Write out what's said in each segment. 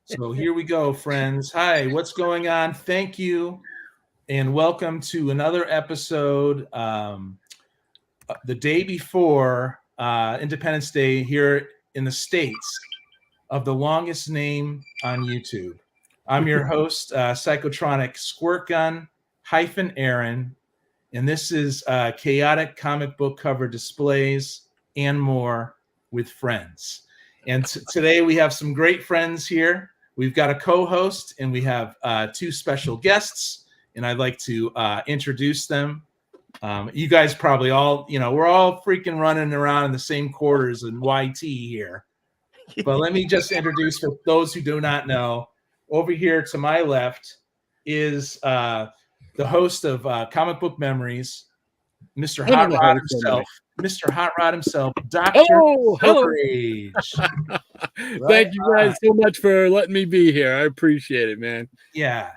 So here we go, friends. Hi, what's going on? Thank you, and welcome to another episode. The day before Independence Day here in the States of the longest name on YouTube. I'm your host, Psychotronic Squirt Gun Aaron, and this is chaotic comic book cover displays and more with friends. And today we have some great friends here. We've got a co-host and we have two special guests, and I'd like to introduce them. You guys probably all, we're all freaking running around in the same quarters in YT here. But let me just introduce, for those who do not know, over here to my left is the host of Comic Book Memories, Mr. Hot Rod himself. Mr. Hot Rod himself, Dr. Silverage. Thank you guys so much for letting me be here. I appreciate it, man. Yeah,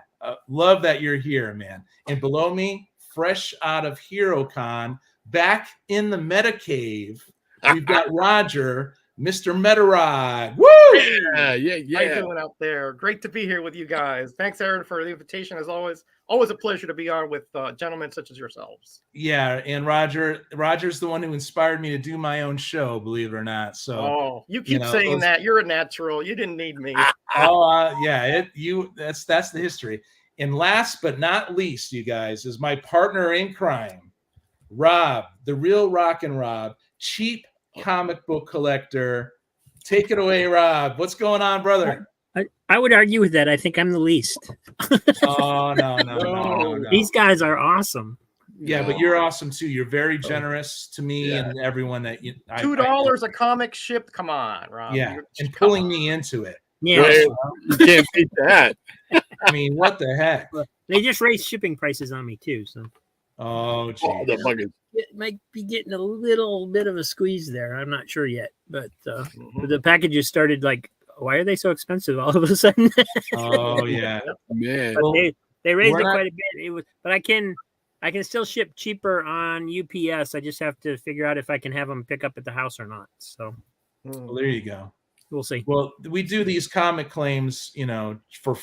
love that you're here, man. And below me, fresh out of HeroCon, back in the Meta Cave, we've got Roger, Mr. Metarod. Woo! Yeah. How you doing out there? Great to be here with you guys. Thanks, Aaron, for the invitation. As always a pleasure to be on with gentlemen such as yourselves. Yeah, and Roger's the one who inspired me to do my own show, believe it or not. So, you keep saying that. You're a natural. You didn't need me. That's the history. And last but not least, you guys, is my partner in crime, Rob, the real Rockin' Rob, cheap comic book collector. Take it away, Rob. What's going on, brother? I would argue with that. I think I'm the least. Oh, no. These guys are awesome. Yeah, but you're awesome too. You're very generous to me and everyone that you. $2 a comic shipped. Come on, Rob. Yeah, and pulling me into it. Yeah, you can't beat that. I mean, what the heck? They just raised shipping prices on me too. So. Oh, geez. It might be getting a little bit of a squeeze there. I'm not sure yet, but the packages started like. Why are they so expensive all of a sudden? Oh yeah, man. But they raised it quite a bit. But I can still ship cheaper on UPS. I just have to figure out if I can have them pick up at the house or not. So, well, there you go. We'll see. Well, we do these comic claims, for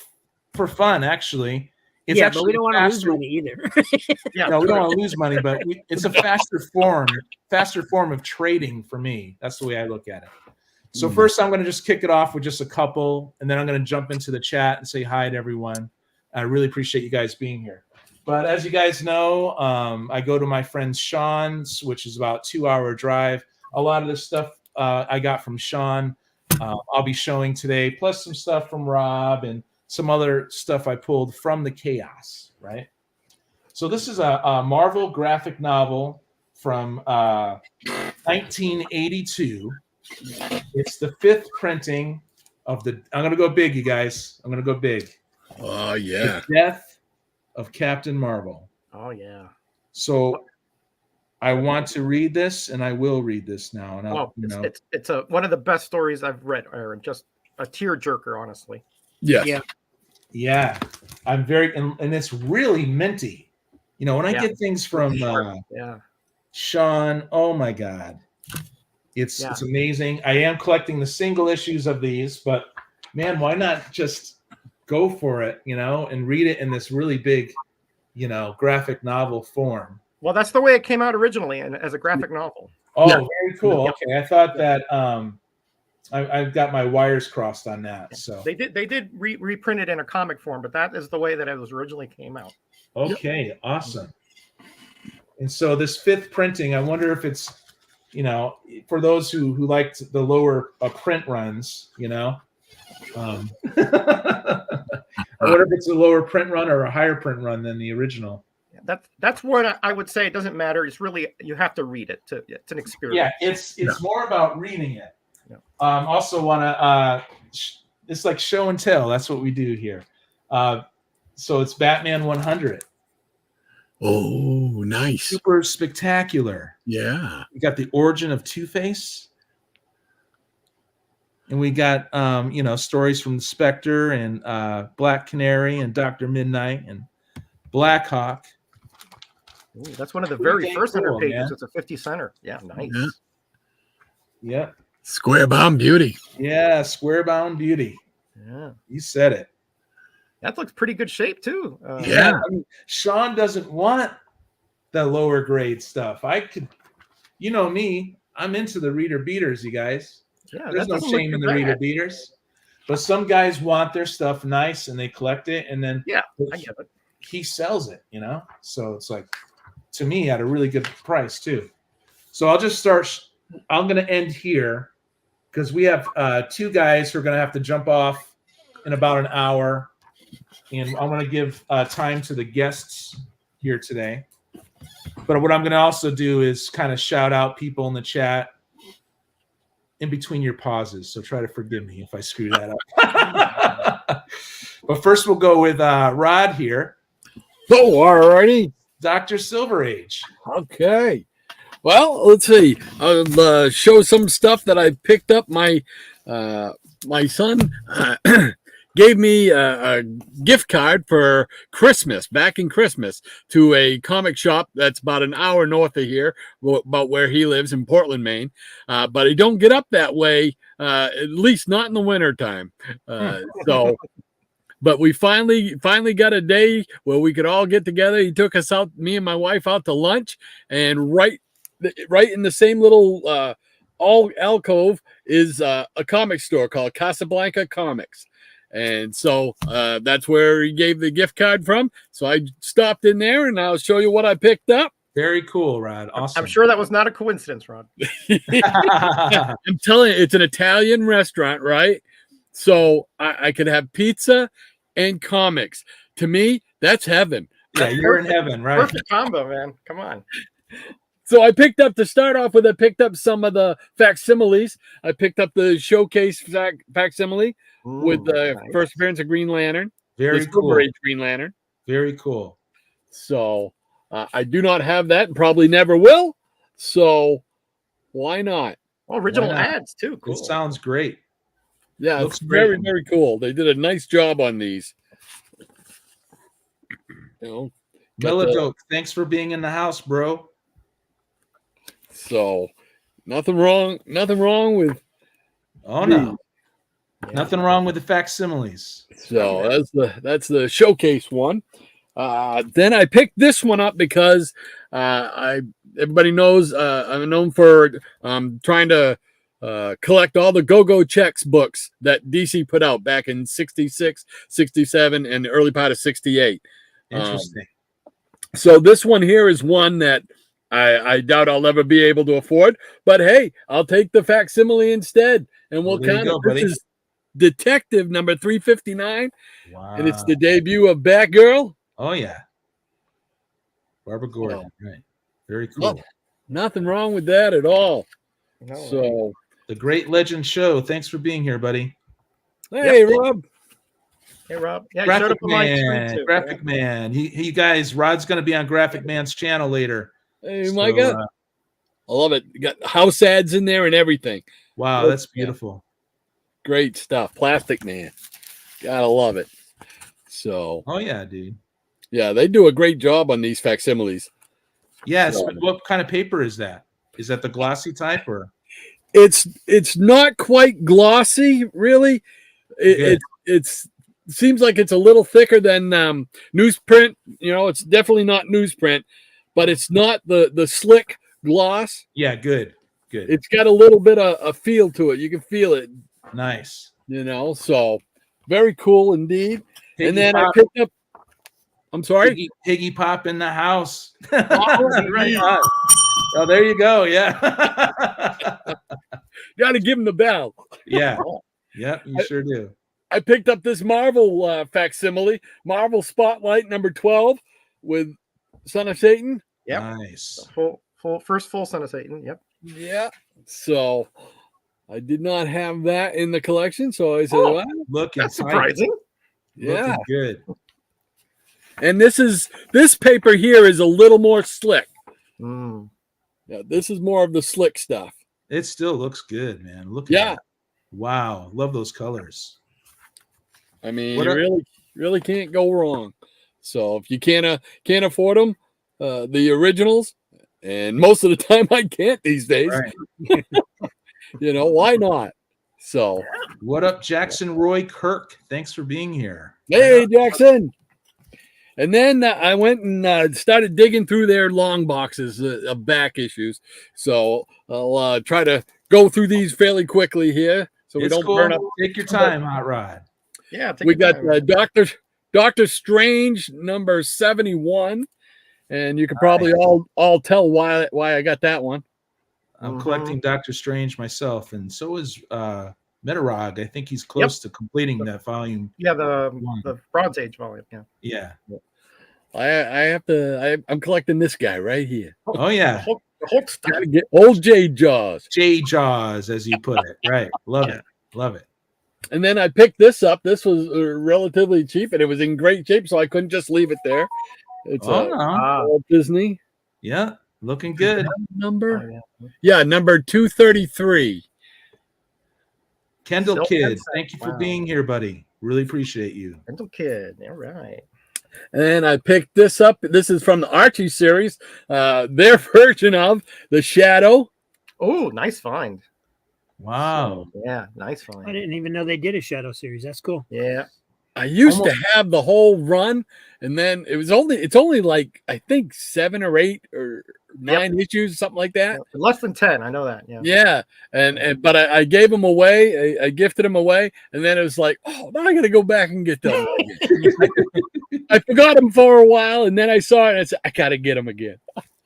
fun. Actually, it's but we don't want to lose money either. No, we don't want to lose money, but it's a faster form of trading for me. That's the way I look at it. So first, I'm going to just kick it off with just a couple, and then I'm going to jump into the chat and say hi to everyone. I really appreciate you guys being here. But as you guys know, I go to my friend Sean's, which is about a 2-hour drive. A lot of this stuff I got from Sean. I'll be showing today, plus some stuff from Rob and some other stuff I pulled from the chaos, right? So this is a Marvel graphic novel from 1982. It's the 5th printing of I'm going to go big, you guys. I'm going to go big. Oh, yeah. The Death of Captain Marvel. Oh, yeah. So I want to read this, and I will read this now. And it's one of the best stories I've read, Aaron. Just a tearjerker, honestly. Yeah. I'm very, and it's really minty. When I get things from Sean, oh my God. It's amazing. I am collecting the single issues of these, but man, why not just go for it, and read it in this really big, graphic novel form. Well, that's the way it came out originally, and as a graphic novel. Oh, very cool. Okay, I thought that I've got my wires crossed on that. So they did reprint it in a comic form, but that is the way that it was originally came out. Okay, awesome. And so this 5th printing, I wonder if it's for those who liked the lower print runs, I wonder if it's a lower print run or a higher print run than the original. That's what I would say. It doesn't matter. It's really, you have to read it. It's an experience. Yeah, it's more about reading it. Yeah. Also want to, it's like show and tell. That's what we do here. So it's Batman 100. Oh, nice. Super spectacular. Yeah. We got the origin of Two-Face. And we got, stories from Spectre and Black Canary and Dr. Midnight and Blackhawk. Ooh, that's one of the very first 100 pages. Man. It's a 50 center. Yeah, nice. Yeah. Square bound beauty. Yeah, square bound beauty. Yeah. You said it. That looks pretty good shape too. Yeah. I mean, Sean doesn't want the lower grade stuff. I could, you know me, I'm into the reader beaters, you guys. Yeah, There's that no doesn't look shame too in the bad. reader beaters. But some guys want their stuff nice and they collect it, and then Yeah, I get it. he sells it, you know? So it's like, to me, at a really good price too. So I'll just start. I'm going to end here because we have two guys who are going to have to jump off in about an hour. And I'm going to give time to the guests here today. But what I'm going to also do is kind of shout out people in the chat in between your pauses. So try to forgive me if I screw that up. But first we'll go with Rod here. Oh, all righty. Dr. Silver Age. Okay. Well, let's see. I'll show some stuff that I picked up. My son gave me a gift card for Christmas, back in Christmas, to a comic shop that's about an hour north of here, about where he lives in Portland, Maine. But he don't get up that way, at least not in the wintertime. So, but we finally got a day where we could all get together. He took us out, me and my wife, out to lunch, and right in the same little alcove is a comic store called Casablanca Comics. And so that's where he gave the gift card from. So I stopped in there, and I'll show you what I picked up. Very cool, Rod. Awesome. I'm sure that was not a coincidence, Rod. I'm telling you, it's an Italian restaurant, right? So I could have pizza and comics. To me, that's heaven. Yeah, you're in heaven, right? Perfect combo, man. Come on. So I picked up, to start off with, I picked up some of the facsimiles. I picked up the showcase facsimile with the nice. first appearance of Green Lantern. Very the Silver cool. Age Green Lantern. Very cool. So I do not have that and probably never will. So why not? Oh, original Why not? ads too. Cool. It sounds great. Yeah, Looks it's very, great. very cool. They did a nice job on these. You know, got the- Melodoke, thanks for being in the house, bro. so nothing wrong with Oh no. these. Nothing wrong with the facsimiles. So that's the showcase one. Then I picked this one up because everybody knows I'm known for trying to collect all the Go-Go Checks books that DC put out back in 66, 67, and the early part of 68. Interesting. So this one here is one that I doubt I'll ever be able to afford. But hey, I'll take the facsimile instead. And we'll Well, there you kind of, go, buddy. this is Detective number 359. Wow. And it's the debut of Batgirl. Oh yeah. Barbara Gordon. Oh. Right. Very cool. Well, nothing wrong with that at all. No, So, The Great Legend Show. Thanks for being here, buddy. hey, Yep. Rob. hey, Rob. Yeah, you showed Graphic up on my Man. screen too. Graphic Man. He guys, Rod's gonna be on Graphic Man's channel later. Hey, So, my God. I love it. You got house ads in there and everything. wow, that's beautiful. Great stuff. Plastic Man. Gotta love it. So, Oh yeah, dude. yeah, they do a great job on these facsimiles. Yes. So- But what kind of paper is that? Is that the glossy type or? It's not quite glossy, really. Good. It seems like it's a little thicker than newsprint. You know, it's definitely not newsprint, but it's not the slick gloss. Yeah, good. Good. It's got a little bit of a feel to it. You can feel it, Nice. you know. So very cool indeed. Piggy And then Pop, I picked up. I'm sorry. Piggy Pop in the house. Oh, Right on. Oh, there you go. Yeah. Got to give him the bell. Yeah. Yep, you sure do. I picked up this Marvel facsimile, Marvel Spotlight number 12 with Son of Satan. Yep. Nice. First full Son of Satan. Yep. Yeah. So I did not have that in the collection. So I said, Oh, well, Looking That's tight. surprising. yeah. Looking good. And this paper here is a little more slick. Mm. Yeah, this is more of the slick stuff. It still looks good, man. Look at Yeah. that. Wow. Love those colors. I mean, What you really can't go wrong. So if you can't afford them, the originals, and most of the time I can't these days, Right. you know, why not? So, What up, Jackson Roy Kirk? Thanks for being here. hey, Jackson. And then I went and started digging through their long boxes of back issues. So I'll try to go through these fairly quickly here, so we It's don't cool. burn up. Take your time, Hot Rod. Yeah, take We your got time. Doctor Strange number 71, and you can probably all tell why I got that one. I'm collecting Doctor Strange myself, and so is Metarog. I think he's close to completing that volume. Yeah, the Bronze Age volume. Yeah. Yeah. I'm collecting this guy right here. Oh yeah, The Hulk stuff. Gotta get old J Jaws. J Jaws, as you put it. Right. Love Yeah. it. Love it. And then I picked this up. This was relatively cheap, and it was in great shape, so I couldn't just leave it there. It's Walt Disney Yeah, looking good. number. Oh, Yeah, number 233. Kendall Silk Kid, Sunset. thank you for Wow. being here, buddy. Really appreciate you. Mental Kid. All right. And I picked this up. This is from the Archie series, their version of The Shadow. Oh, nice find. Wow. Yeah, nice I find. didn't even know they did a Shadow series. That's cool. Yeah. I used to have the whole run, and then it's only like I think 7 or 8 or 9 issues, something like that. Less than 10. I know that. Yeah. Yeah, but I gave them away. I gifted them away, and then it was like, oh, now I got to go back and get them. I forgot them for a while, and then I saw it, and I said, I got to get them again.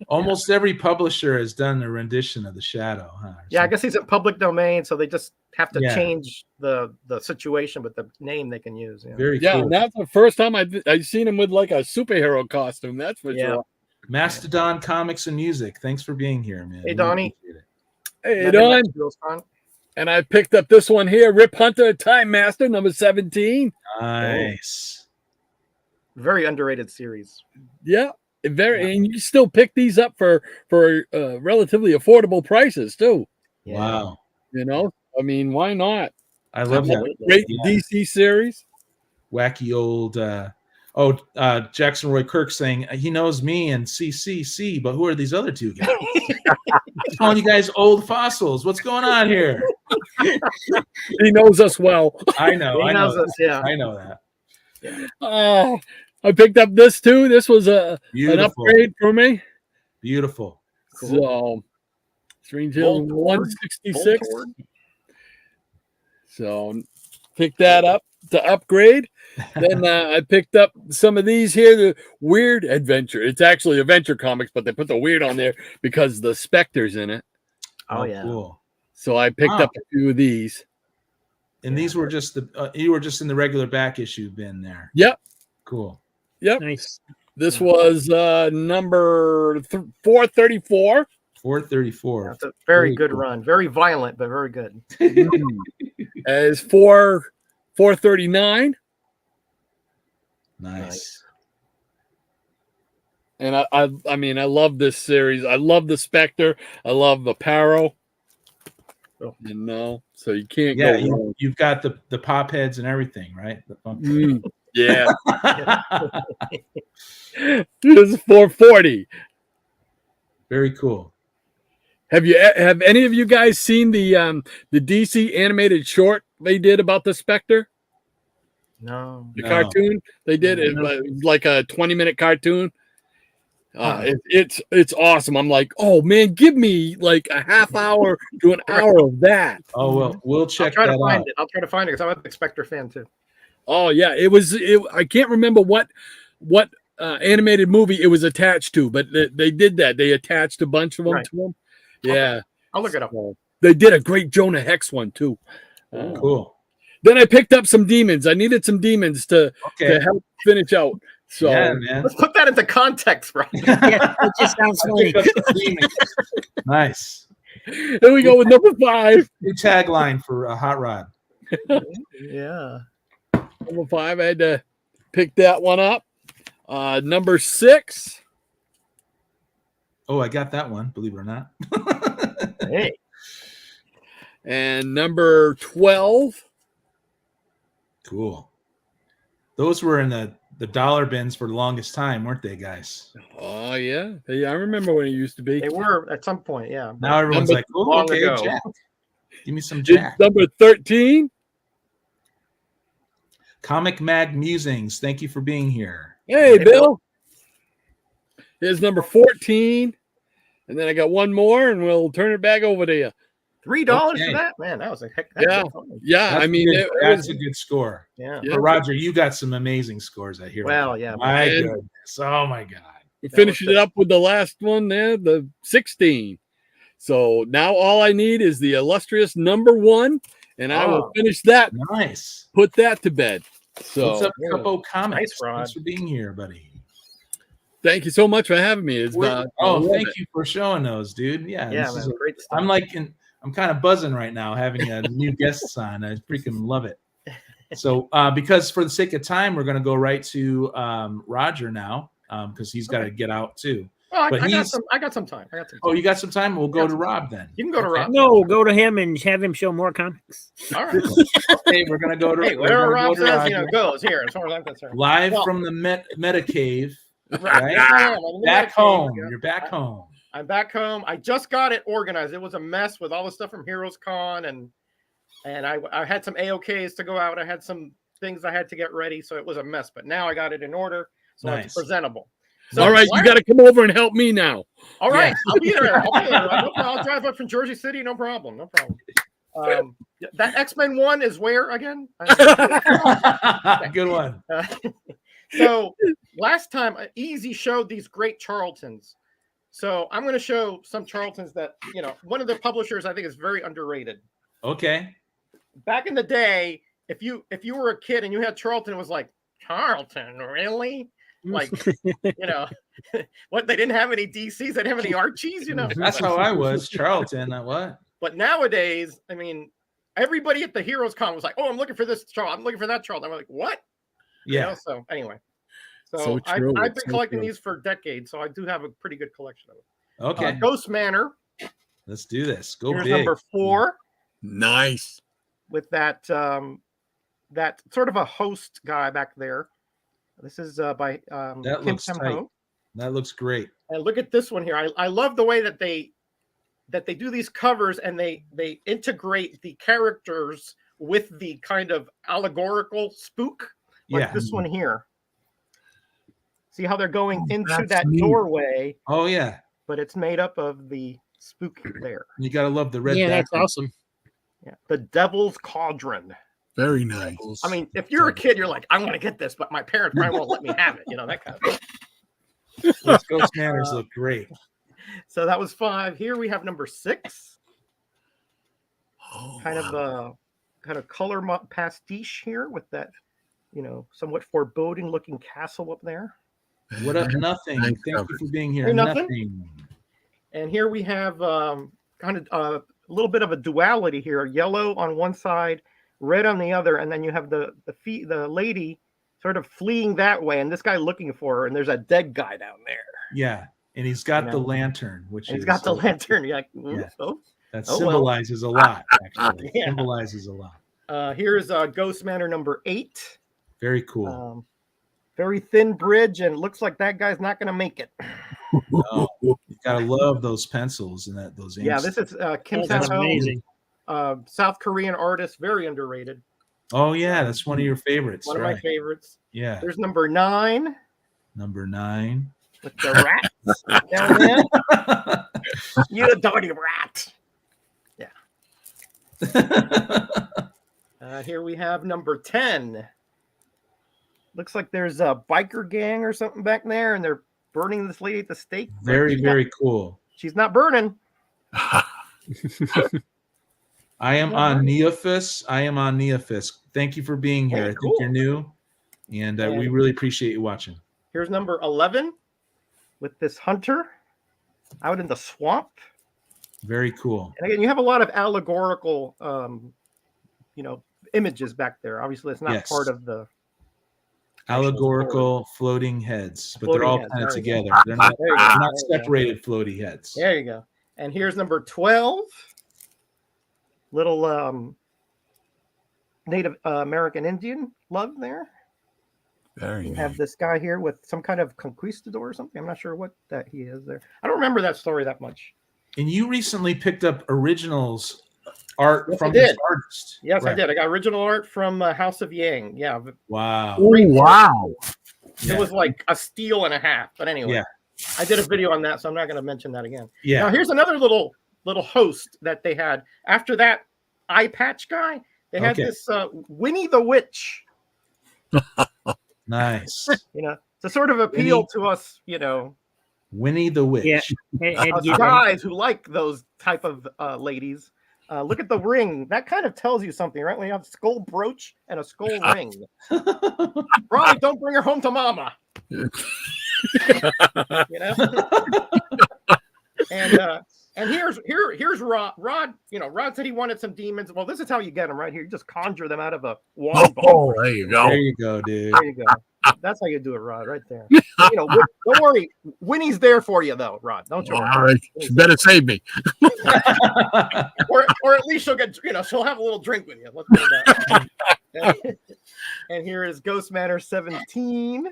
Almost every publisher has done a rendition of The Shadow, huh? Yeah, I guess he's in public domain, so they just have to Yeah. change the situation, but the name they can use. Yeah. Very Yeah, cool. and that's the first time I seen him with like a superhero costume. That's for Yeah. sure. Mastodon Comics and Music. Thanks for being here, man. Hey, Really Donnie. appreciate it. Hey, That Don. feels fun. And I picked up this one here, Rip Hunter Time Master, number 17. Nice. Very underrated series. Yeah, and you still pick these up for relatively affordable prices too. Yeah. Wow. You know, I mean, why not? I love that. Great Yeah. DC series. Wacky old Jackson Roy Kirk saying he knows me and CCC, but who are these other two guys? He's calling you guys old fossils. What's going on here? He knows us well. I know. He I know. knows us, yeah. I know that. I picked up this too. This was an Beautiful. upgrade for me. Beautiful. So, Strange Hill Voltord. 166. Voltord. So, pick that up to upgrade. Then I picked up some of these here, the Weird Adventure. It's actually Adventure Comics, but they put the weird on there because the Spectre's in it. Oh, yeah. Cool. So I picked Wow. up a few of these. And these were just you were just in the regular back issue bin there. Yep. Cool. Yep. Nice. This was number 434. 434. That's a very Very good cool. run. Very violent, but very good. As 439. Nice. And I mean, I love this series. I love the Spectre. I love the Paro. Oh. You know, so you can't Yeah, go wrong. you've got the pop heads and everything, right? The fun- Yeah. This is 440. Very cool. Have any of you guys seen the DC animated short they did about the Spectre? No. The No. cartoon they did it was like a 20-minute cartoon. It's awesome. I'm like, oh man, give me like a half hour to an hour of that. Oh well, we'll I'll check try that to find out. it. I'll try to find it because I'm a Spectre fan too. Oh yeah, I can't remember what animated movie it was attached to, but they did that. They attached a bunch of them Right. to them. Yeah, I'll look it up. they did a great Jonah Hex one too. Cool. Then I picked up some demons. I needed some demons to Okay. help finish out. So Yeah, man. Let's put that into context, bro. Yeah, it just sounds funny. Nice. here we go with number 5. New tagline for Hot Rod. Yeah. Number 5. I had to pick that one up. Number 6. Oh, I got that one. Believe it or not. Hey. And number 12. Cool. Those were in the dollar bins for the longest time, weren't they, guys? Oh yeah. I remember when it used to be. They were at some point, yeah. Now everyone's Number- like, "Oh, long okay, ago. Jack." Give me some It's Jack. number 13. Number It's number 13. Comic Mag Musings. Thank you for being here. Hey, Hey, Bill. Here's number 14. And then I got one more, and we'll turn it back over to you. $3 Okay. for that, man. That was a heck. That's Yeah. good fun. Yeah, That's I mean, it that's was, a good score. Yeah. Yeah. But Roger, you got some amazing scores. I hear. Well, yeah. My And- goodness. Oh my God. we That finished was it good. up with the last one there, the 16. So now all I need is the illustrious number 1, and I will Oh. finish that, Nice. put that to bed. So What's up, yeah. Cupo Comics? Nice, Rod. Thanks for being here, buddy. thank you so much for having me. It's I love thank it. you for showing those, dude. Yeah, Yeah, this man. is Great stuff. I'm kind of buzzing right now having a new guests on. I freaking love it. So, because for the sake of time, we're going to go right to Roger now because he's got to get out too. Oh, I But got he's- some. I got some time. I got some time. Oh, you got some time? We'll go Got to some Rob then. You can go to Okay. Rob. No, go to him and have him show more comics. All right. Okay, we're going to go to Hey, whatever we're gonna Rob go to says, Roger. goes here, as far as I'm concerned. Live Well- from the Meta Cave. Right. Right? I'm in the Back Medicaid. home. Yeah. You're back home. I'm back home. I just got it organized. It was a mess with all the stuff from Heroes Con, and I had some AOKs to go out. I had some things I had to get ready, so it was a mess. But now I got it in order, so Nice. it's presentable. So All right, you got to come over and help me now. All right, Yeah. I'll be there. I'll drive up from Jersey City. No problem. No problem. That X-Men one is where again? Good one. So last time, Easy showed these great Charltons. So I'm going to show some Charltons that, one of the publishers I think is very underrated. Okay. Back in the day, if you were a kid and you had Charlton, it was like, Charlton, really? Like, what, they didn't have any DCs, they didn't have any Archies, That's how I was. Charlton. What? But nowadays, I mean, everybody at the Heroes Con was like, oh, I'm looking for this Charlton. I'm looking for that Charlton. I'm like, what? Yeah. So anyway. So So I've true. been So collecting true. these for decades, so I do have a pretty good collection of them. Okay. Ghost Manor. Let's do this. Go Here's big. number 4 Nice. with that that sort of a host guy back there. This is by That Kim looks Tam tight. Ho. That looks great. And look at this one here. I love the way that they do these covers and they integrate the characters with the kind of allegorical spook, like Yeah. this one here. See how they're going into that's that neat. doorway, Oh yeah. but it's made up of the spook there. You gotta love the red. Yeah, that's background. awesome. Yeah, the Devil's Cauldron. Very nice. I mean, if you're a kid, you're like, I want to get this, but my parents probably won't let me have it. That kind of thing. Those Ghost Manners look great. So that was 5. Here we have number 6, Oh, kind of color pastiche here with that, somewhat foreboding looking castle up there. What up, nothing? Thanks, Thank you Robert. for being here. Hey, Nothing. Nothing. And here we have kind of a little bit of a duality here: yellow on one side, red on the other, and then you have the lady sort of fleeing that way, and this guy looking for her, and there's a dead guy down there. Yeah, and he's got You the know. lantern, which And he's is got the lantern. You're like, ooh, Yeah. oh. that Oh, well. symbolizes a lot. Actually, Yeah. symbolizes a lot. Here's Ghost Manor number 8. Very cool. Very thin bridge, and it looks like that guy's not going to make it. Oh, you gotta love those pencils and those inks. Yeah, this is Kim Oh, that's Tam Ho, amazing. South Korean artist, very underrated. Oh yeah, that's one of your favorites, One of right? my favorites. Yeah, There's number 9 number 9. with the rats down there. You dirty rat. Here we have number 10. Looks like there's a biker gang or something back there, and they're burning this lady at the stake. but Very, she's not- very cool. She's not burning. I am on Neophis. Thank you for being here. Hey, I think cool. you're new, and we And- really appreciate you watching. Here's number 11 with this hunter out in the swamp. Very cool. And again, you have a lot of allegorical, images back there. Obviously, it's not Yes. part of the. Allegorical floating heads, but Floating they're all heads, kind of there you go. together. They're not, There you go, they're not there you go. separated floaty heads. There you go. And here's number 12. Little Native American Indian love there. Very You nice. have this guy here with some kind of conquistador or something. I'm not sure what that he is there. I don't remember that story that much. And you recently picked up originals art Yes, from I this did. artist. Yes, I Right. did. I got original art from House of Yang. Yeah, Wow. Oh, wow. it was like a steal and a half. But anyway, Yeah. I did a video on that, so I'm not going to mention that again. Yeah. Now here's another little host that they had after that eye patch guy. They had Okay. this Winnie the Witch. Nice. You know, to sort of appeal Winnie- to us, you know, Winnie the Witch. Yeah. us guys who like those type of ladies. Look at the ring. That kind of tells you something, right? When you have a skull brooch and a skull ring. Ronnie, don't bring her home to mama. You know? And here's Rod. Rod, you know, Rod said he wanted some demons. Well, this is how you get them right here. You just conjure them out of a wand ball. Oh, there you go. There you go, dude. There you go. That's how you do it, Rod, right there. You know, don't worry. Winnie's there for you, though, Rod. Don't you worry. All right. You better save me. Or at least she'll get, you know, she'll have a little drink with you. Let's put it that way. And here is Ghost Manor 17.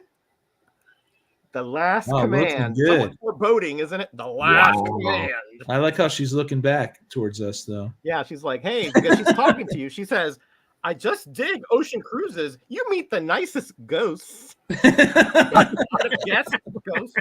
The last Oh, looking command. good. Somewhat foreboding, isn't it? The last Wow. command. I like how she's looking back towards us, though. Yeah, she's like, hey, because she's talking to you. She says, I just dig ocean cruises. You meet the nicest ghosts. Yes, ghosts.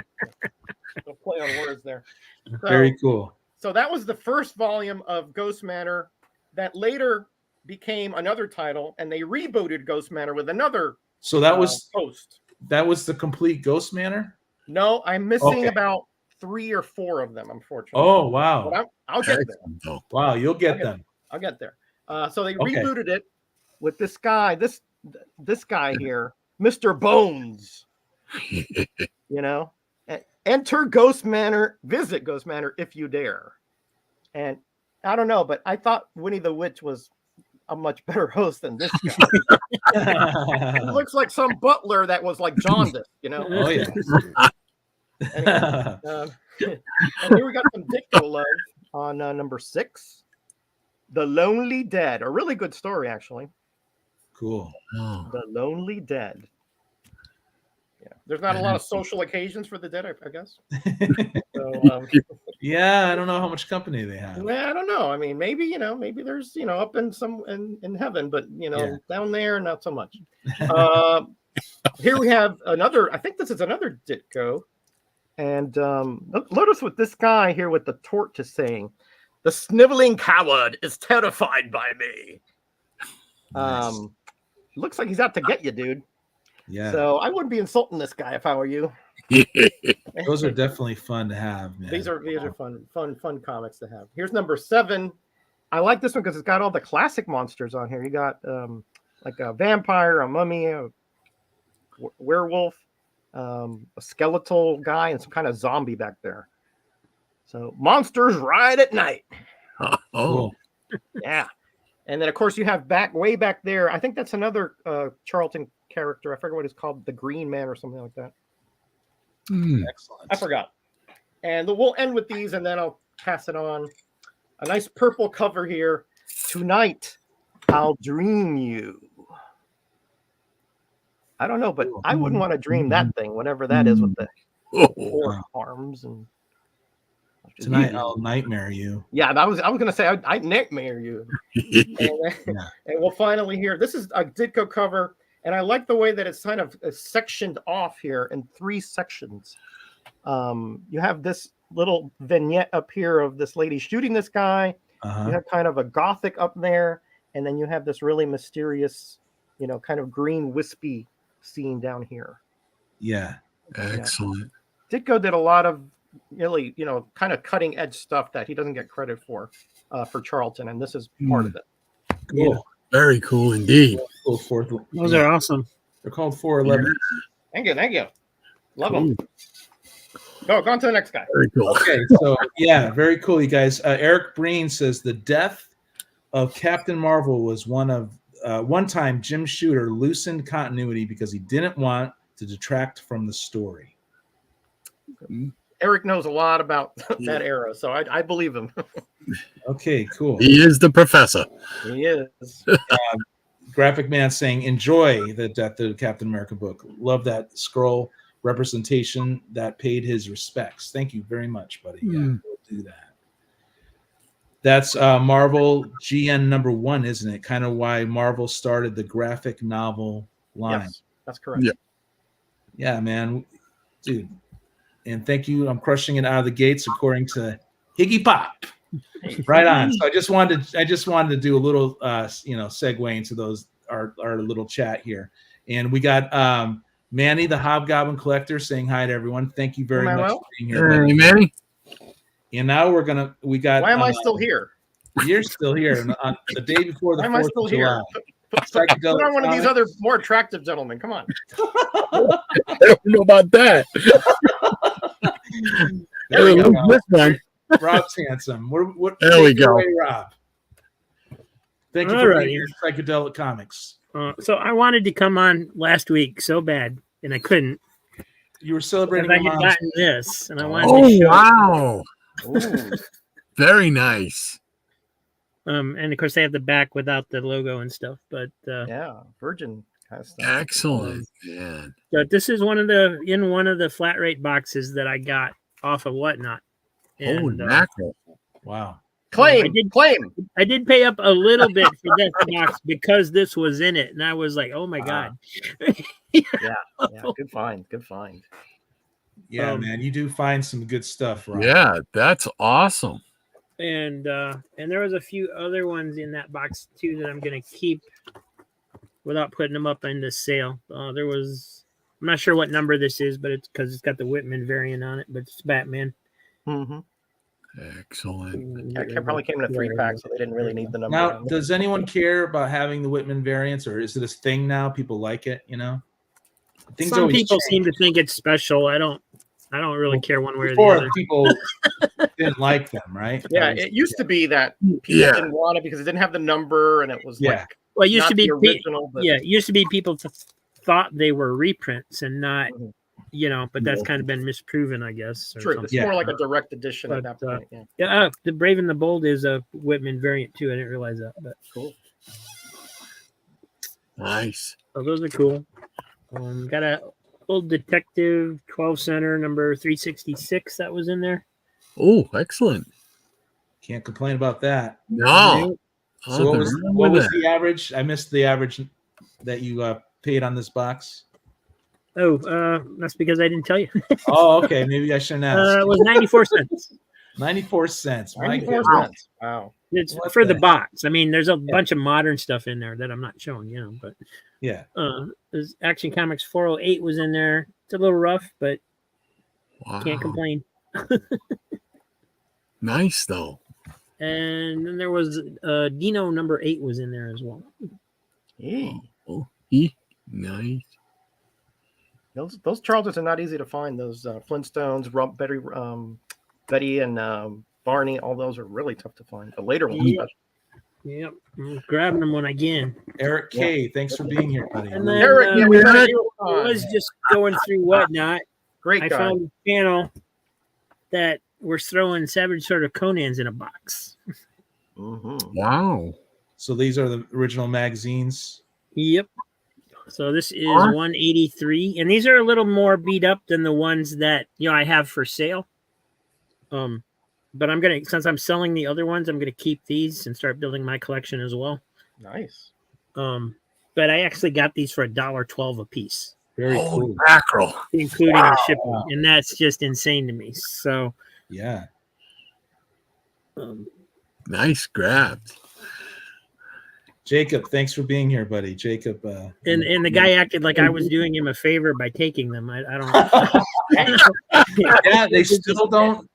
Don't play on words there. So, Very cool. so that was the first volume of Ghost Manor that later became another title, and they rebooted Ghost Manor with another So that was host. the complete Ghost Manor. No, I'm missing Okay. about 3 or 4 of them, unfortunately. Oh wow, But I'll get there. Excellent, though. wow! You'll get Okay. them. I'll get there. So they Okay. rebooted it with this guy, this guy here, Mr. Bones. You know, enter Ghost Manor, visit Ghost Manor if you dare. And I don't know, but I thought Winnie the Witch was a much better host than this guy. He looks like some butler that was like jaundiced, you know. Oh yeah. Anyway, and here we got some Ditko love on number 6, The Lonely Dead. A really good story, actually. Cool. Oh. The Lonely Dead. Yeah, there's not a lot of social occasions for the dead, I guess. So, Yeah, I don't know how much company they have. well, I don't know. I mean, maybe maybe there's up in in heaven, but Yeah. down there, not so much. Here we have another. I think this is another Ditko, and notice what this guy here with the torch is saying. The sniveling coward is terrified by me. Nice. Looks like he's out to get you, dude. Yeah, So I wouldn't be insulting this guy if I were you. those are definitely fun to have, man. These are fun comics to have. Here's number 7. I like this one because it's got all the classic monsters on here. You got like a vampire, a mummy, a werewolf, a skeletal guy, and some kind of zombie back there. So monsters ride at night. Oh. Cool. Yeah. And then of course you have way back there. I think that's another Charlton character. I forget what it's called, the Green Man or something like that. Hmm. Excellent. I forgot. And we'll end with these, and then I'll pass it on. A nice purple cover here. Tonight, I'll dream you. I don't know, but I wouldn't want to dream that thing, whatever that is, with the Oh. 4 arms and. Tonight I'll nightmare you. Yeah, I was gonna say I'd nightmare you. And we'll finally hear. This is a Ditko cover, and I like the way that it's kind of sectioned off here in 3 sections. You have this little vignette up here of this lady shooting this guy. Uh-huh. You have kind of a gothic up there, and then you have this really mysterious, kind of green wispy scene down here. Yeah. Excellent. Ditko did a lot of really, kind of cutting edge stuff that he doesn't get credit for Charlton, and this is part of it. Cool. Yeah. Very cool indeed. Cool. Fourth. Those are awesome. They're called 411. Thank you. Love them. Go on to the next guy. Very cool. Okay, so yeah, very cool, you guys. Eric Breen says the death of Captain Marvel was one time Jim Shooter loosened continuity because he didn't want to detract from the story. Eric knows a lot about that era, so I believe him. Okay, cool. He is the professor. He is. Graphic Man saying, enjoy the Death of Captain America book. Love that scroll representation that paid his respects. Thank you very much, buddy. Yeah, we'll do that. That's Marvel GN #1, isn't it? Kind of why Marvel started the graphic novel line. Yes, that's correct. Yeah. Yeah, man, dude. And thank you. I'm crushing it out of the gates according to Higgy Pop. Hey, Right on. So I just wanted to do a little segue into those our little chat here. And we got Manny the Hobgoblin Collector saying hi to everyone. Thank you very much Manuel? for being here. Hey, buddy. Manny. And now we got Why am I still here? You're still here on the day before the Why am I 4th still of here? July. Put Psychedelic on one of these Comics. other more attractive gentlemen. Come on. I don't know about that. There we Hey, go. who's this one? Rob's handsome. There we take it go. away, Rob. Thank you All for right. being here, Psychedelic Comics. So I wanted to come on last week so bad, and I couldn't. You were Because celebrating I your had mom's. gotten this, and I wanted Oh, to show. wow. Ooh. Very nice. And of course, they have the back without the logo and stuff. But Yeah, Virgin has stuff. Excellent, man. but this is one of the flat rate boxes that I got off of Whatnot. Oh, And, mackerel. Wow. Claim, I did- claim. I did pay up a little bit for this box because this was in it, and I was like, "Oh my god!" Yeah, good find. Good find. Yeah, man, you do find some good stuff, Rob. Yeah, that's awesome. And there was a few other ones in that box too that I'm gonna keep without putting them up in the sale. I'm not sure what number this is, but it's because it's got the Whitman variant on it, but it's Batman. Mm-hmm. Excellent. Yeah, it probably came in a 3-pack, so they didn't really need the number. Now, on it. does anyone care about having the Whitman variants, or is it a thing now? People like it, Things Some always people change. seem to think it's special. I don't really care one way or the Before other. people didn't like them, right? Yeah, That was- it used to be that people Yeah. didn't want it because it didn't have the number, and it was Yeah. like Well, it used not to be the original. But it used to be people thought they were reprints and not, Mhm. but that's kind of been misproven, I guess. Or true. something. It's Yeah. more like a direct edition at But, that point. Yeah, Yeah, the Brave and the Bold is a Whitman variant too. I didn't realize that, but cool. Nice. so those are cool. Got a old Detective 12 center number 366 that was in there. Oh, excellent. Can't complain about that. No. So what Nothing wrong what with was that. the average? I missed the average that you paid on this box. Oh, that's because I didn't tell you. Oh, okay. Maybe I shouldn't ask. It was 94 cents. 94 cents. My 94 goodness. cents. Wow. It's What for the the box. I mean, there's a bunch of modern stuff in there that I'm not showing, but Yeah. there's Action Comics 408 was in there. It's a little rough, but Wow. can't complain. Nice, though. And then there was Dino number 8 was in there as well. Hey, Oh, nice. those Charltons are not easy to find. Those Flintstones, Betty and Barney, all those are really tough to find. The later ones, Yeah. Yep, I'm grabbing them when I can. Eric K, thanks for being here, buddy. And then Eric, yeah, we met you. I was just going through Whatnot. Great I guy. found a channel that was throwing Savage Sword of Conan's in a box. Mhm. Wow. So these are the original magazines. Yep. So this is Huh? 183, and these are a little more beat up than the ones that I have for sale. But since I'm selling the other ones, I'm gonna keep these and start building my collection as well. Nice. But I actually got these for $1.12 a piece, Very Holy cool. mackerel. including the shipping, and that's just insane to me. So, Yeah. Nice grabbed. Jacob, thanks for being here, buddy. Jacob. and the guy acted like I was doing him a favor by taking them. I don't. Yeah, they still don't.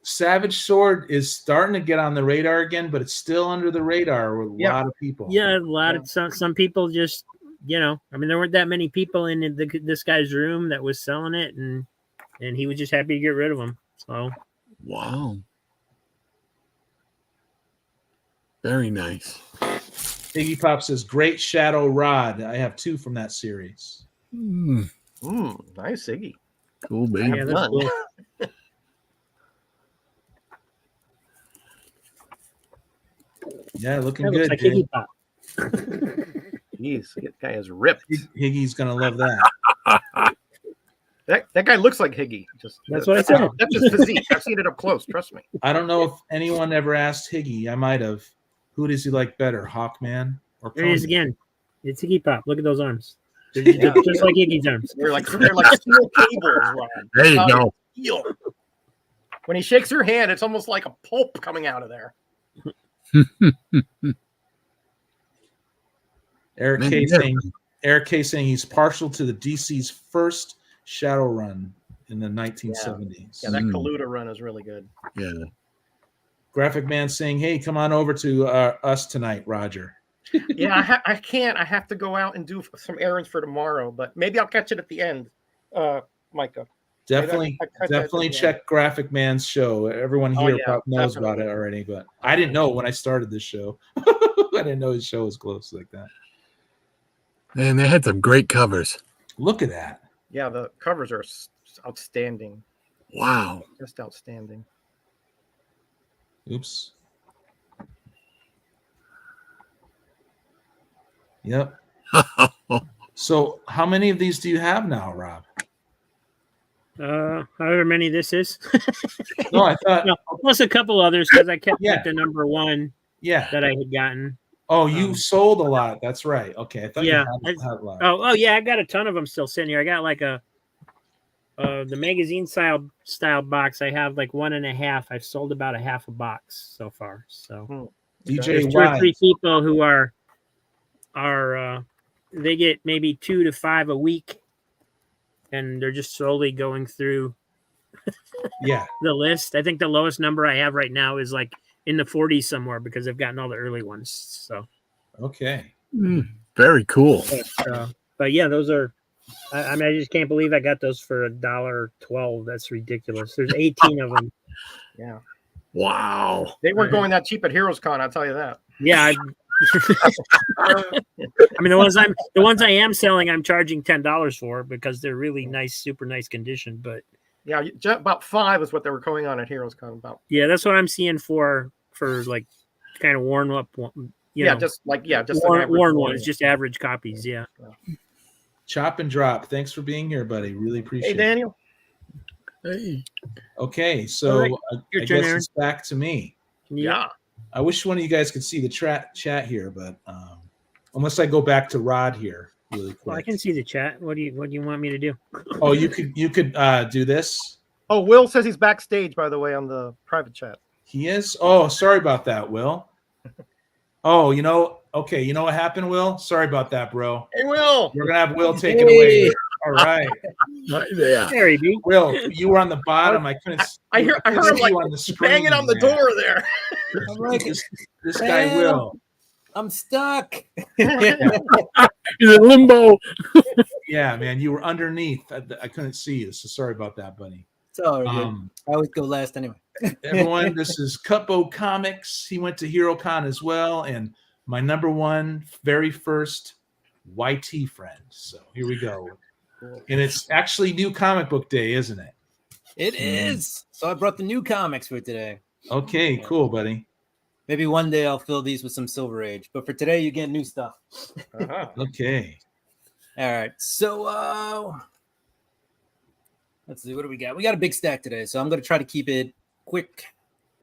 Savage Sword is starting to get on the radar again, but it's still under the radar with a Yeah. lot of people. Yeah, a lot of some people just I mean, there weren't that many people in this guy's room that was selling it, and he was just happy to get rid of them. So Wow. Very nice. Iggy Pop says, "Great Shadow Rod." I have 2 from that series. Mm, Nice, Iggy. cool, baby. yeah, that's None. cool. Yeah, looking That looks good. like Jay. Iggy Pop. Jeez, that guy is ripped. Higgy's gonna love that. That guy looks like Higgy. That's what I said. That's his physique. I've seen it up close. Trust me. I don't know if anyone ever asked Higgy. I might have. Who does he like better, Hawkman or There he is Conan? again. It's Iggy Pop. Look at those arms. They're just like Iggy's arms. They're like steel cables, Ron. There you go. Steel. When he shakes your hand, it's almost like a pulp coming out of there. Eric K saying he's partial to the DC's first Shadow run in the 1970s. Yeah, that Kaluta run is really good. Yeah. Graphic Man saying, "Hey, come on over to us tonight, Roger." Yeah, I can't. I have to go out and do some errands for tomorrow, but maybe I'll catch it at the end, Micah. Definitely, I catch definitely that, check Graphic Man's show. Everyone here yeah, probably knows about definitely. it already, but I didn't know when I started this show. I didn't know his show was close like that. And they had some great covers. Look at that. Yeah, the covers are outstanding. Wow. Just outstanding. Oops. Yep. So, how many of these do you have now, Rob? However many this is. No, I thought. No, plus a couple others because I kept Yeah. like the number one Yeah. that I had gotten. Oh, you sold a lot. That's right. Okay, I thought Yeah, you had a lot. Oh yeah, I got a ton of them still sitting here. I got like the magazine style box. I have like 1.5. I've sold about a half a box so far. So DJ there's 2 or 3 Wise. people who are they get maybe 2 to 5 a week, and they're just slowly going through Yeah. the list. I think the lowest number I have right now is like in the 40s somewhere because I've gotten all the early ones. So, Okay. Very cool. but yeah, those are. I mean, I just can't believe I got those for $1.12. That's ridiculous. There's 18 of them. Yeah. Wow. They weren't going that cheap at Heroes Con, I'll tell you that. Yeah. I mean, the ones I am selling, I'm charging $10 for because they're really nice, super nice condition. But Yeah, about 5 is what they were going on at Heroes Con about. yeah, that's what I'm seeing for like kind of worn up. Just worn ones, just average copies. Yeah. Chop and Drop. Thanks for being here, buddy. Really appreciate Hey, Daniel. Hey. it. Okay, so All right. I Your turn, guess Aaron. it's back to me. Yeah. I wish one of you guys could see the chat here, but unless I go back to Rod here really quick. Well, I can see the chat. What do you want me to do? Oh, you could do this. Oh, Will says he's backstage, by the way, on the private chat. He is. Oh, sorry about that, Will. Oh, okay. You know what happened, Will? Sorry about that, bro. Hey, Will. We're gonna have Will take it away. All right, Yeah. There he be. Will, you were on the bottom. I couldn't. I heard couldn't him see like you on the screen, banging on the man. door there. I'm like, This guy Will. I'm stuck. He's in limbo. Yeah, man, you were underneath. I couldn't see you, so sorry about that, buddy. It's all right. I always go last anyway. Everyone, this is Cupbo Comics. He went to HeroCon as well, and my number one, very first YT friend. So here we go. And it's actually New Comic Book Day, isn't it? It is. So I brought the new comics for today. Okay, cool, buddy. Maybe one day I'll fill these with some Silver Age, but for today you get new stuff. Uh-huh. Okay. All right. So let's see, what do we got? We got a big stack today, so I'm going to try to keep it quick.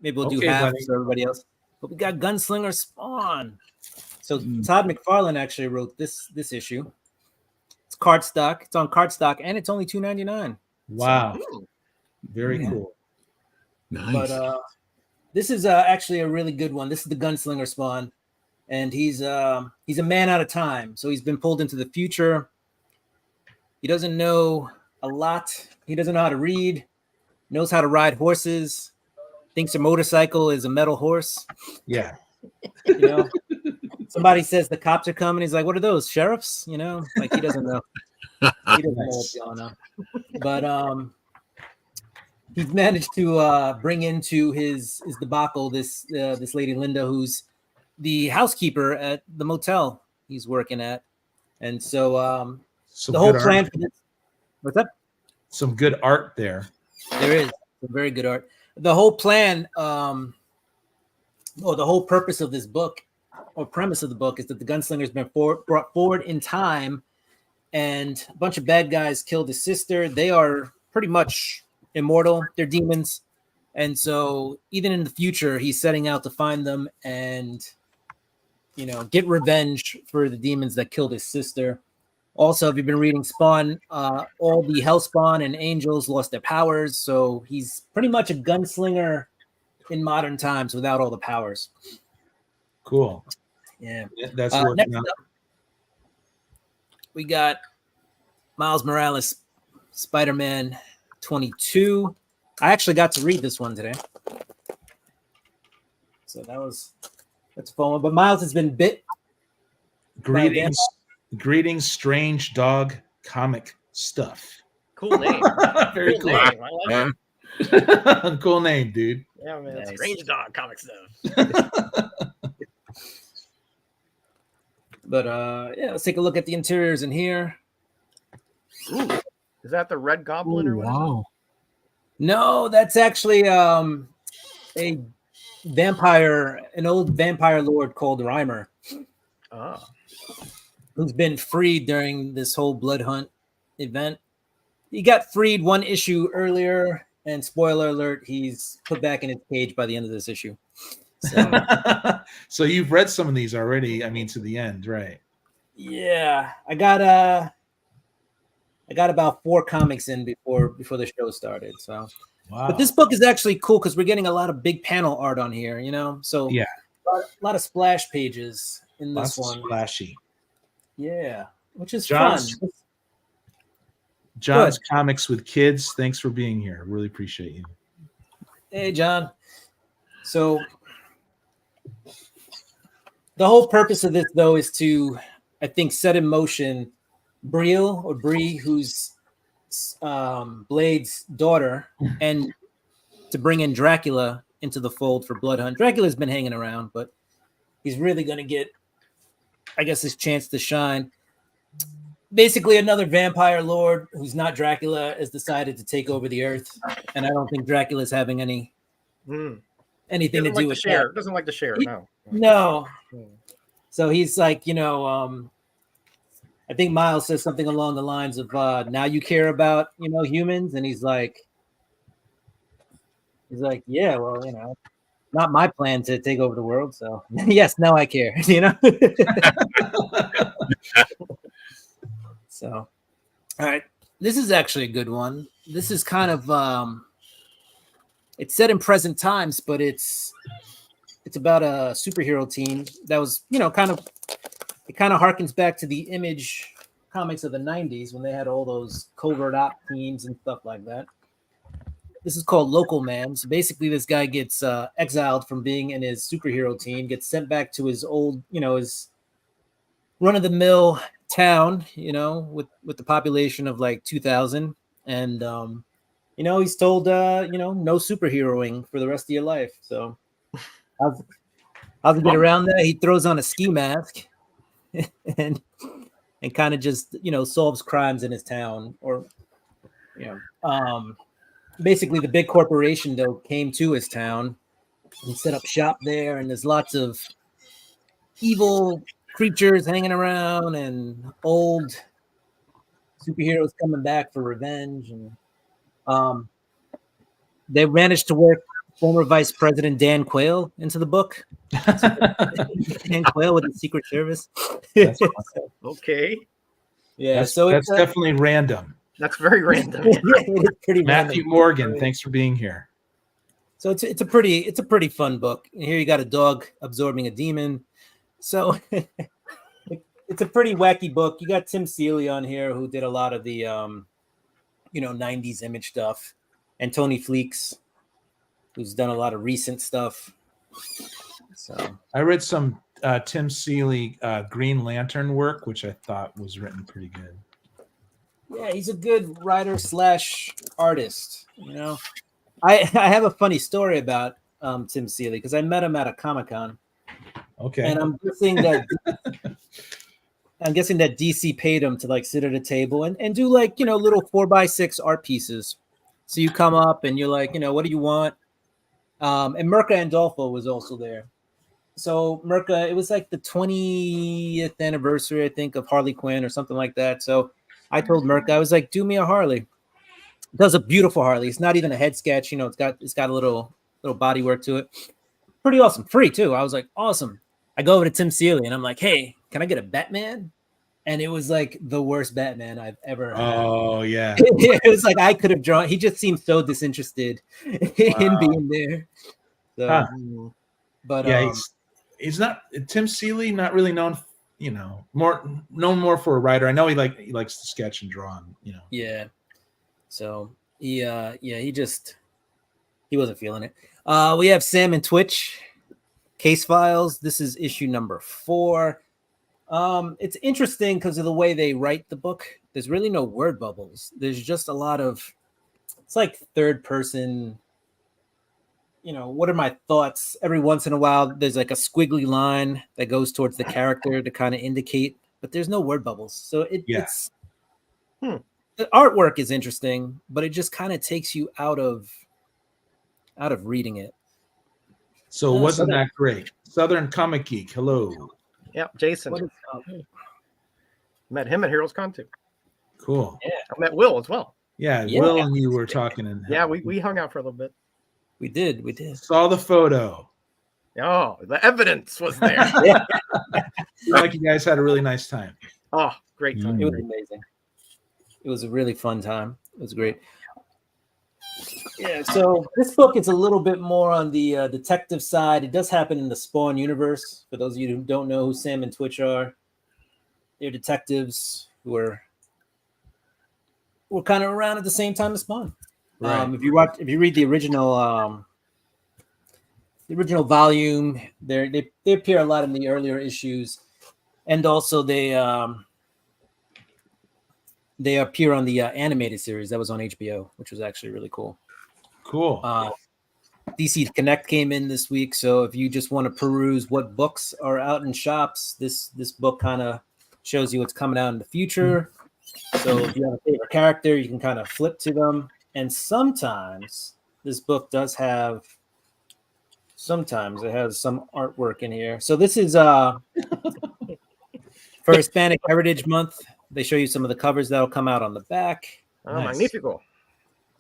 Maybe we'll do Okay, half buddy. for everybody else. But we got Gunslinger Spawn. So Todd McFarlane actually wrote this issue. It's cardstock. It's on cardstock, and it's only $2.99. Wow. Very cool. Nice. But this is actually a really good one. This is the Gunslinger Spawn, and he's a man out of time. So he's been pulled into the future. He doesn't know a lot. He doesn't know how to read. Knows how to ride horses. Thinks a motorcycle is a metal horse. Yeah. You know, somebody says the cops are coming. He's like, "What are those, sheriffs?" You know, like he doesn't know. He doesn't know what's going on. But he's managed to bring into his debacle this lady Linda, who's the housekeeper at the motel he's working at, and so Some the whole good plan art. for this. What's up? Some good art there. There is some very good art. The whole plan, or the whole purpose of this book, or premise of the book, is that the gunslinger's been brought forward in time and a bunch of bad guys killed his sister. They are pretty much immortal. They're demons. And so even in the future, he's setting out to find them and, get revenge for the demons that killed his sister. Also, if you've been reading Spawn, all the Hellspawn and angels lost their powers. So he's pretty much a gunslinger in modern times without all the powers. Cool. Yeah. That's Next working out. up, we got Miles Morales, Spider-Man 22. I actually got to read this one today. So that's a fun one. But Miles has been bit. Greetings, strange dog comic stuff. Cool name. Very Cool cool. name. I like it. Cool name, dude. Yeah, man. Nice. Strange dog comic stuff. But let's take a look at the interiors in here. Ooh, is that the Red Goblin or whatever? Wow. No, that's actually a vampire, an old vampire lord called Reimer, Oh. who's been freed during this whole blood hunt event. He got freed one issue earlier, and spoiler alert, he's put back in his cage by the end of this issue. So So you've read some of these already. I mean, to the end, right? yeah, I got about 4 comics in before the show started. So, Wow. but this book is actually cool because we're getting a lot of big panel art on here. So Yeah. a lot of splash pages in this Lots one. splashy. Yeah, which is John's- fun. John's Comics with Kids. Thanks for being here. Really appreciate you. Hey, John. So the whole purpose of this, though, is to, I think, set in motion Bree, who's Blade's daughter, and to bring in Dracula into the fold for Blood Hunt. Dracula's been hanging around, but he's really going to get, I guess, his chance to shine. Basically, another vampire lord who's not Dracula has decided to take over the earth, and I don't think Dracula's having anything Doesn't to like do to with share. that. Doesn't like to share. He- No. No. Hmm. So he's like, I think Miles says something along the lines of, now you care about, humans. And he's like, yeah, well, not my plan to take over the world. So yes, now I care, So, all right. This is actually a good one. This is kind of, it's set in present times, but it's about a superhero team that was, it kind of harkens back to the Image comics of the 90s when they had all those covert op teams and stuff like that. This is called Local Man. So basically this guy gets exiled from being in his superhero team, gets sent back to his old, his run-of-the-mill town, with the population of like 2,000. And, he's told, no superheroing for the rest of your life. So how's he get around that? He throws on a ski mask and kind of just solves crimes in his town. Or basically the big corporation though came to his town and set up shop there, and there's lots of evil creatures hanging around and old superheroes coming back for revenge. And they managed to work former Vice President Dan Quayle into the book. Dan Quayle with the Secret Service. Okay. Yeah, That's, so that's it's definitely random. That's very random. it's pretty Matthew random. Morgan, thanks for being here. So it's a pretty fun book. And here you got a dog absorbing a demon. So it's a pretty wacky book. You got Tim Seeley on here who did a lot of the 90s Image stuff, and Tony Fleeks, who's done a lot of recent stuff. So I read some Tim Seeley Green Lantern work, which I thought was written pretty good. yeah, he's a good writer / artist. I have a funny story about Tim Seeley because I met him at a Comic-Con. Okay. And I'm guessing that DC paid him to like sit at a table and do like, little 4x6 art pieces. So you come up and you're like, what do you want? And Mirka Andolfo was also there. So Mirka, it was like the 20th anniversary, I think, of Harley Quinn or something like that. So I told Merc, I was like, do me a Harley. It does a beautiful Harley. It's not even a head sketch, it's got a little body work to it. Pretty awesome. Free too. I was like, awesome. I go over to Tim Seeley and I'm like, hey, can I get a Batman? And it was like the worst Batman I've ever had. Oh yeah. It was like I could have drawn. He just seemed so disinterested in being there. So, Huh. but Yeah, he's not Tim Seeley, not really known, more for a writer. I know he likes to sketch and draw, yeah. So he wasn't feeling it. We have Sam and Twitch Case Files. This is issue number 4. It's interesting because of the way they write the book. There's really no word bubbles. There's just a lot of, it's like third person, what are my thoughts? Every once in a while, there's like a squiggly line that goes towards the character to kind of indicate, but there's no word bubbles. So it's the artwork is interesting, but it just kind of takes you out of reading it. So wasn't that great? Southern Comic Geek, hello. Yep, Jason. What is Met him at Heroes Con too. Cool. I met Will as well. Yeah, Yeah. Will and you were talking, and Yeah, we hung out for a little bit. We did. saw the photo. Oh, the evidence was there. Yeah, Like you guys had a really nice time. Oh, great time. it was amazing. It was a really fun time. It was great. Yeah, so this book is a little bit more on the detective side. It does happen in the Spawn universe. For those of you who don't know who Sam and Twitch are, they're detectives who were kind of around at the same time as Spawn. Right. If you read the original volume, they appear a lot in the earlier issues, and also they appear on the animated series that was on HBO, which was actually really cool. Cool. DC Connect came in this week, so if you just want to peruse what books are out in shops, this book kind of shows you what's coming out in the future. So if you have a favorite character, you can kind of flip to them. And sometimes this book does have, sometimes it has some artwork in here. So this is for Hispanic Heritage Month. They show you some of the covers that'll come out on the back. Oh, Nice. magnifico.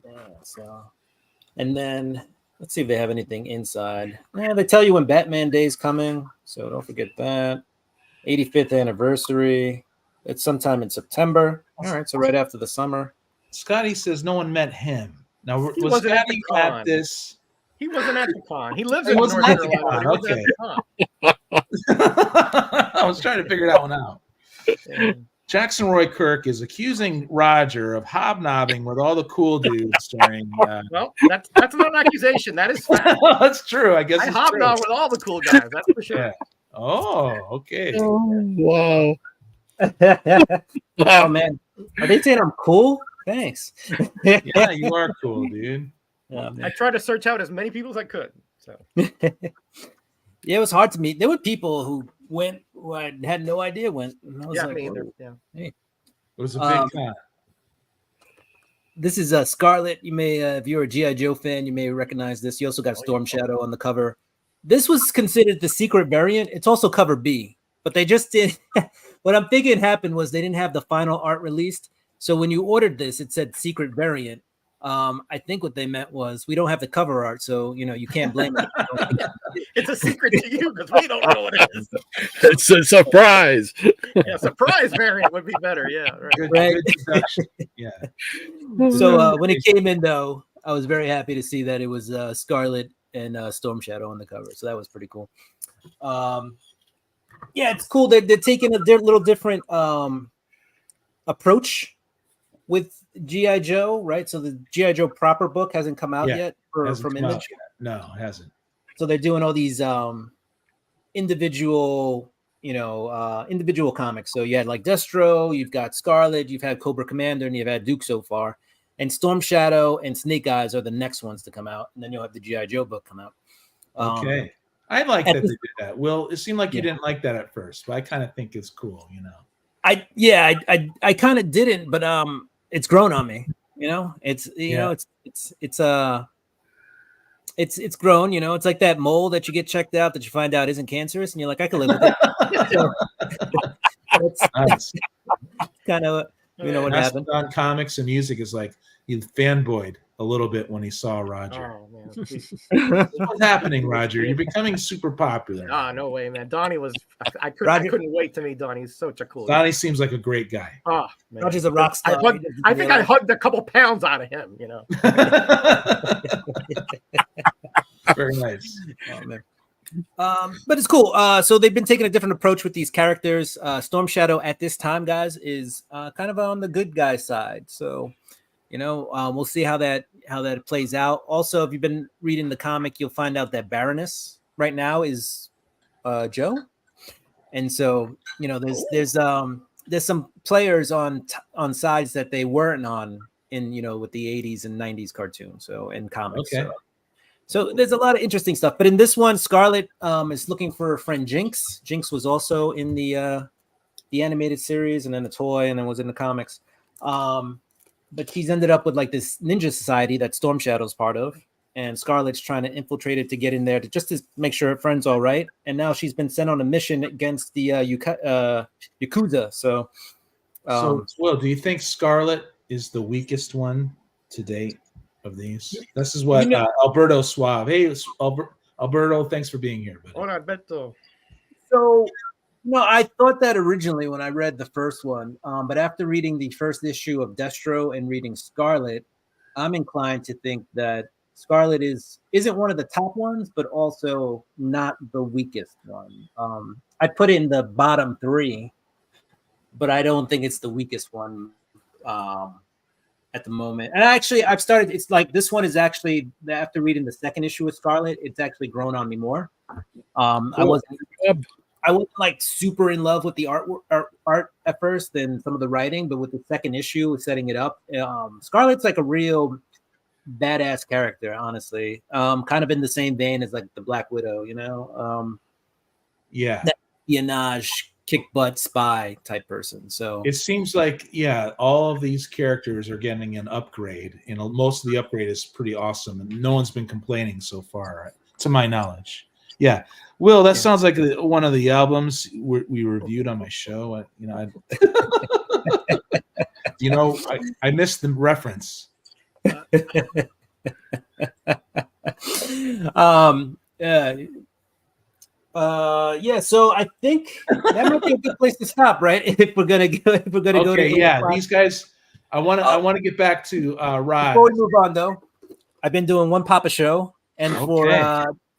Yeah, so, and then let's see if they have anything inside. Yeah, they tell you when Batman Day is coming, so don't forget that. 85th anniversary. It's sometime in September. All right, so right after the summer. Scotty says no one met him. Now, He was wasn't at Scotty the at con. this? He wasn't at the con. He lives He in North wasn't at the Carolina. con, He wasn't at the con. I was trying to figure that one out. Jackson Roy Kirk is accusing Roger of hobnobbing with all the cool dudes during. Well, that's not an accusation. That is fact. That's true. I guess I it's hobnob true. with all the cool guys. That's for sure. Yeah. Oh, okay. Wow. Oh man, are they saying I'm cool? Thanks. Yeah, you are cool, dude. Yeah, man. I tried to search out as many people as I could. So Yeah, it was hard to meet. There were people who went who I had no idea went. And I was yeah, like, me either. "Whoa." Yeah. It was a big con. This is Scarlet. You may, if you're a G.I. Joe fan, you may recognize this. You also got Storm Shadow on the cover. This was considered the secret variant. It's also cover B, but they just did. What I'm thinking happened was they didn't have the final art released. So when you ordered this, it said secret variant. I think what they meant was we don't have the cover art, so you can't blame it. It's a secret to you because we don't know what it is. It's a surprise. Yeah, surprise variant would be better. Yeah, right. Good, Right. good deduction. Yeah. So when it came in, though, I was very happy to see that it was Scarlet and Storm Shadow on the cover. So that was pretty cool. Yeah, it's cool. They're taking a little different approach with G.I. Joe, right? So the G.I. Joe proper book hasn't come out Yeah, yet Hasn't from come out Image. yet. No, it hasn't. So they're doing all these individual comics. So you had like Destro, you've got Scarlet, you've had Cobra Commander, and you've had Duke so far. And Storm Shadow and Snake Eyes are the next ones to come out. And then you'll have the G.I. Joe book come out. Okay. I like at that this- they did that. Will, it seemed like you Yeah. didn't like that at first, but I kind of think it's cool, I kind of didn't, but it's grown on me. It's it's grown. It's like that mole that you get checked out that you find out isn't cancerous, and you're like, I can live with it. So, it's Nice. kind of You know what happened? Mastodon Comics and Music is like he fanboyed a little bit when he saw Roger. Oh man. What's happening, Roger? You're becoming super popular. Ah, no way, man. Donnie was. I Roger- couldn't wait to meet Donnie. He's such a cool. Donnie seems like a great guy. Oh man. Roger's a rock star. I think I hugged a couple pounds out of him. You know. Very nice. Oh, man. But it's cool. So they've been taking a different approach with these characters. Storm Shadow at this time, guys, is kind of on the good guy side. So, we'll see how that plays out. Also, if you've been reading the comic, you'll find out that Baroness right now is Joe, and so there's some players on sides that they weren't on in with the 80s and 90s cartoons. So in comics. Okay. So there's a lot of interesting stuff, but in this one, Scarlet is looking for her friend Jinx. Jinx was also in the animated series, and then the toy, and then was in the comics. But she's ended up with like this ninja society that Storm Shadow's part of, and Scarlet's trying to infiltrate it to get in there to make sure her friend's all right. And now she's been sent on a mission against the Yakuza. So, Will, do you think Scarlet is the weakest one to date of these? This is what Alberto Suave. Hey, Alberto, thanks for being here. Buddy. Hola, Beto. So, no, I thought that originally when I read the first one, but after reading the first issue of Destro and reading Scarlet, I'm inclined to think that Scarlet isn't one of the top ones, but also not the weakest one. I put it in the bottom 3, but I don't think it's the weakest one at the moment. And actually, it's like this one is actually, after reading the second issue with Scarlet, it's actually grown on me more. I wasn't like super in love with the art at first and some of the writing, but with the second issue, setting it up, Scarlet's like a real badass character, honestly. Kind of in the same vein as like the Black Widow, Yeah. that espionage, kick butt spy type person. So It seems like, all of these characters are getting an upgrade. Most of the upgrade is pretty awesome, and no one's been complaining so far, to my knowledge. Yeah. Will, that sounds like one of the albums we reviewed on my show. I missed the reference. So I think that might be a good place to stop, right? If we're gonna go to 8 o'clock. These guys, I want to get back to Rod. Before we move on, though, I've been doing one Papa show, and for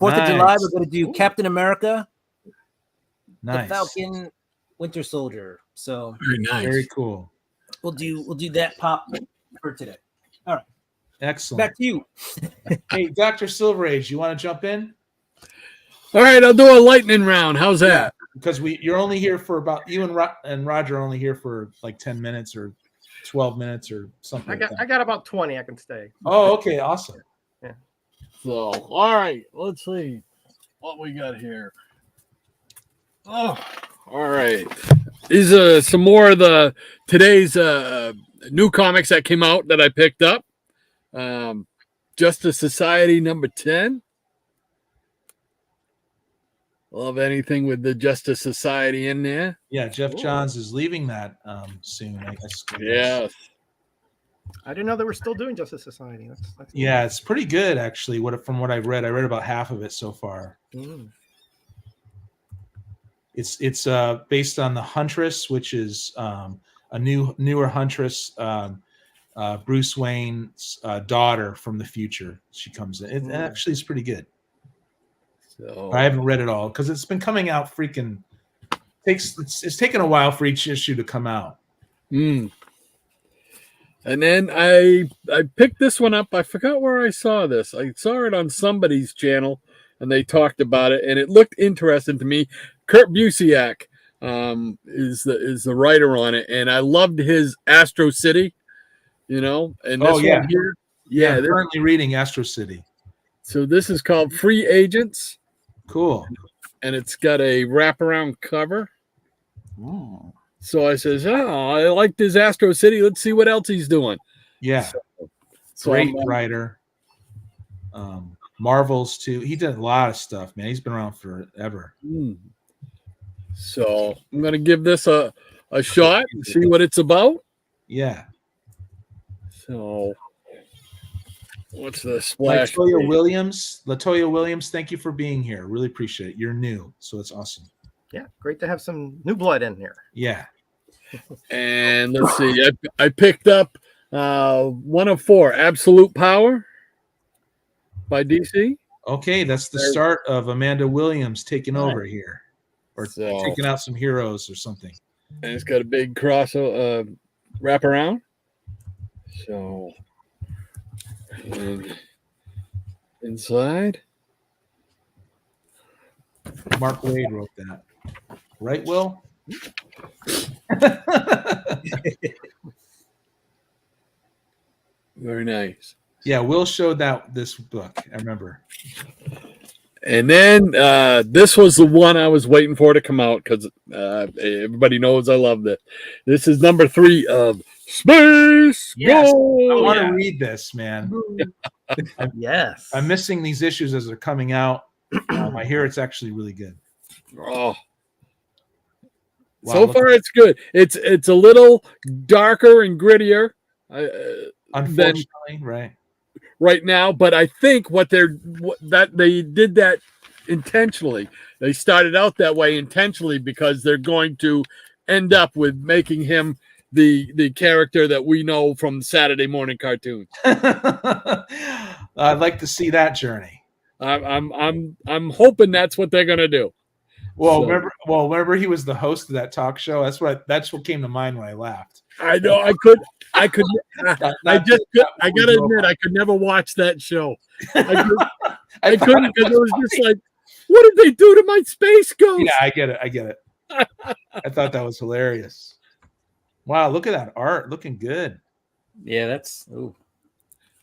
4th of July, we're going to do Captain America, the Falcon, Winter Soldier. So Very nice. Very cool. we'll do that pop for today. All right, Excellent. back to you. Hey, Dr. Silver Age, you want to jump in? All right, I'll do a lightning round. How's that? Because you're only here for about and Roger are only here for like 10 minutes or 12 minutes or something. I got about 20. I can stay. Oh, okay, awesome. So, all right, let's see what we got here. Oh, all right. These are some more of today's new comics that came out that I picked up. Justice Society number 10. Love anything with the Justice Society in there. Yeah, Jeff Johns is leaving that soon, I guess. Yeah. I didn't know they were still doing Justice Society. That's Yeah, it's pretty good actually. From what I've read, I read about half of it so far. It's based on the Huntress, which is a newer Huntress, Bruce Wayne's daughter from the future. She comes in. It actually is pretty good. So I haven't read it all because it's been coming out it's taken a while for each issue to come out. And then I picked this one up. I forgot where I saw this. I saw it on somebody's channel, and they talked about it, and it looked interesting to me. Kurt Busiek is the writer on it, and I loved his Astro City. And this one here, I'm currently reading Astro City. So this is called Free Agents. Cool. And it's got a wraparound cover. Oh. So I says, I like this Astro City. Let's see what else he's doing. Yeah. So Great writer. Marvels too. He did a lot of stuff, man. He's been around forever. So I'm gonna give this a shot and see what it's about. Yeah. So, what's the splash? Latoya Williams, thank you for being here. Really appreciate it. You're new, so it's awesome. Yeah, great to have some new blood in here. Yeah. And let's see, I picked up 104 Absolute Power by DC. Okay, that's the start of Amanda Williams taking Nice. over here, or So- taking out some heroes or something. And it's got a big cross wraparound. So, and inside, Mark Wade wrote that, right, Will? very nice. Yeah, Will showed this book. I remember. And then this was the one I was waiting for to come out because everybody knows I love this. This is number 3 of Space Yes, I Gold. want to read this, man. Yes. I'm missing these issues as they're coming out. I hear it's actually really good. Oh, Wow, so look- far it's good. It's a little darker and grittier. unfortunately, right? Right now, but I think that they did that intentionally. They started out that way intentionally because they're going to end up with making him the character that we know from Saturday morning cartoons. I'd like to see that journey. I'm hoping that's what they're gonna do. Well, So- remember he was the host of that talk show. That's what came to mind when I laughed. I know I gotta admit I I could never watch that show. I couldn't because it was just like, what did they do to my Space Ghost? Yeah, I get it. I thought that was hilarious. Wow, look at that art, looking good. Yeah, that's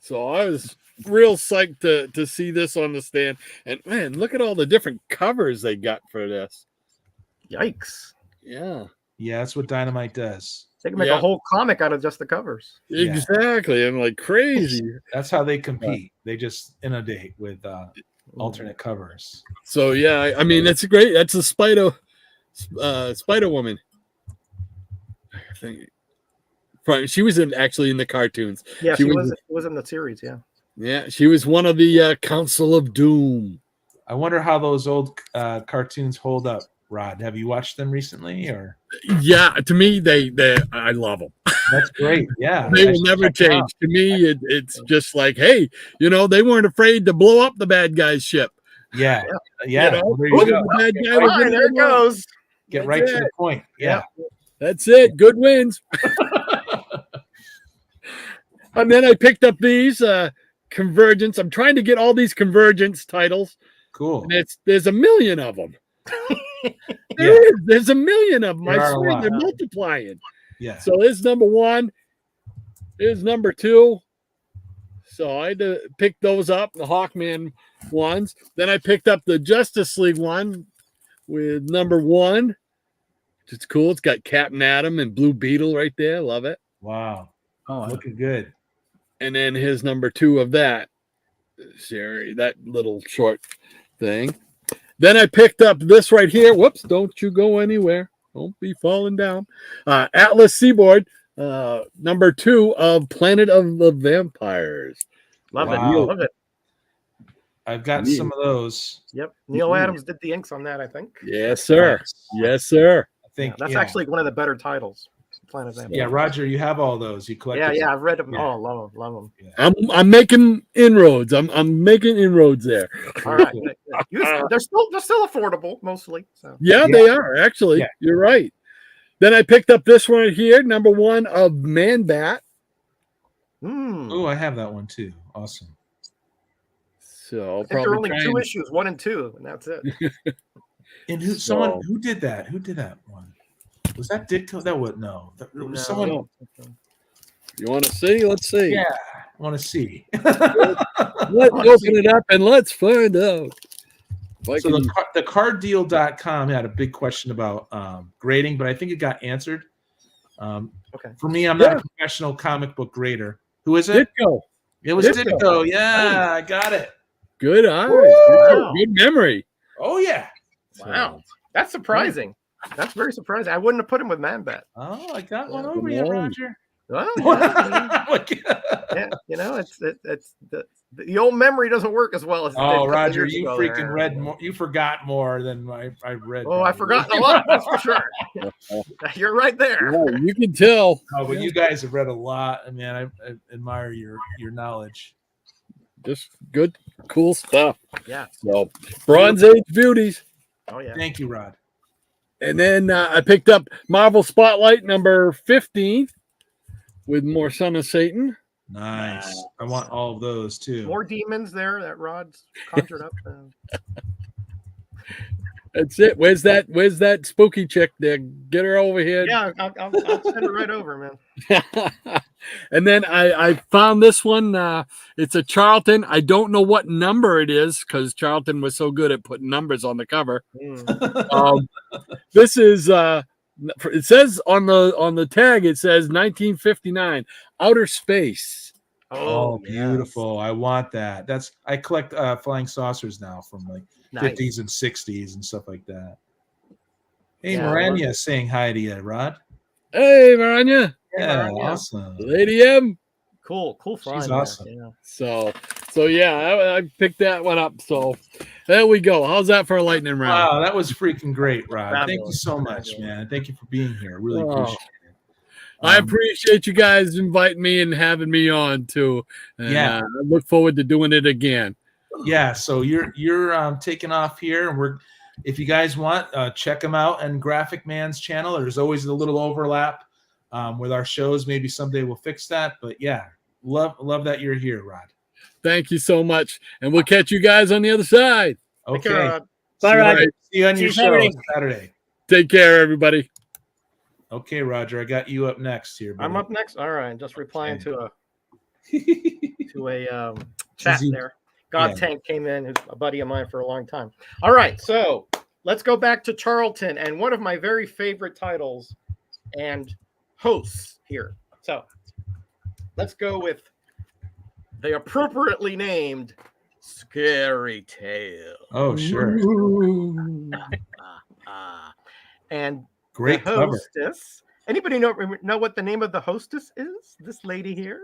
So I was real psyched to see this on the stand. And man, look at all the different covers they got for this. Yikes. Yeah, Yeah, that's what Dynamite does. They can make Yeah. a whole comic out of just the covers. Yeah. exactly. I'm like crazy. That's how they compete. They just inundate with alternate covers. So yeah, I mean that's great. That's a Spider Woman. I think she was actually in the cartoons. Yeah, She she was- was in the series. Yeah. Yeah, she was one of the Council of Doom. I wonder how those old cartoons hold up. Rod, have you watched them recently? Or Yeah, to me, they I love them. that's great. Yeah, They I will should never check them change. out. To me, it's just like, hey, they weren't afraid to blow up the bad guy's ship. Yeah, You yeah. know? There you go. The bad guy All was right, in there it the wrong. goes. Get That's right to it. the point. Yeah. That's it. Good wins. And then I picked up these Convergence. I'm trying to get all these Convergence titles, Cool. and there's a million of them. Yeah. There's a million of them. There I are a swear lot. they're multiplying. Yeah. So there's number 1. Here's number 2. So I had to pick those up, the Hawkman ones. Then I picked up the Justice League one with number 1. It's cool. It's got Captain Atom and Blue Beetle right there. Love it. Wow. oh Looking good. And then here's number 2 of that series, that little short thing. Then I picked up this right here. Whoops, don't you go anywhere. Don't be falling down. Atlas Seaboard, number 2 of Planet of the Vampires. Love Wow. it. Love it. I've got Neat. some of those. Yep. Neil Adams did the inks on that, I think. Yes, sir. Nice. Yes, sir. I think That's yeah. actually one of the better titles. Planet of the Yeah, Vampires. Roger, you have all those. You collected. Yeah, them. yeah, I've read them. Yeah. Oh, love them, love them. I'm making inroads. I'm making inroads there. All right, they're still affordable mostly. So Yeah, Yeah. they are actually. Yeah. You're right. Then I picked up this one here, number 1 of Man Bat. Oh, I have that one too. Awesome. So I'll I think there are probably only try 2 and- issues, 1 and 2, and that's it. And who did that? Who did that one? Was that Ditko? That would no. That, it was No. someone. You want to see? Let's see. Yeah, I want to see. Let's open it up and let's find out. If I So can- the carddeal.com had a big question about grading, but I think it got answered. Okay. For me, I'm not a professional comic book grader. Who is it? Ditko. It was Ditko. Ditko. Yeah, I got it. Good eyes. Wow. Good memory. Oh yeah. Wow, that's surprising. That's very surprising. I wouldn't have put him with Man Bat. Oh, I got one Yeah, over good you, one. Roger. Well, yeah, yeah, it's the old memory doesn't work as well as it did a Oh, couple Roger, years you ago freaking there. read more. You forgot more than I've read. Oh, I've forgotten a lot. That's for sure. You're right there. Yeah, you can tell. Oh, but you guys have read a lot. I mean, I admire your knowledge. Just good, cool stuff. Yeah. So Bronze Age beauties. Oh yeah. Thank you, Rod. And then I picked up Marvel Spotlight number 15 with more Son of Satan. Nice. I want all of those too. More demons there that Rod's conjured up. That's it. Where's that spooky chick there? Get her over here. Yeah, I'll send it right over, man. And then I found this one. It's a Charlton. I don't know what number it is because Charlton was so good at putting numbers on the cover. This is it says on the tag, it says 1959 Outer Space. Oh, beautiful. I want that. I collect flying saucers now from like Nice. 50s and 60s and stuff like that. Hey, Yeah, Marania saying hi to you, Rod. Hey, Maranya. Yeah, Marania. awesome. Lady M. Cool flying. She's there, awesome. yeah. So yeah, I picked that one up. So there we go. How's that for a lightning round? Wow, that was freaking great, Rod. Thank you Fabulous. so much, man. Thank you for being here. Really Oh. appreciate it. I appreciate you guys inviting me and having me on too. And, Yeah. I look forward to doing it again. Yeah, so you're taking off here, and if you guys want, check them out on Graphic Man's channel. There's always a little overlap with our shows. Maybe someday we'll fix that, but yeah, love that you're here, Rod. Thank you so much, and we'll catch you guys on the other side. Take Okay, care, Rod. Bye, See you- Roger. See you on See your you show Saturday. Saturday. Take care, everybody. Okay, Roger, I got you up next here. I'm buddy. up next. All right, just replying Okay. to a chat Suzy- there. God yeah. Tank came in, who's a buddy of mine for a long time. All right, so let's go back to Charlton and one of my very favorite titles and hosts here. So let's go with the appropriately named Scary Tale. Oh, sure. And Great the cover. hostess. Anybody know what the name of the hostess is? This lady here.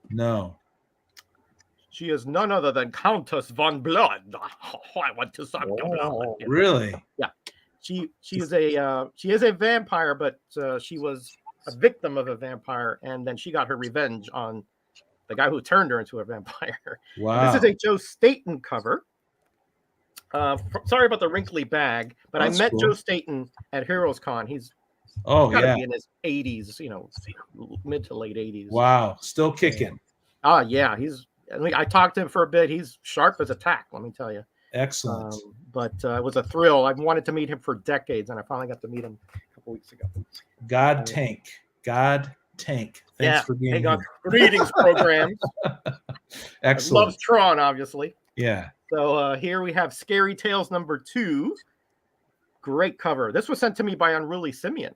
No. She is none other than Countess von Blood. I want to suck your blood. Really? She is a vampire, but she was a victim of a vampire, and then she got her revenge on the guy who turned her into a vampire. Wow. This is a Joe Staton cover. Sorry about the wrinkly bag, but That's I met cool. Joe Staton at Heroes Con. He's Oh, got to yeah. be in his 80s, mid to late 80s. Wow. Still kicking. Yeah, I talked to him for a bit. He's sharp as a tack, let me tell you. Excellent. But it was a thrill. I've wanted to meet him for decades, and I finally got to meet him a couple weeks ago. God Tank. Thanks for being Hey, God, here. greetings, program. Excellent. Loves Tron, obviously. Yeah. So here we have Scary Tales number 2. Great cover. This was sent to me by Unruly Simeon.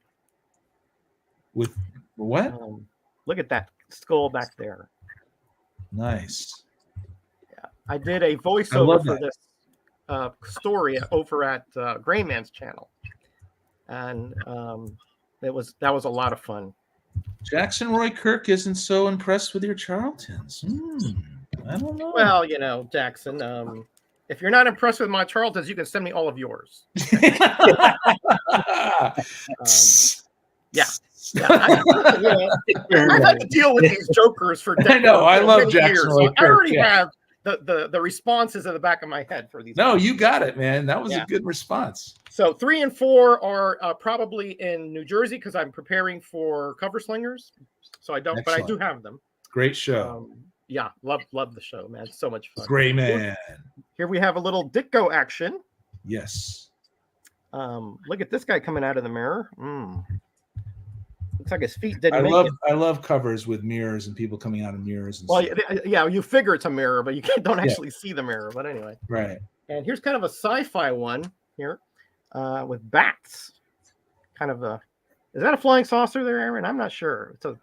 With what? Look at that skull back there. Nice. I did a I voiceover love for that. this story over at Gray Man's channel, and that was a lot of fun. Jackson Roy Kirk isn't so impressed with your Charltons. I don't know. Well, Jackson, if you're not impressed with my Charltons, you can send me all of yours. Yeah. I've had to deal with these jokers for decades. I know. I love many Jackson years, Roy so I Kirk, already yeah. have the responses in the back of my head for these. No, you got it, man. That was Yeah. a good response. So 3 and 4 are probably in New Jersey because I'm preparing for Cover Slingers. So I don't, but I do Excellent. have them. Great show. Yeah, love the show, man. It's so much fun. Great man. Here we have a little Ditko action. Yes. Look at this guy coming out of the mirror. Looks like his feet didn't make it. I love covers with mirrors and people coming out of mirrors. And Well, stuff. yeah, you figure it's a mirror, but you don't actually see the mirror. But anyway, Right. and here's kind of a sci-fi one here with bats. Kind of a is that a flying saucer there, Aaron? I'm not sure. It's a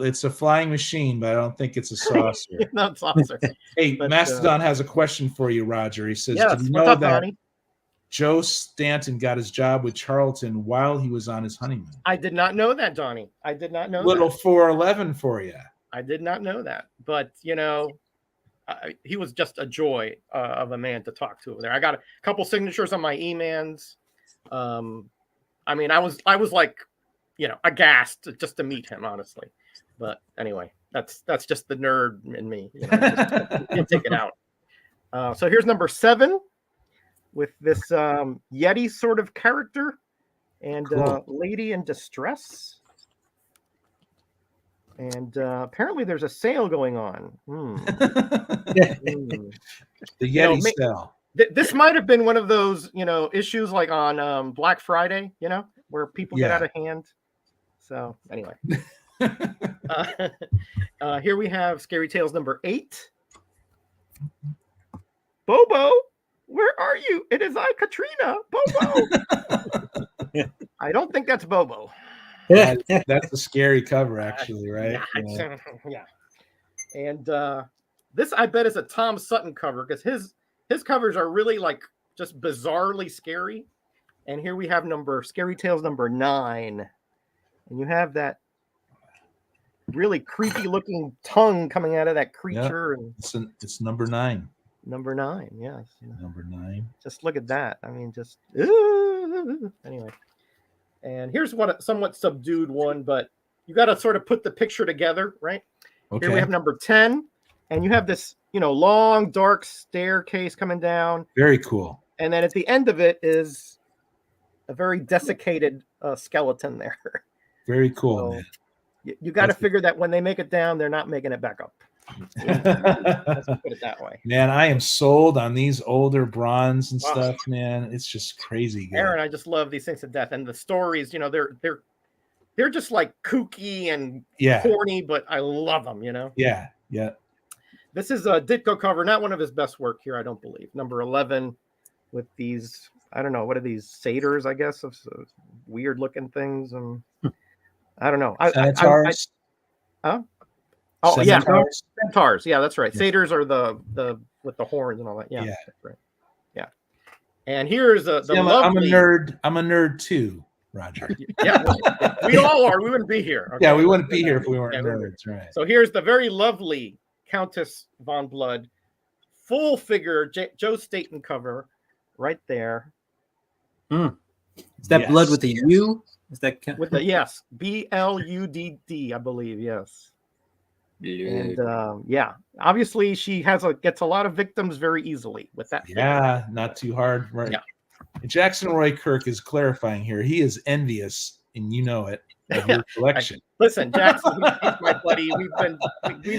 It's a flying machine, but I don't think it's a saucer. not saucer. Hey, But, Mastodon has a question for you, Roger. He says, Yes, "Did you what's know up, that Donnie? Joe Stanton got his job with Charlton while he was on his honeymoon. I did not know that, Johnny. I did not know Little that. 411 for you. I did not know that. But, you know, he was just a joy of a man to talk to over there. I got a couple signatures on my E-mans. I mean, I was like, you know, aghast just to meet him, honestly. But anyway, that's just the nerd in me. You know, you take it out. So here's number 7 with this Yeti sort of character and Cool. lady in distress. And apparently there's a sale going on. The Yeti sale. This might have been one of those, you know, issues like on Black Friday, you know, where people get out of hand. So anyway, here we have Scary Tales number 8. Bobo, where are you? It is I, Katrina. Bobo. I don't think that's Bobo. That's a scary cover, actually, right? Yeah. Yeah. And this, I bet, is a Tom Sutton cover because his covers are really like just bizarrely scary. And here we have Scary Tales number 9. And you have that really creepy looking tongue coming out of that creature. Yep. And it's number 9. Number 9, yes. Number 9. Just look at that. I mean, just anyway. And here's what somewhat subdued one, but you got to sort of put the picture together, right? Okay. Here we have number 10, and you have this, you know, long dark staircase coming down. Very cool. And then at the end of it is a very desiccated skeleton there. Very cool. So Man. you got to figure that when they make it down, they're not making it back up. Let's put it that way. Man, I am sold on these older bronze and stuff, man. It's just crazy good. Aaron, I just love these things to death. And the stories, you know, they're just like kooky and corny, but I love them, you know? Yeah. This is a Ditko cover, not one of his best work here, I don't believe. Number 11 with these, I don't know, what are these satyrs, I guess, of weird looking things. I don't know. Centaurs? Oh, Centaurs? yeah. Centaurs. Yeah, that's right. Yeah. Satyrs are the with the horns and all that. Yeah. That's right. Yeah. And here's the lovely... I'm a nerd too, Roger. Yeah. We all are. We wouldn't be here. Okay? Yeah, we wouldn't be here if we weren't nerds, right? So here's the very lovely Countess von Blood, full figure Joe Staton cover right there. Is that blood with the U? Is that with the yes, BLUDD, I believe, yes. And obviously she gets a lot of victims very easily with that. Yeah, not too hard, right? Yeah. Jackson Roy Kirk is clarifying here. He is envious, and you know it, of your collection. Listen, Jackson, he's my buddy. We've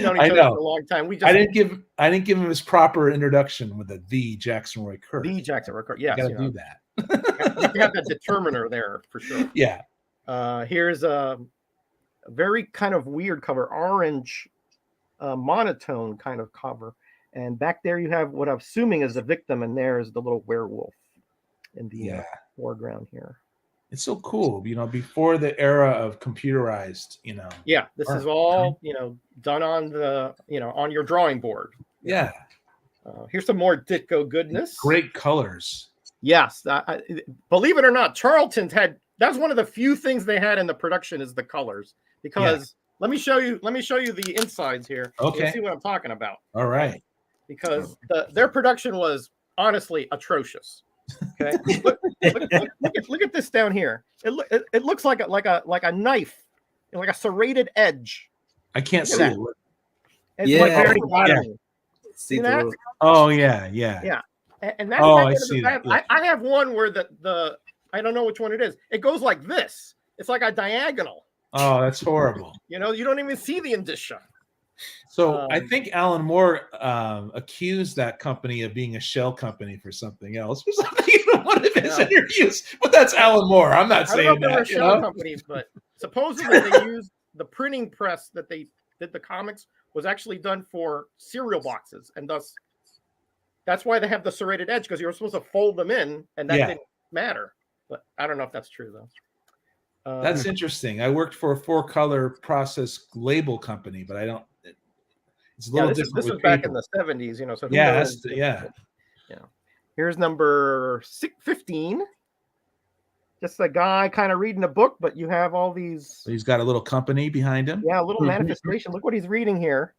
known each other for a long time. I didn't give him his proper introduction with the Jackson Roy Kirk. The Jackson Roy Kirk. Yes, you gotta do that. You have that determiner there for sure. Yeah. Here's a very kind of weird cover, orange monotone kind of cover, and back there you have what I'm assuming is the victim, and there is the little werewolf in the foreground here. It's so cool, you know, before the era of computerized, you know. Yeah, this is all, you know, done on the, you know, on your drawing board. Yeah. Here's some more Ditko goodness. Great colors. Yes, believe it or not, Charlton's that's one of the few things they had in the production is the colors, because let me show you the insides here. Okay. You'll see what I'm talking about. All right. Because their production was honestly atrocious. Okay. look at this down here. It looks like a knife, like a serrated edge. I can't see it. It's like very bottom. See that? Oh yeah. And that's I see that. Yeah. I have one where the I don't know which one it is. It goes like this. It's like a diagonal. Oh, that's horrible. You know, you don't even see the indicia. So I think Alan Moore accused that company of being a shell company for something else or something in one of his interviews. But that's Alan Moore. I'm not saying that. They were shell companies, but supposedly they used the printing press that they did the comics was actually done for cereal boxes, and thus that's why they have the serrated edge, because you were supposed to fold them in, and that didn't matter. But I don't know if that's true though. That's interesting. I worked for a 4-color process label company, but I don't. It's a little different. This was back in the 70s, you know. So Here's number 15. Just a guy kind of reading a book, but you have all these. He's got a little company behind him. Yeah, a little manifestation. Look what he's reading here.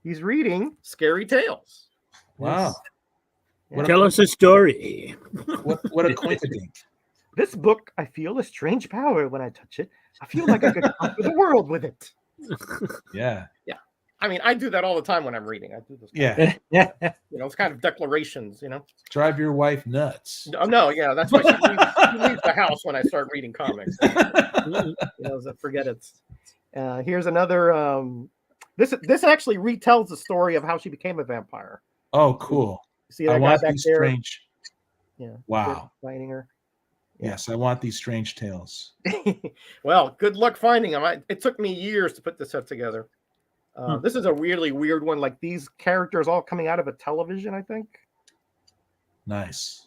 He's reading Scary Tales. Wow. What Tell us a story. what a coincidence. This book, I feel a strange power when I touch it. I feel like I could conquer the world with it. Yeah. I mean, I do that all the time when I'm reading. I do this. Yeah. It's kind of declarations, Drive your wife nuts. No, yeah, that's why she leaves the house when I start reading comics. Forget it. Here's another. This actually retells the story of how she became a vampire. Oh, cool. See that I guy want back these there? strange. Yeah. Wow. Finding her. Yes, I want these strange tales. Well, good luck finding them. It took me years to put this set together. This is a really weird one. Like these characters all coming out of a television, I think. Nice.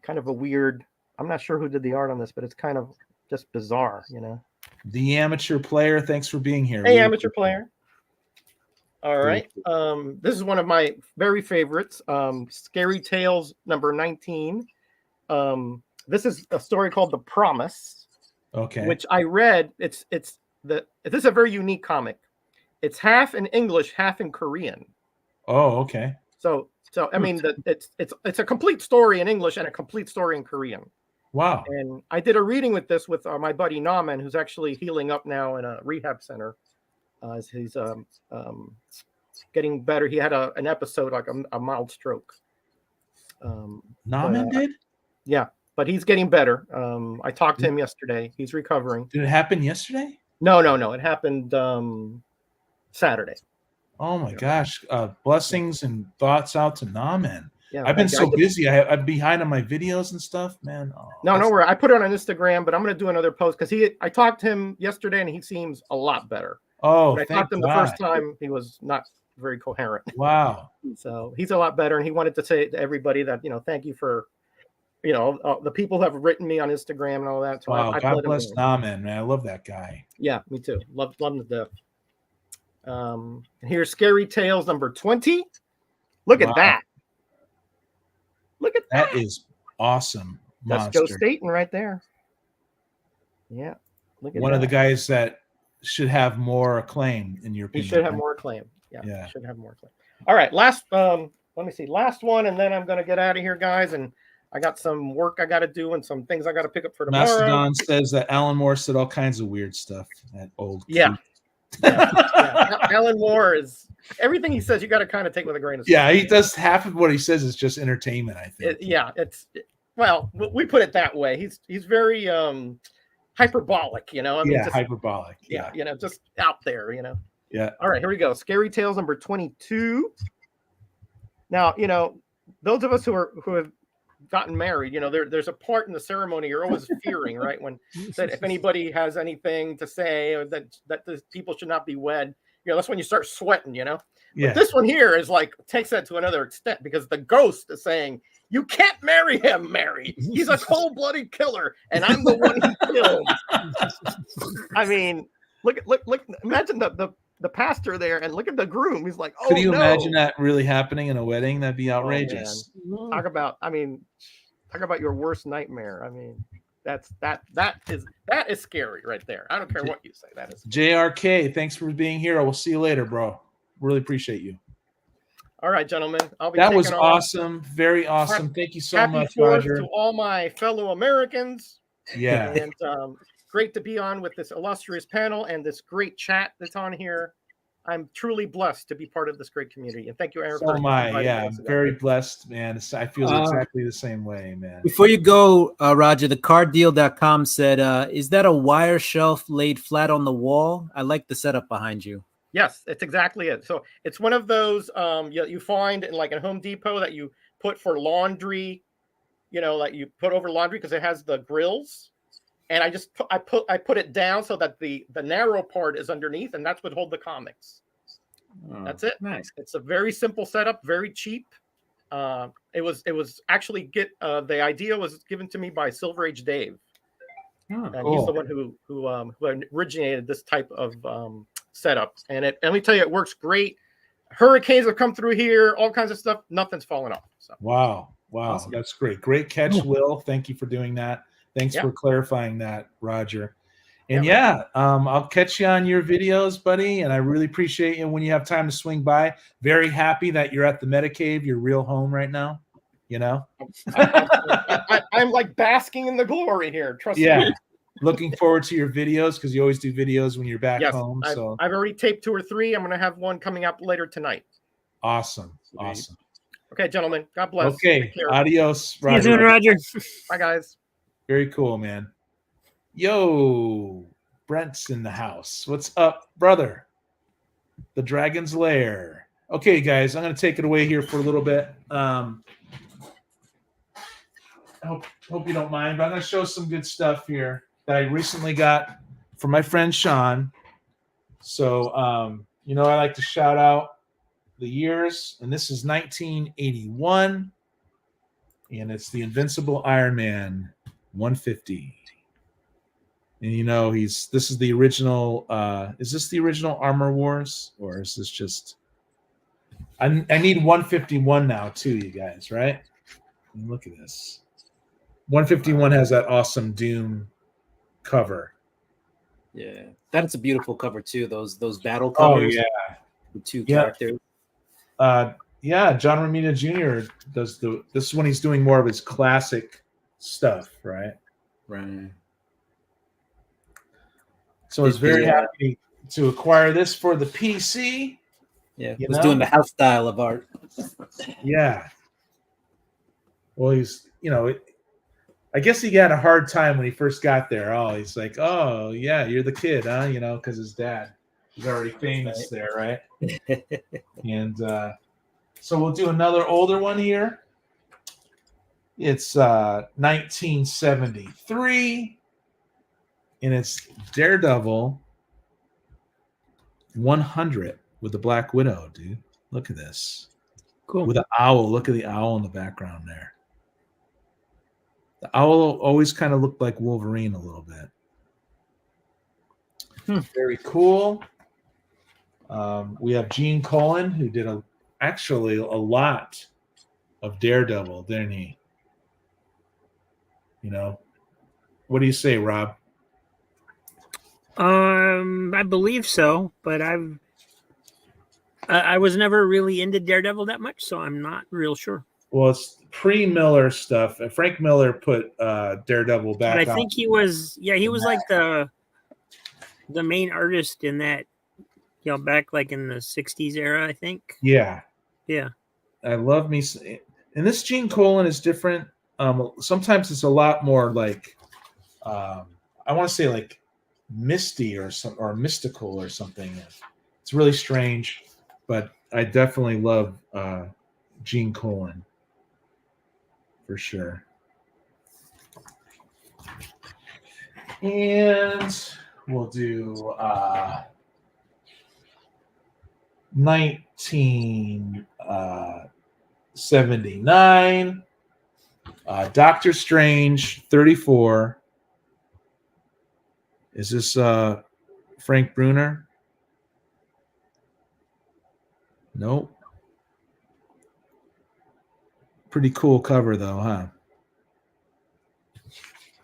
Kind of a weird. I'm not sure who did the art on this, but it's kind of just bizarre, The amateur player, thanks for being here. Hey, amateur player. All right. This is one of my very favorites. Scary Tales number 19. This is a story called The Promise. Okay. Which I read. This is a very unique comic. It's half in English, half in Korean. Oh, okay. So I mean it's a complete story in English and a complete story in Korean. Wow. And I did a reading with this with my buddy Naman, who's actually healing up now in a rehab center. As he's getting better. He had an episode like a mild stroke. Naman did? Yeah, but he's getting better. I talked to him yesterday. He's recovering. Did it happen yesterday? No. It happened Saturday. Oh my gosh. Blessings and thoughts out to Naman. Yeah, I've been so busy. I'm behind on my videos and stuff, man. Oh, no worry. I put it on Instagram, but I'm going to do another post because I talked to him yesterday and he seems a lot better. Oh, when I talked to him the first time, he was not very coherent. Wow. So he's a lot better, and he wanted to say to everybody that thank you for, the people who have written me on Instagram and all that. So wow, I God bless Naman, man. I love that guy. Yeah, me too. Love him to death. Here's Scary Tales number 20. Look at that. Look at that. That is awesome. That's Joe Staten right there. Yeah. Look at one of the guys that should have more acclaim in your opinion. He should have more acclaim. Yeah. Should have more acclaim. All right, last let me see. Last one, and then I'm gonna get out of here, guys. And I got some work I gotta do and some things I gotta pick up for tomorrow. Mastodon says that Alan Moore said all kinds of weird stuff. That old yeah. Alan Moore is everything he says you gotta kind of take with a grain of salt. Yeah, he does half of what he says is just entertainment, I think. Well, we put it that way. He's very hyperbolic, hyperbolic. Yeah, just out there, Yeah. All right, here we go. Scary Tales number 22. Now, those of us who have gotten married, there's a part in the ceremony you're always fearing, right? When that if anybody has anything to say or that the people should not be wed, that's when you start sweating, Yeah. But this one here is like takes that to another extent because the ghost is saying, you can't marry him, Mary. He's a cold-blooded killer, and I'm the one he killed. I mean, look! Imagine the pastor there, and look at the groom. He's like, "Oh, could you imagine that really happening in a wedding? That'd be outrageous." Talk about your worst nightmare. I mean, that is scary right there. I don't care what you say. That is JRK. Thanks for being here. I will see you later, bro. Really appreciate you. All right, gentlemen. That was awesome. Very awesome. Thank you so much, Roger. To all my fellow Americans. Yeah. And great to be on with this illustrious panel and this great chat that's on here. I'm truly blessed to be part of this great community. And thank you, Aaron. So am I. Yeah, I'm very blessed, man. I feel exactly the same way, man. Before you go, Roger, the carddeal.com said, is that a wire shelf laid flat on the wall? I like the setup behind you. Yes, it's exactly it. So it's one of those you find in like a Home Depot that you put for laundry, like you put over laundry because it has the grills. And I put it down so that the narrow part is underneath, and that's what hold the comics. Oh, that's it. Nice. It's a very simple setup, very cheap. It was actually the idea was given to me by Silver Age Dave. Oh, and cool. He's the one who originated this type of setup. And let me tell you, it works great. Hurricanes have come through here, all kinds of stuff. Nothing's fallen off. So. Wow. Wow, Awesome. that's great. Great catch, Will. Thank you for doing that. Thanks Yeah. for clarifying that, Roger. And Yeah. I'll catch you on your videos, buddy. And I really appreciate you when you have time to swing by. Very happy that you're at the Metacave, your real home right now. You know? I'm like basking in the glory here. Trust Yeah. me. Looking forward to your videos because you always do videos when you're back Yes, home. So I've already taped 2 or 3. I'm going to have one coming up later tonight. awesome. Awesome. Okay, gentlemen. God bless. Okay. Take care. Adios, See you soon, Roger. Roger. Bye, guys. Very cool, man. Yo, Brent's in the house. What's up, brother? The Dragon's Lair. Okay, guys, I'm going to take it away here for a little bit. I hope you don't mind, but I'm going to show some good stuff here that I recently got from my friend Sean. So, I like to shout out the years, and this is 1981, and it's the Invincible Iron Man 150. And this is the original. Is this the original Armor Wars, or is this just? I need 151 now too, you guys, right? And look at this. 151 has that awesome Doom cover. Yeah, that's a beautiful cover too. Those battle Oh covers. yeah, The 2 Yeah. characters. John Romita Jr. does this is when he's doing more of his classic stuff, right? Right. So I was Did very the, happy to acquire this for the PC. Yeah, You was know? doing the house style of art. Yeah. Well, I guess he had a hard time when he first got there. Oh, he's like, oh, yeah, you're the kid, huh? Because his dad is already famous there, right? And so we'll do another older one here. It's 1973, and it's Daredevil 100 with the Black Widow, dude. Look at this. Cool. With an owl. Look at the owl in the background there. The owl always kind of looked like Wolverine a little bit. Very cool. We have Gene Colan, who did actually a lot of Daredevil, didn't he? What do you say, Rob? I believe so, but I was never really into Daredevil that much, so I'm not real sure. Well, it's pre-Miller stuff. Frank Miller put Daredevil back. But I think he was like the main artist in that, back like in the 60s era, I think. Yeah. Yeah. I love me. And this Gene Colan is different. Sometimes it's a lot more like, I want to say like misty or mystical or something. It's really strange, but I definitely love Gene Colan for sure. And we'll do 1979. Doctor Strange 34. Is this Frank Bruner? Nope. Pretty cool cover though, huh?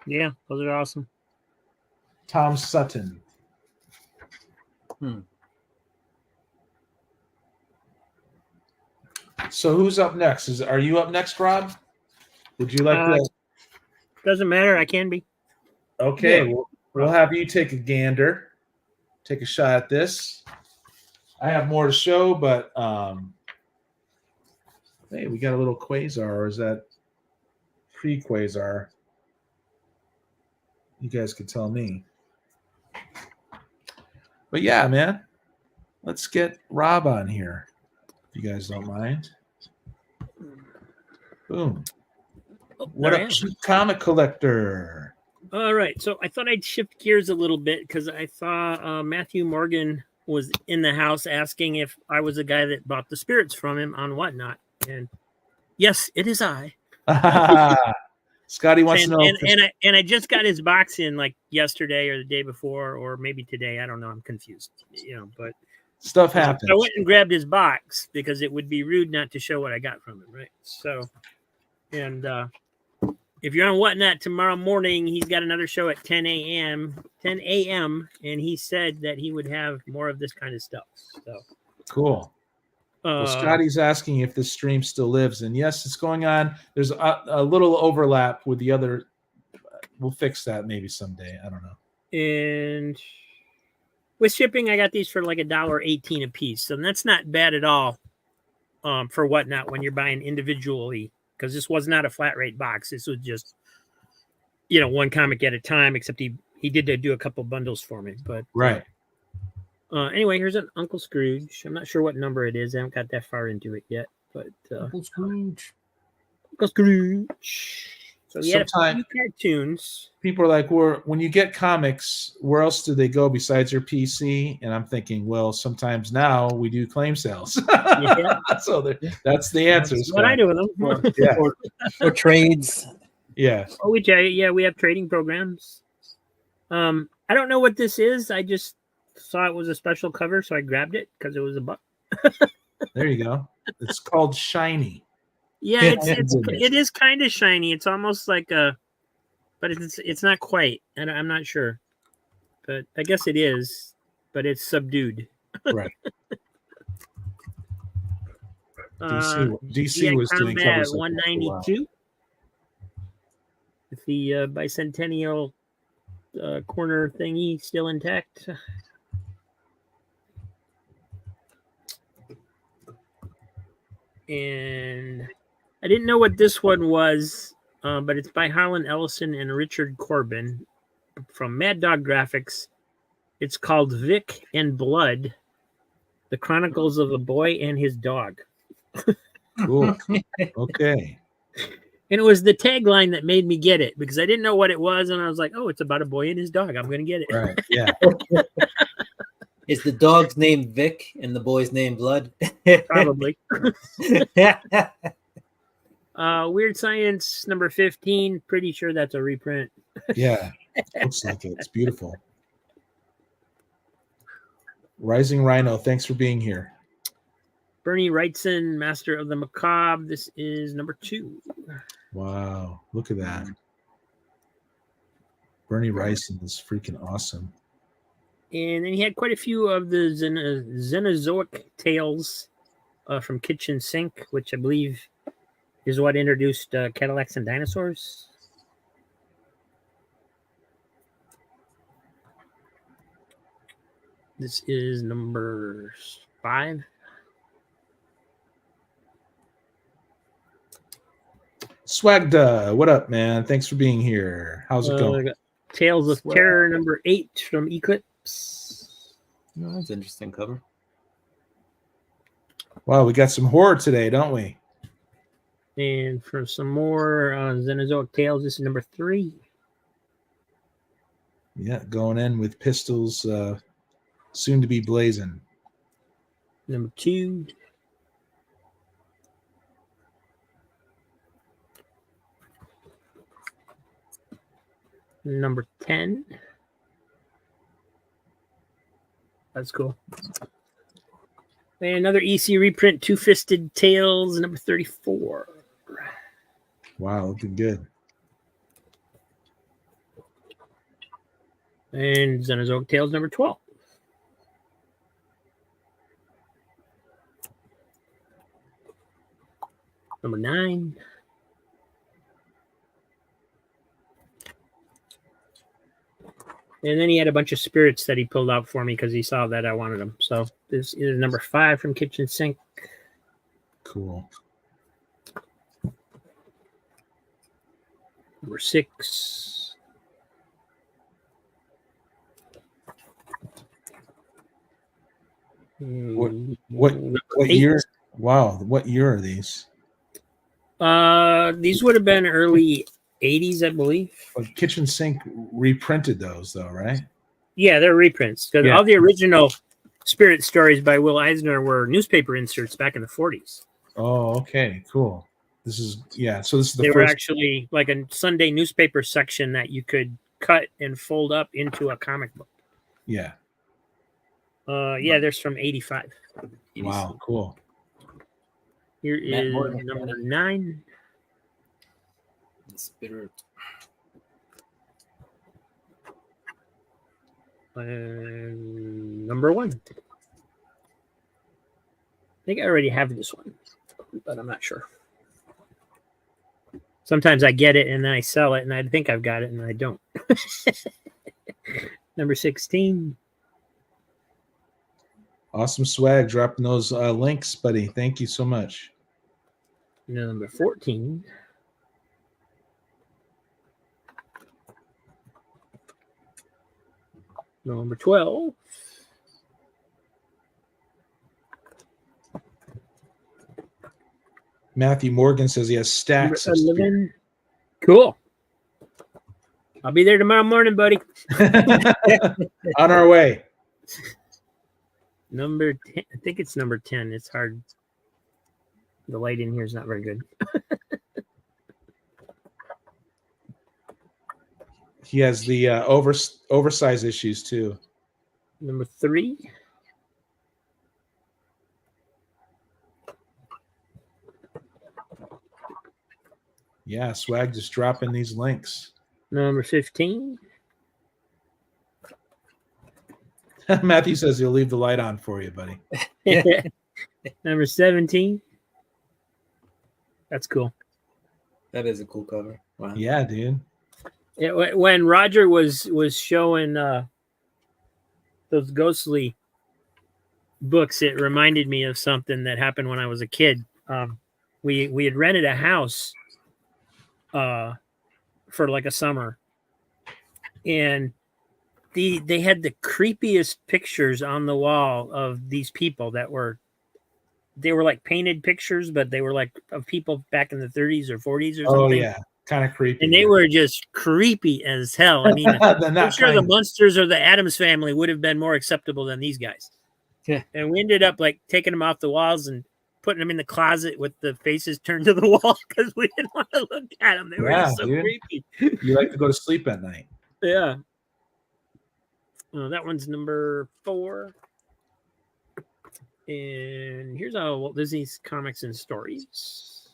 Yeah, those are awesome. Tom Sutton. So who's up next? Are you up next, Rob? Would you like to? Doesn't matter. I can be. Okay, we'll have you take a gander, take a shot at this. I have more to show, but hey, we got a little quasar. Or is that pre-quasar? You guys could tell me. But yeah, man, let's get Rob on here, if you guys don't mind. Boom. What up, Cheap Comic Collector? All right, so I thought I'd shift gears a little bit because I saw Matthew Morgan was in the house asking if I was the guy that bought the spirits from him on Whatnot, and yes, it is I. Scotty wants to know. And I just got his box in like yesterday or the day before or maybe today. I don't know. I'm confused. But stuff happens. I went and grabbed his box because it would be rude not to show what I got from him, right? So And if you're on Whatnot tomorrow morning, he's got another show at 10 a.m., and he said that he would have more of this kind of stuff. So Cool. Well, Scotty's asking if this stream still lives, and yes, it's going on. There's a little overlap with the other. We'll fix that maybe someday. I don't know. And with shipping, I got these for like $1.18 a piece, so that's not bad at all for Whatnot when you're buying individually, because this was not a flat rate box. This was just, one comic at a time, except he did do a couple bundles for me. But Right. Anyway, here's an Uncle Scrooge. I'm not sure what number it is. I haven't got that far into it yet. But Uncle Scrooge. Uncle Scrooge. So he had a Sometime- few cartoons. People are like, when you get comics, where else do they go besides your PC? And I'm thinking, well, sometimes now we do claim sales. Yeah. So that's the answer. That's what I do with them. Yeah. Or trades. Yeah. Oh, we have trading programs. I don't know what this is. I just saw it was a special cover, so I grabbed it because it was $1. There you go. It's called Shiny. Yeah, it is kind of shiny. It's almost like but it's not quite, and I'm not sure. But I guess it is, but it's subdued. Right. DC yeah, was doing Combat covers like that for a while. 192 with the bicentennial corner thingy still intact. And I didn't know what this one was, but it's by Harlan Ellison and Richard Corbin from Mad Dog Graphics. It's called Vic and Blood, The Chronicles of a Boy and His Dog. Cool. Okay. And it was the tagline that made me get it, because I didn't know what it was, and I was like, oh, it's about a boy and his dog. I'm going to get it. Right. Yeah. Is the dog's name Vic and the boy's name Blood? Probably. Weird Science number 15. Pretty sure that's a reprint. Yeah. Looks like it. It's beautiful. Rising Rhino, thanks for being here. Bernie Wrightson, Master of the Macabre. This is number 2. Wow. Look at that. Bernie Wrightson is freaking awesome. And then he had quite a few of the Xenozoic tales from Kitchen Sink, which I believe is what introduced Cadillacs and Dinosaurs. This is number 5. Swagda, what up, man? Thanks for being here. How's it I going? got Tales of Terror number 8 from Eclipse. Oh, that's an interesting cover. Wow, we got some horror today, don't we? And for some more Xenozoic Tales, this is number 3. Yeah, going in with pistols soon to be blazing. Number 2. Number 10. That's cool. And another EC reprint, Two Fisted Tales, number 34. Wow, looking good. And Xenozoic Tales, number 12. Number 9. And then he had a bunch of spirits that he pulled out for me because he saw that I wanted them. So this is number 5 from Kitchen Sink. Cool. Number 6. What Number what 8. year? Wow, what year are these? These would have been early 80s, I believe. Well, Kitchen Sink reprinted those, though, right? Yeah, they're reprints because Yeah. all the original spirit stories by Will Eisner were newspaper inserts back in the 40s. Oh, okay, cool. This is So this is the They were first. actually like a Sunday newspaper section that you could cut and fold up into a comic book. Yeah. Yeah, there's from 85. Wow. Cool. Here Matt is Morgan. number 9. Spirit. Number 1. I think I already have this one, but I'm not sure. Sometimes I get it and then I sell it and I think I've got it and I don't. Number 16. Awesome swag, dropping those links, buddy. Thank you so much. Number 14. Number 12. Matthew Morgan says he has Number stacks of Spirit. 11. Cool. I'll be there tomorrow morning, buddy. On our way. Number 10. I think it's number 10. It's hard. The light in here is not very good. He has the oversize issues too. Number 3. Yeah, swag just dropping these links. Number 15. Matthew says he'll leave the light on for you, buddy. Number 17. That's cool. That is a cool cover. Wow. Yeah, dude. When Roger was showing those ghostly books, it reminded me of something that happened when I was a kid. We had rented a house for like a summer, and they had the creepiest pictures on the wall of these people that were like painted pictures, but they were like of people back in the 30s or 40s or something. Oh yeah, kind of creepy. And they were just creepy as hell. I mean, I'm sure the Munsters or the Addams Family would have been more acceptable than these guys. Yeah. And we ended up like taking them off the walls and putting them in the closet with the faces turned to the wall because we didn't want to look at them. They were just so creepy. You like to go to sleep at night. Yeah. That one's number 4. And here's all Walt Disney's comics and stories.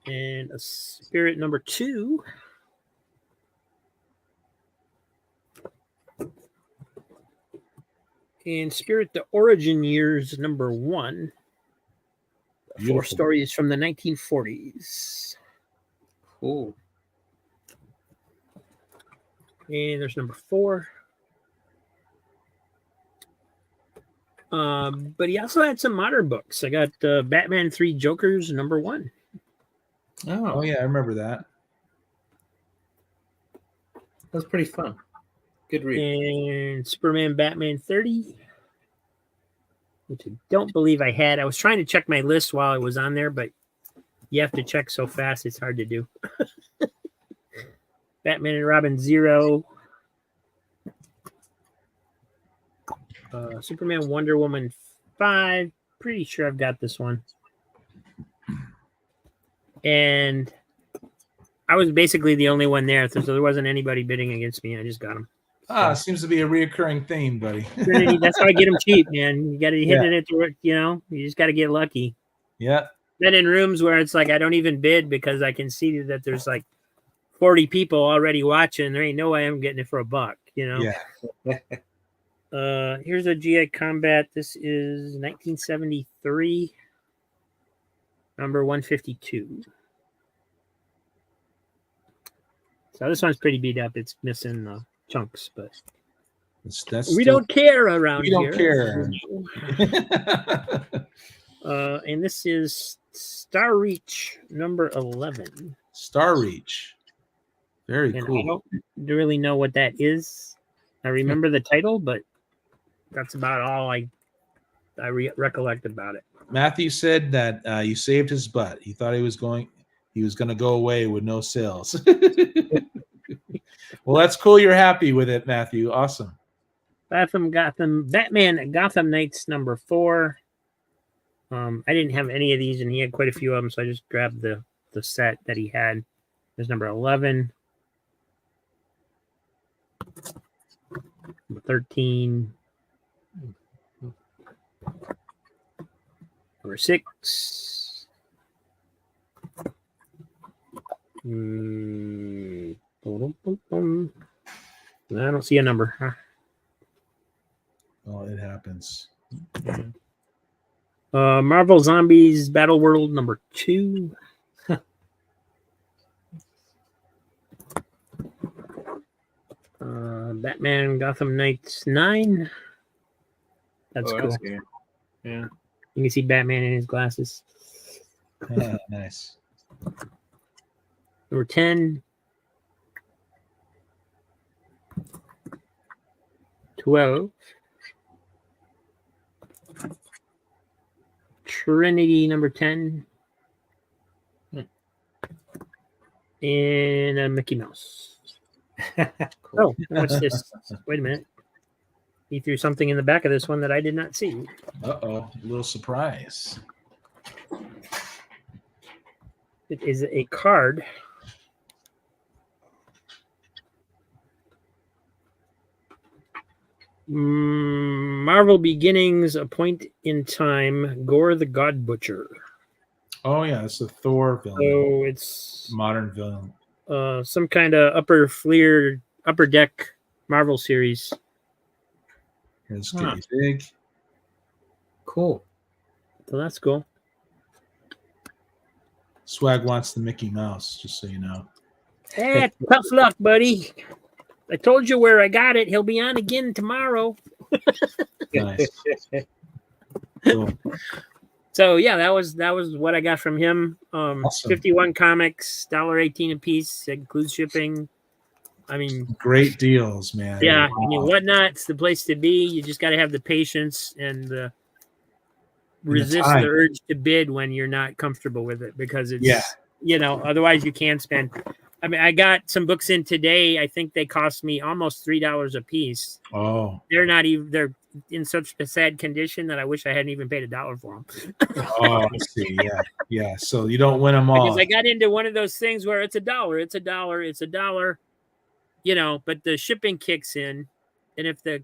And a Spirit number 2. And Spirit the Origin Years number 1. Beautiful. 4 stories from the 1940s. Cool. And there's number 4. But he also had some modern books. I got Batman 3 Jokers number 1. Oh yeah, I remember that. That was pretty fun. Good read. And Superman Batman 30, which I don't believe I had. I was trying to check my list while I was on there, but you have to check so fast it's hard to do. Batman and Robin 0. Superman Wonder Woman 5. Pretty sure I've got this one. And I was basically the only one there, so there wasn't anybody bidding against me. I just got them. Seems to be a reoccurring theme, buddy. Trinity, that's how I get them cheap, man. You got to hit it to work, you just got to get lucky. Yeah. Then in rooms where it's like I don't even bid because I can see that there's like 40 people already watching. There ain't no way I'm getting it for $1, Yeah. Here's a GI Combat. This is 1973, number 152. So this one's pretty beat up. It's missing chunks, but we don't care around here. We don't care. And this is Star Reach number 11. Star Reach. Very And cool. I don't really know what that is. I remember the title, but that's about all I recollect about it. Matthew said that you saved his butt. He thought he was going to go away with no sales. Well, that's cool. You're happy with it, Matthew. Awesome. Batman Gotham Knights number 4. I didn't have any of these, and he had quite a few of them, so I just grabbed the set that he had. There's number 11, number 13, number Number 6. I don't see a number. Huh? Oh, it happens. Marvel Zombies Battle World number 2. Batman Gotham Knights 9. That's Oh, cool. that's good. Yeah. You can see Batman in his glasses. Nice. Number 10. 12. Trinity number 10. And a Mickey Mouse. Oh, what's this? Wait a minute. He threw something in the back of this one that I did not see. Uh-oh, a little surprise. It is a card. Marvel Beginnings, A Point in Time, Gore the God Butcher. Oh yeah, it's a Thor villain. So it's Modern villain. some kind of upper deck Marvel series. It's Huh. getting big. Cool. So that's cool. Swag wants the Mickey Mouse, just so you know. Eh, tough luck, buddy. I told you where I got it. He'll be on again tomorrow. Nice. Cool. So yeah, that was what I got from him. Awesome. 51 comics, $1.18 a piece, includes shipping. I mean, Great deals, man. yeah, Wow. I mean, Whatnot's the place to be. You just got to have the patience and resist time. the urge to bid when you're not comfortable with it, because it's, Yeah. otherwise you can spend. I mean, I got some books in today. I think they cost me almost $3 a piece. Oh. They're in such a sad condition that I wish I hadn't even paid $1 for them. Oh, I see. Yeah. Yeah. So you don't win them all. Because I got into one of those things where it's $1, but the shipping kicks in, and if they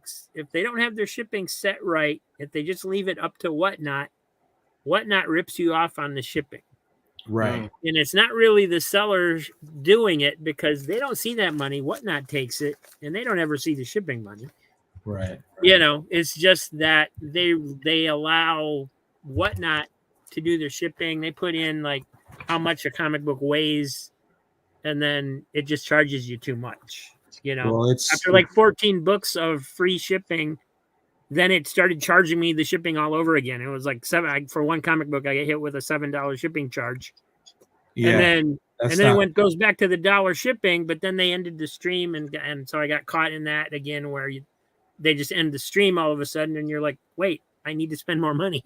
don't have their shipping set right, if they just leave it up to Whatnot rips you off on the shipping. Right. And it's not really the sellers doing it, because they don't see that money. Whatnot takes it, and they don't ever see the shipping money. Right. It's just that they allow Whatnot to do their shipping. They put in like how much a comic book weighs, and then it just charges you too much. Well, it's After like 14 books of free shipping, then it started charging me the shipping all over again. It was like for one comic book, I get hit with a $7 shipping charge. yeah. And that's then not- it goes back to the $1 shipping, but then they ended the stream, and so I got caught in that again, where they just end the stream all of a sudden, and you're like, wait, I need to spend more money,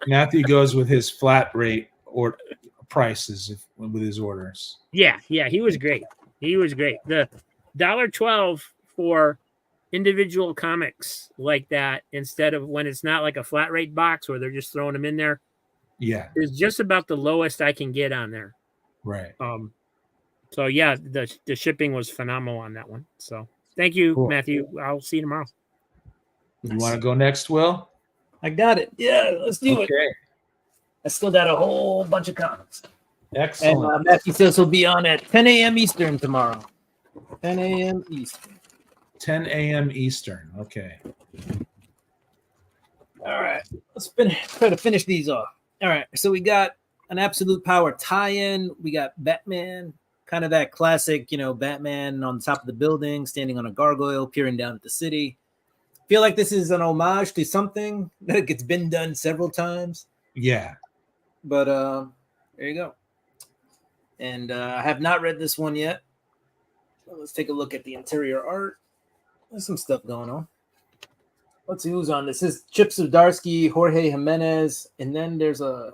Matthew goes with his flat rate or prices with his orders. Yeah, he was great. The $1.12 for individual comics like that, instead of when it's not like a flat rate box where they're just throwing them in there, Yeah. is just about the lowest I can get on there. Right. So yeah, the shipping was phenomenal on that one. So thank you, Cool. Matthew. I'll see you tomorrow. You want to go next, Will? I got it. Yeah, let's do it. Okay. I still got a whole bunch of comics. And Excellent. Matthew says he'll be on at 10 a.m. Eastern tomorrow. 10 a.m. Eastern. 10 a.m. Eastern. Okay. All right. Let's try to finish these off. All right. So we got an Absolute Power tie-in. We got Batman, kind of that classic, Batman on top of the building, standing on a gargoyle, peering down at the city. Feel like this is an homage to something that it's been done several times. Yeah. But there you go. And I have not read this one yet. So let's take a look at the interior art. There's some stuff going on. Let's see who's on this. This is Chip Zdarsky, Jorge Jimenez, and then it's a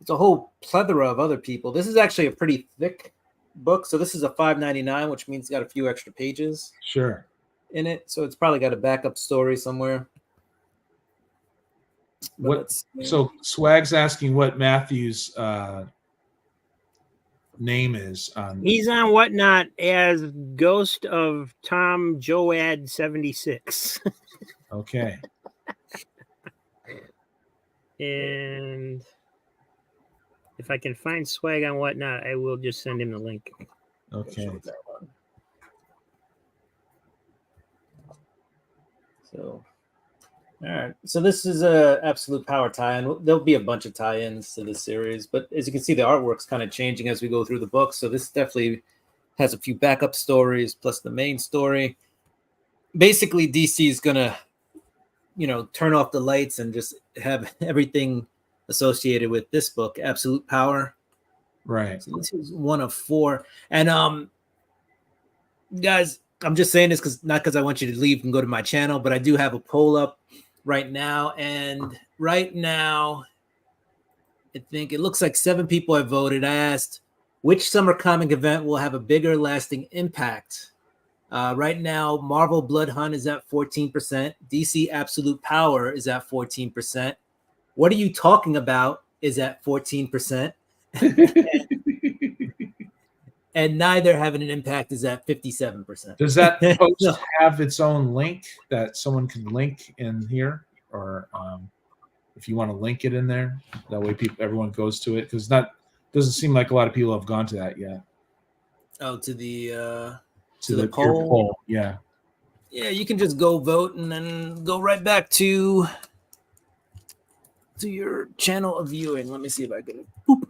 whole plethora of other people. This is actually a pretty thick book. So this is a $5.99, which means it's got a few extra pages Sure. in it. So it's probably got a backup story somewhere. But What? let's see. So Swag's asking what Matthew's name is on. He's on Whatnot as Ghost of Tom Joad 76. Okay. And if I can find swag on whatnot, I will just send him the link. Okay. So, all right. So this is a Absolute Power tie-in. There'll be a bunch of tie-ins to this series, but as you can see, the artwork's kind of changing as we go through the book. So this definitely has a few backup stories plus the main story. Basically, DC is gonna, turn off the lights and just have everything associated with this book, Absolute Power. Right. So this is one of 4. And guys, I'm just saying this because I want you to leave and go to my channel, but I do have a poll up right now. And right now, I think it looks like 7 people have voted. I asked which summer comic event will have a bigger lasting impact. Right now, Marvel Blood Hunt is at 14%. DC Absolute Power is at 14%. What Are You Talking About is at 14%. And Neither Having an Impact is at 57%. Does that post have its own link that someone can link in here, or if you want to link it in there, that way everyone goes to it? Because doesn't seem like a lot of people have gone to that yet. Oh, to the Your poll. Yeah. Yeah, you can just go vote and then go right back to your channel of viewing. Let me see if I can. Boop.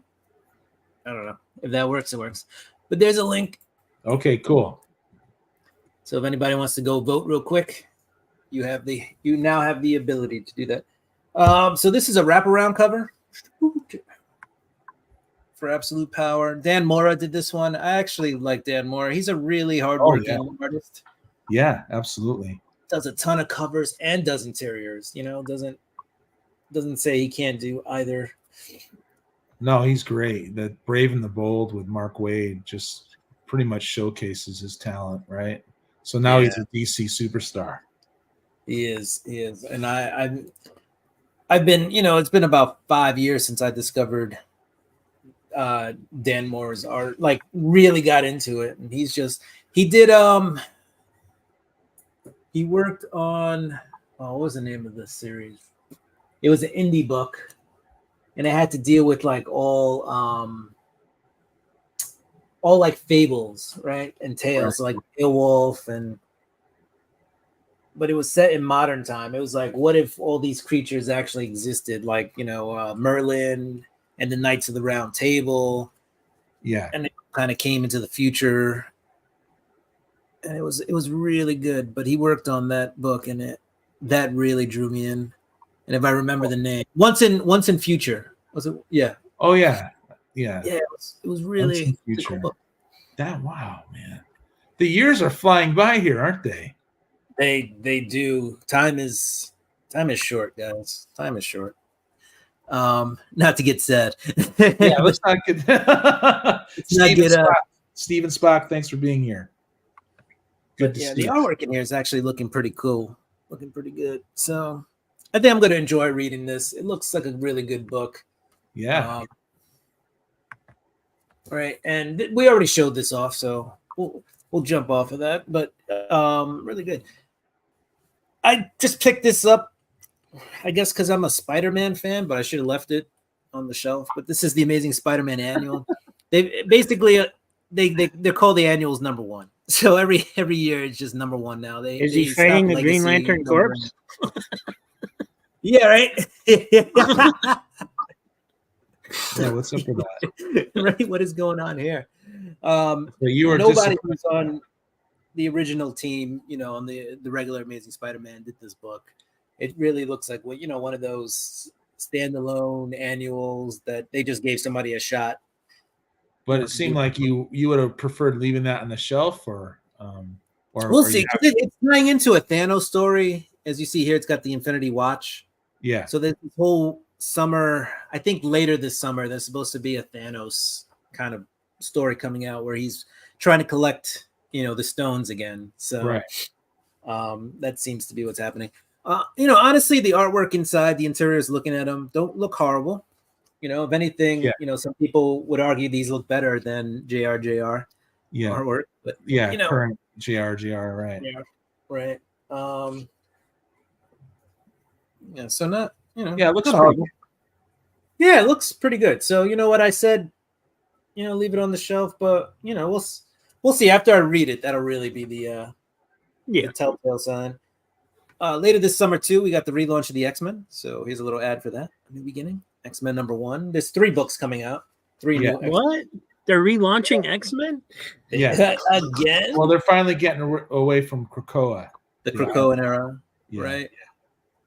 I don't know if that works. It works, but there's a link. Okay, cool. So if anybody wants to go vote real quick, you now have the ability to do that. So this is a wraparound cover for Absolute Power. Dan Mora did this one. I actually like Dan Mora. He's a really hardworking artist. Yeah, absolutely. Does a ton of covers and does interiors. Doesn't say he can't do either. No, he's great. That Brave and the Bold with Mark Waid just pretty much showcases his talent, right? So now he's a DC superstar. He is, and I've been, it's been about 5 years since I discovered Dan Mora's art, like really got into it, and he worked on what was the name of this series? It was an indie book, and it had to deal with like all like fables, right, and tales, Right. so like Beowulf, but it was set in modern time. It was like, what if all these creatures actually existed, like Merlin and the Knights of the Round Table, Yeah. and it kind of came into the future, and it was really good. But he worked on that book, and that really drew me in. And if I remember the name, Once in Future, was it? Yeah. Oh yeah. Yeah. Yeah, it was really Future. cool book. Wow, man. The years are flying by here, aren't they? They do. Time is short, guys. Time is short. Not to get sad. Yeah, let's not get Steven Spock, thanks for being here. Good to see the you. artwork in here is actually looking pretty cool. Looking pretty good. So I think I'm going to enjoy reading this. It looks like a really good book. Yeah. Right, and we already showed this off, so we'll jump off of that. But really good. I just picked this up, I guess, because I'm a Spider-Man fan, but I should have left it on the shelf. But this is the Amazing Spider-Man Annual. They basically they're called the annuals number 1. So every year it's just number 1 now. Is he fighting the Green Lantern Corps? Yeah, right. Yeah, what's up with that? Right, what is going on here? So you were Nobody who's on the original team, on the regular Amazing Spider-Man did this book. It really looks like one of those standalone annuals that they just gave somebody a shot. But it seemed like you would have preferred leaving that on the shelf, or we'll see. It's tying into a Thanos story. As you see here, it's got the Infinity Watch. Yeah. So this whole summer, I think later this summer, there's supposed to be a Thanos kind of story coming out where he's trying to collect, the stones again. So right. That seems to be what's happening. Honestly, the artwork inside, the interiors, looking at them, don't look horrible. If anything, some people would argue these look better than JRJR artwork. But current JRJR, right? Yeah, right. So not, yeah, it looks horrible. Yeah, it looks pretty good. So you know what I said, leave it on the shelf, but we'll see after I read it. That'll really be the telltale sign. Later this summer too, we got the relaunch of the X-Men. So here's a little ad for that. New beginning, X-Men #1. There's 3 books coming out. 3 new X-Men. What? They're relaunching X-Men? Yeah. Again? Well, they're finally getting away from Krakoa. The Krakoan era, Yeah. right?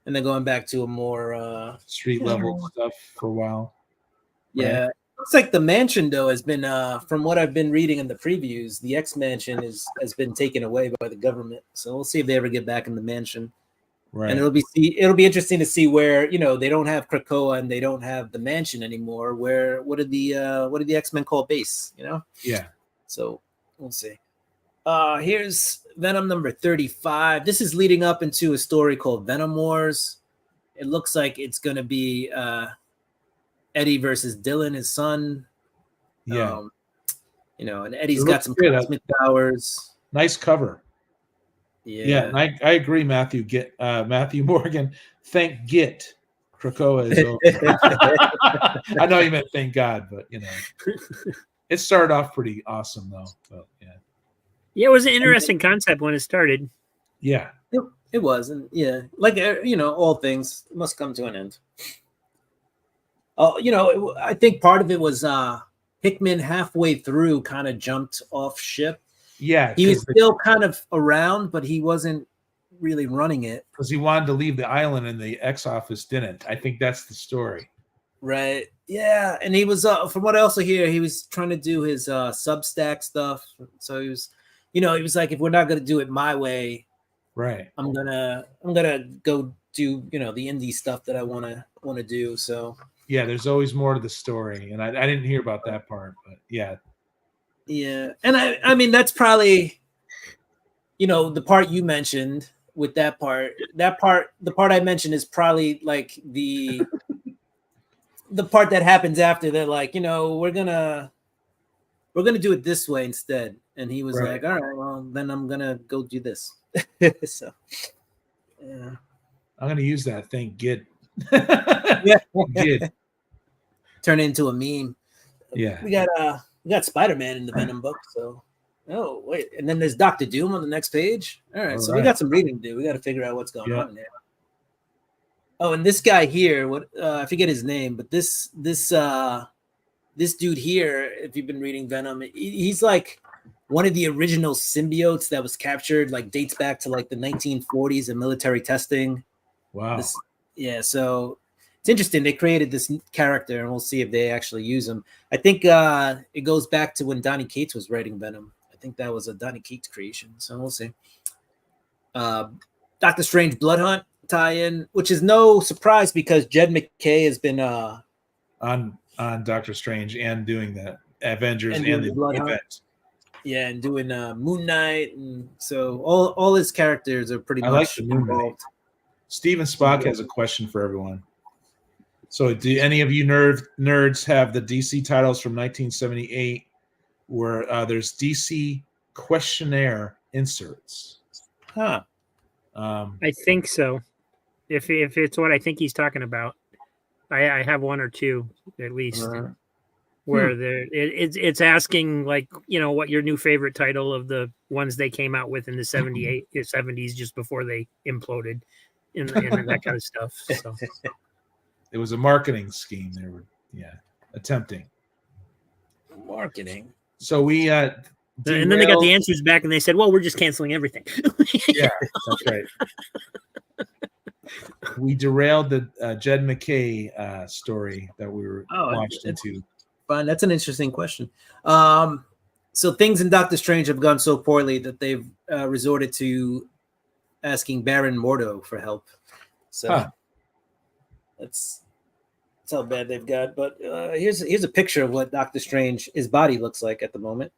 And then going back to a more Street level stuff for a while. yeah. Looks like the mansion though has been from what I've been reading in the previews, the X mansion has been taken away by the government. So we'll see if they ever get back in the mansion. Right. And it'll be interesting to see where, they don't have Krakoa and they don't have the mansion anymore. What did the X-Men call base, Yeah. So we'll see. Here's Venom number 35. This is leading up into a story called Venom Wars. It looks like it's going to be Eddie versus Dylan, his son. Yeah. And Eddie's It got looks some good. cosmic powers. Nice cover. Yeah, and I agree, Matthew. Matthew Morgan. Thank Git. Krakoa is over. I know you meant thank God, but it started off pretty awesome though. But yeah. Yeah, it was an interesting concept when it started. Yeah. It was, and like all things must come to an end. I think part of it was Hickman halfway through kind of jumped off ship. Yeah, he was still kind of around, but he wasn't really running it because he wanted to leave the island, and the X office didn't. I think that's the story. Right. Yeah, and he was from what I also hear, he was trying to do his Substack stuff. So he was, he was like, if we're not going to do it my way, right, I'm gonna go do the indie stuff that I want to do. So yeah, there's always more to the story, and I didn't hear about that part, but yeah. Yeah, and I mean that's probably, the part you mentioned with that part. The part I mentioned is probably like the part that happens after. They're like, we're gonna do it this way instead. And he was like, all right, well then I'm gonna go do this. So yeah, I'm gonna use that thing. Gid. Yeah, Gid. Turn it into a meme. Yeah, we got Spider-Man in the Venom book. So and then there's Doctor Doom on the next page. All right, we got some reading to do. We got to figure out what's going on there. Oh, and this guy here, I forget his name, but this dude here, if you've been reading Venom, he's like one of the original symbiotes that was captured, like dates back to like the 1940s and military testing. Wow. So it's interesting. They created this character, and we'll see if they actually use him. I think it goes back to when Donny Cates was writing Venom. I think that was a Donny Cates creation. So we'll see. Doctor Strange Blood Hunt tie-in, which is no surprise because Jed MacKay has been on Doctor Strange and doing the Avengers and the event. Yeah, and doing Moon Knight, and so all his characters are pretty much involved. Steven Spock has a question for everyone. So, do any of you nerds have the DC titles from 1978, where there's DC questionnaire inserts? Huh. I think so. If it's what I think he's talking about, I have one or two at least. Where it's asking like what your new favorite title of the ones they came out with in the 70s just before they imploded and that kind of stuff. So it was a marketing scheme they were attempting marketing. So we and then they got the answers back and they said, well, we're just canceling everything. Yeah, that's right. We derailed the Jed MacKay story that we were launched into. Fine, that's an interesting question. So things in Doctor Strange have gone so poorly that they've resorted to asking Baron Mordo for help. So that's how bad they've got. But here's a picture of what Doctor Strange, his body looks like at the moment.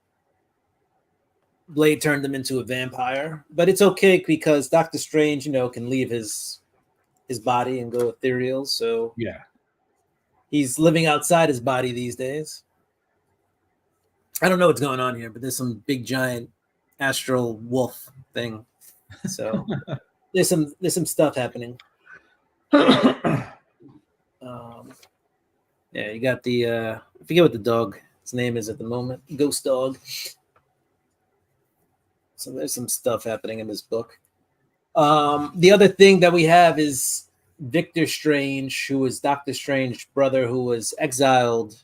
Blade turned him into a vampire, but it's okay because Doctor Strange, can leave his body and go ethereal. So yeah. He's living outside his body these days. I don't know what's going on here, but there's some big giant astral wolf thing. So there's some stuff happening. Yeah, you got the I forget what the dog his name is at the moment. Ghost Dog. So there's some stuff happening in this book. The other thing that we have is Victor Strange, who is Doctor Strange's brother, who was exiled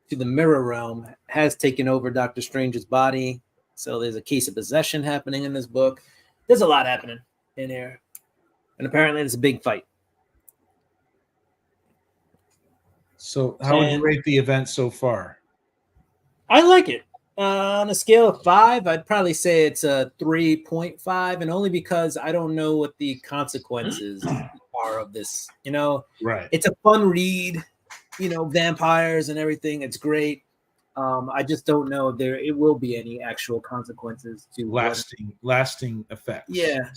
to the Mirror Realm, has taken over Doctor Strange's body. So there's a case of possession happening in this book. There's a lot happening in here. And apparently there's a big fight. So, how would you And- rate the event so far? I like it. On a scale of 5, I'd probably say it's a 3.5, and only because I don't know what the consequences are of this. You know, Right. it's a fun read. You know, vampires and everything. It's great. I just don't know if it will be any actual consequences to Lasting effects. Yeah,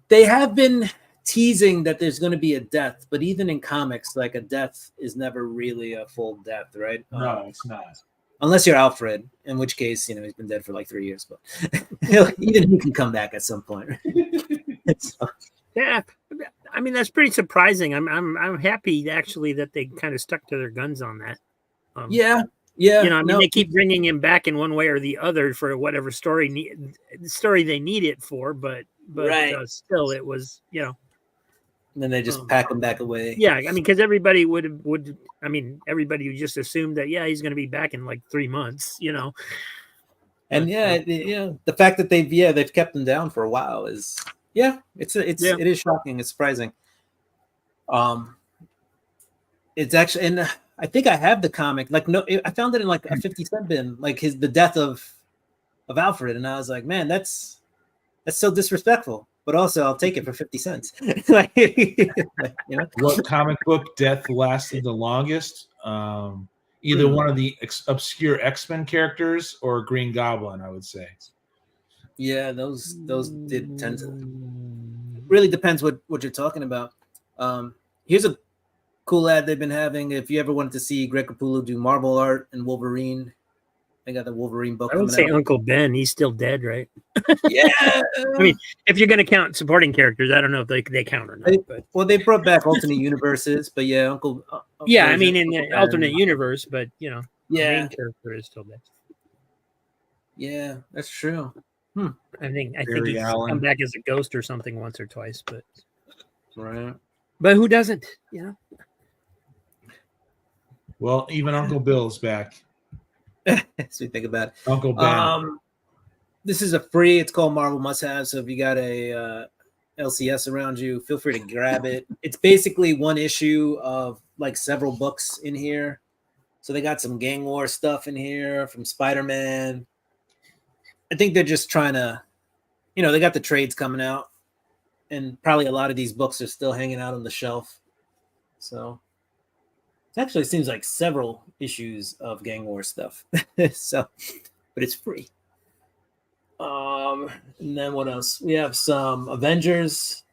they have been teasing that there's going to be a death, but even in comics, like a death is never really a full death, right? No, it's not. Unless you're Alfred, in which case, you know, he's been dead for like 3 years, but even he can come back at some point. So, Yeah, I mean that's pretty surprising. I'm happy actually that they kind of stuck to their guns on that. yeah. You know, I mean, they keep bringing him back in one way or the other for whatever story they need it for, but Right. Still, it was, you know. And then they just pack him back away. Yeah, I mean, because everybody would. I mean, everybody would just assume that th's going to be back in like 3 months, you know. And the fact that they've kept him down for a while is it is shocking. It's surprising. It's actually, and I think I have the comic. Like, no, I found it in like a 50-cent bin, like the death of Alfred, and I was like, man, that's so disrespectful. But also, I'll take it for 50 cents. Like, you know? What comic book death lasted the longest? Either one of the obscure X-Men characters or Green Goblin, I would say. Yeah, those did tend to. Really depends what you're talking about. Here's a cool ad they've been having. If you ever wanted to see Greg Capullo do Marvel art and Wolverine, they got the Wolverine book. I would say Uncle Ben. He's still dead, right? Yeah. I mean, if you're going to count supporting characters, I don't know if they count or not. But Well, they brought back alternate universes, but yeah, Uncle. yeah, I mean, in the alternate universe, but you know, the Yeah, main character is still dead. yeah, that's true. I think Barry he's Allen. come back as a ghost or something once or twice, Right. but who doesn't? You know. Well, even Uncle Bill's back. As we think about it. Uncle Ben. This is a free. It's called Marvel Must Have. So if you got a LCS around you, feel free to grab it. It's basically one issue of like several books in here. So they got some Gang War stuff in here from Spider-Man. I think they're just trying to, you know, they got the trades coming out, and probably a lot of these books are still hanging out on the shelf. So it actually seems like several issues of Gang War stuff. So, but it's free. And then what else? We have some Avengers.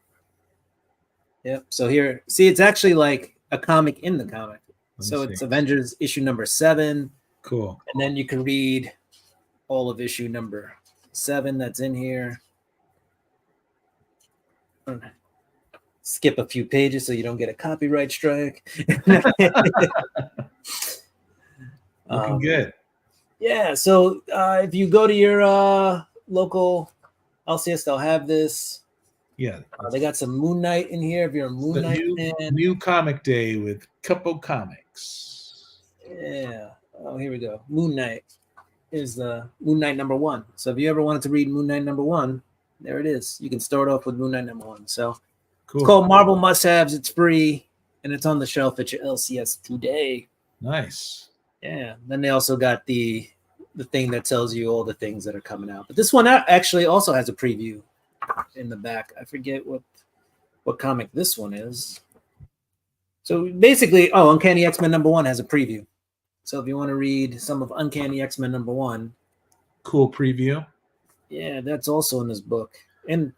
Yep. So here, see, it's actually like a comic in the comic. So it's Avengers issue number 7. Cool. And then you can read all of issue number 7 that's in here. Skip a few pages so you don't get a copyright strike. Looking good. Yeah, so if you go to your local LCS, they'll have this. Yeah. They got some Moon Knight in here if you're a Moon The Knight fan. new comic day with Couple Comics. Yeah. Oh, here we go. Moon Knight is the Moon Knight number 1. So if you ever wanted to read Moon Knight number 1, there it is. You can start off with Moon Knight number 1. So Cool. it's called Marvel Must Haves. It's free, and it's on the shelf at your LCS today. Nice. Yeah. Then they also got the thing that tells you all the things that are coming out. But this one actually also has a preview in the back. I forget what comic this one is. So basically, Uncanny X-Men number 1 has a preview. So if you want to read some of Uncanny X-Men number 1, Cool preview. yeah, that's also in this book. And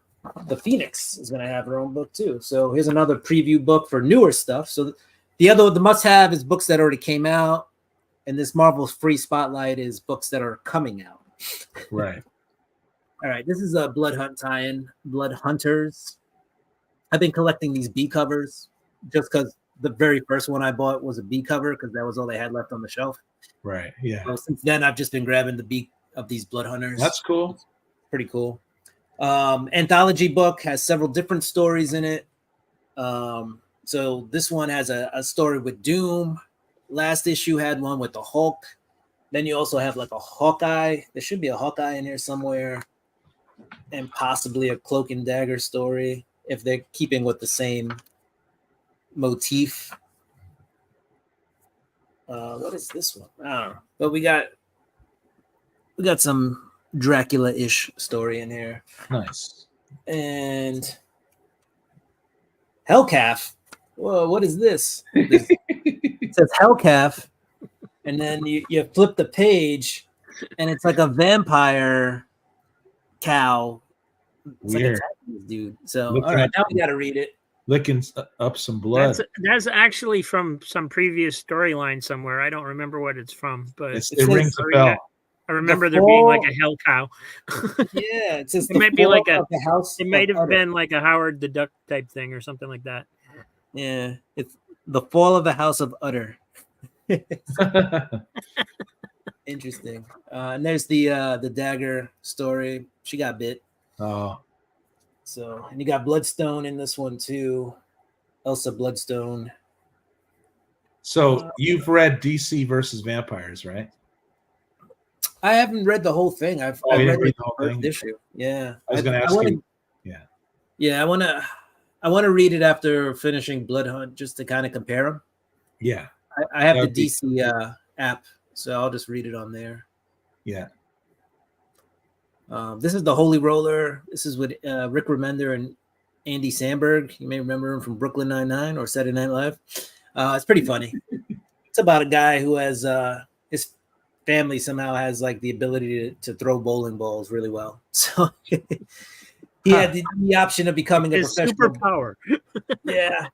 the Phoenix is going to have her own book too. So here's another preview book for newer stuff. So the must-have is books that already came out, and this Marvel's free spotlight is books that are coming out. Right. All right, this is a Blood Hunt tie-in, Blood Hunters. I've been collecting these B covers just because the very first one I bought was a B cover because that was all they had left on the shelf. Right. Yeah. So since then, I've just been grabbing the B of these Blood Hunters. That's cool. Pretty cool. Anthology book has several different stories in it. So this one has a story with Doom. Last issue had one with the Hulk. Then you also have like a Hawkeye. There should be a Hawkeye in here somewhere, and possibly a Cloak and Dagger story if they're keeping with the same motif. What is this one? I don't know. But we got some Dracula-ish story in here. Nice. And Hellcalf. Whoa, what is this? It says Hellcalf, and then you flip the page, and it's like a vampire cow. It's like Weird. attacking this dude. So Looking all right, at- now we got to read it. Licking up some blood. That's actually from some previous storyline somewhere. I don't remember what it's from, but It says- rings a or bell. yeah. I remember there being like a hell cow. Yeah, it says It might be like fall of the house. It might of have Utter. been like a Howard the Duck type thing or something like that. Yeah, it's the fall of the house of Utter. Interesting. And there's the dagger story. She got bit. Oh, So, and you got Bloodstone in this one too. Elsa Bloodstone. so you've read DC versus Vampires, right? I haven't read the whole thing. I've Oh, you read didn't read the the whole first thing? issue. Yeah, I was going to ask wanna- you. Yeah. Yeah, I want to read it after finishing Blood Hunt just to kind of compare them. Yeah. I have That the would be- DC app, so I'll just read it on there. Yeah. This is the Holy Roller. This is with Rick Remender and Andy Samberg. You may remember him from Brooklyn Nine-Nine or Saturday Night Live. It's pretty funny. It's about a guy who has his family somehow has like the ability to throw bowling balls really well. So he had the option of becoming a His professional. superpower. Yeah.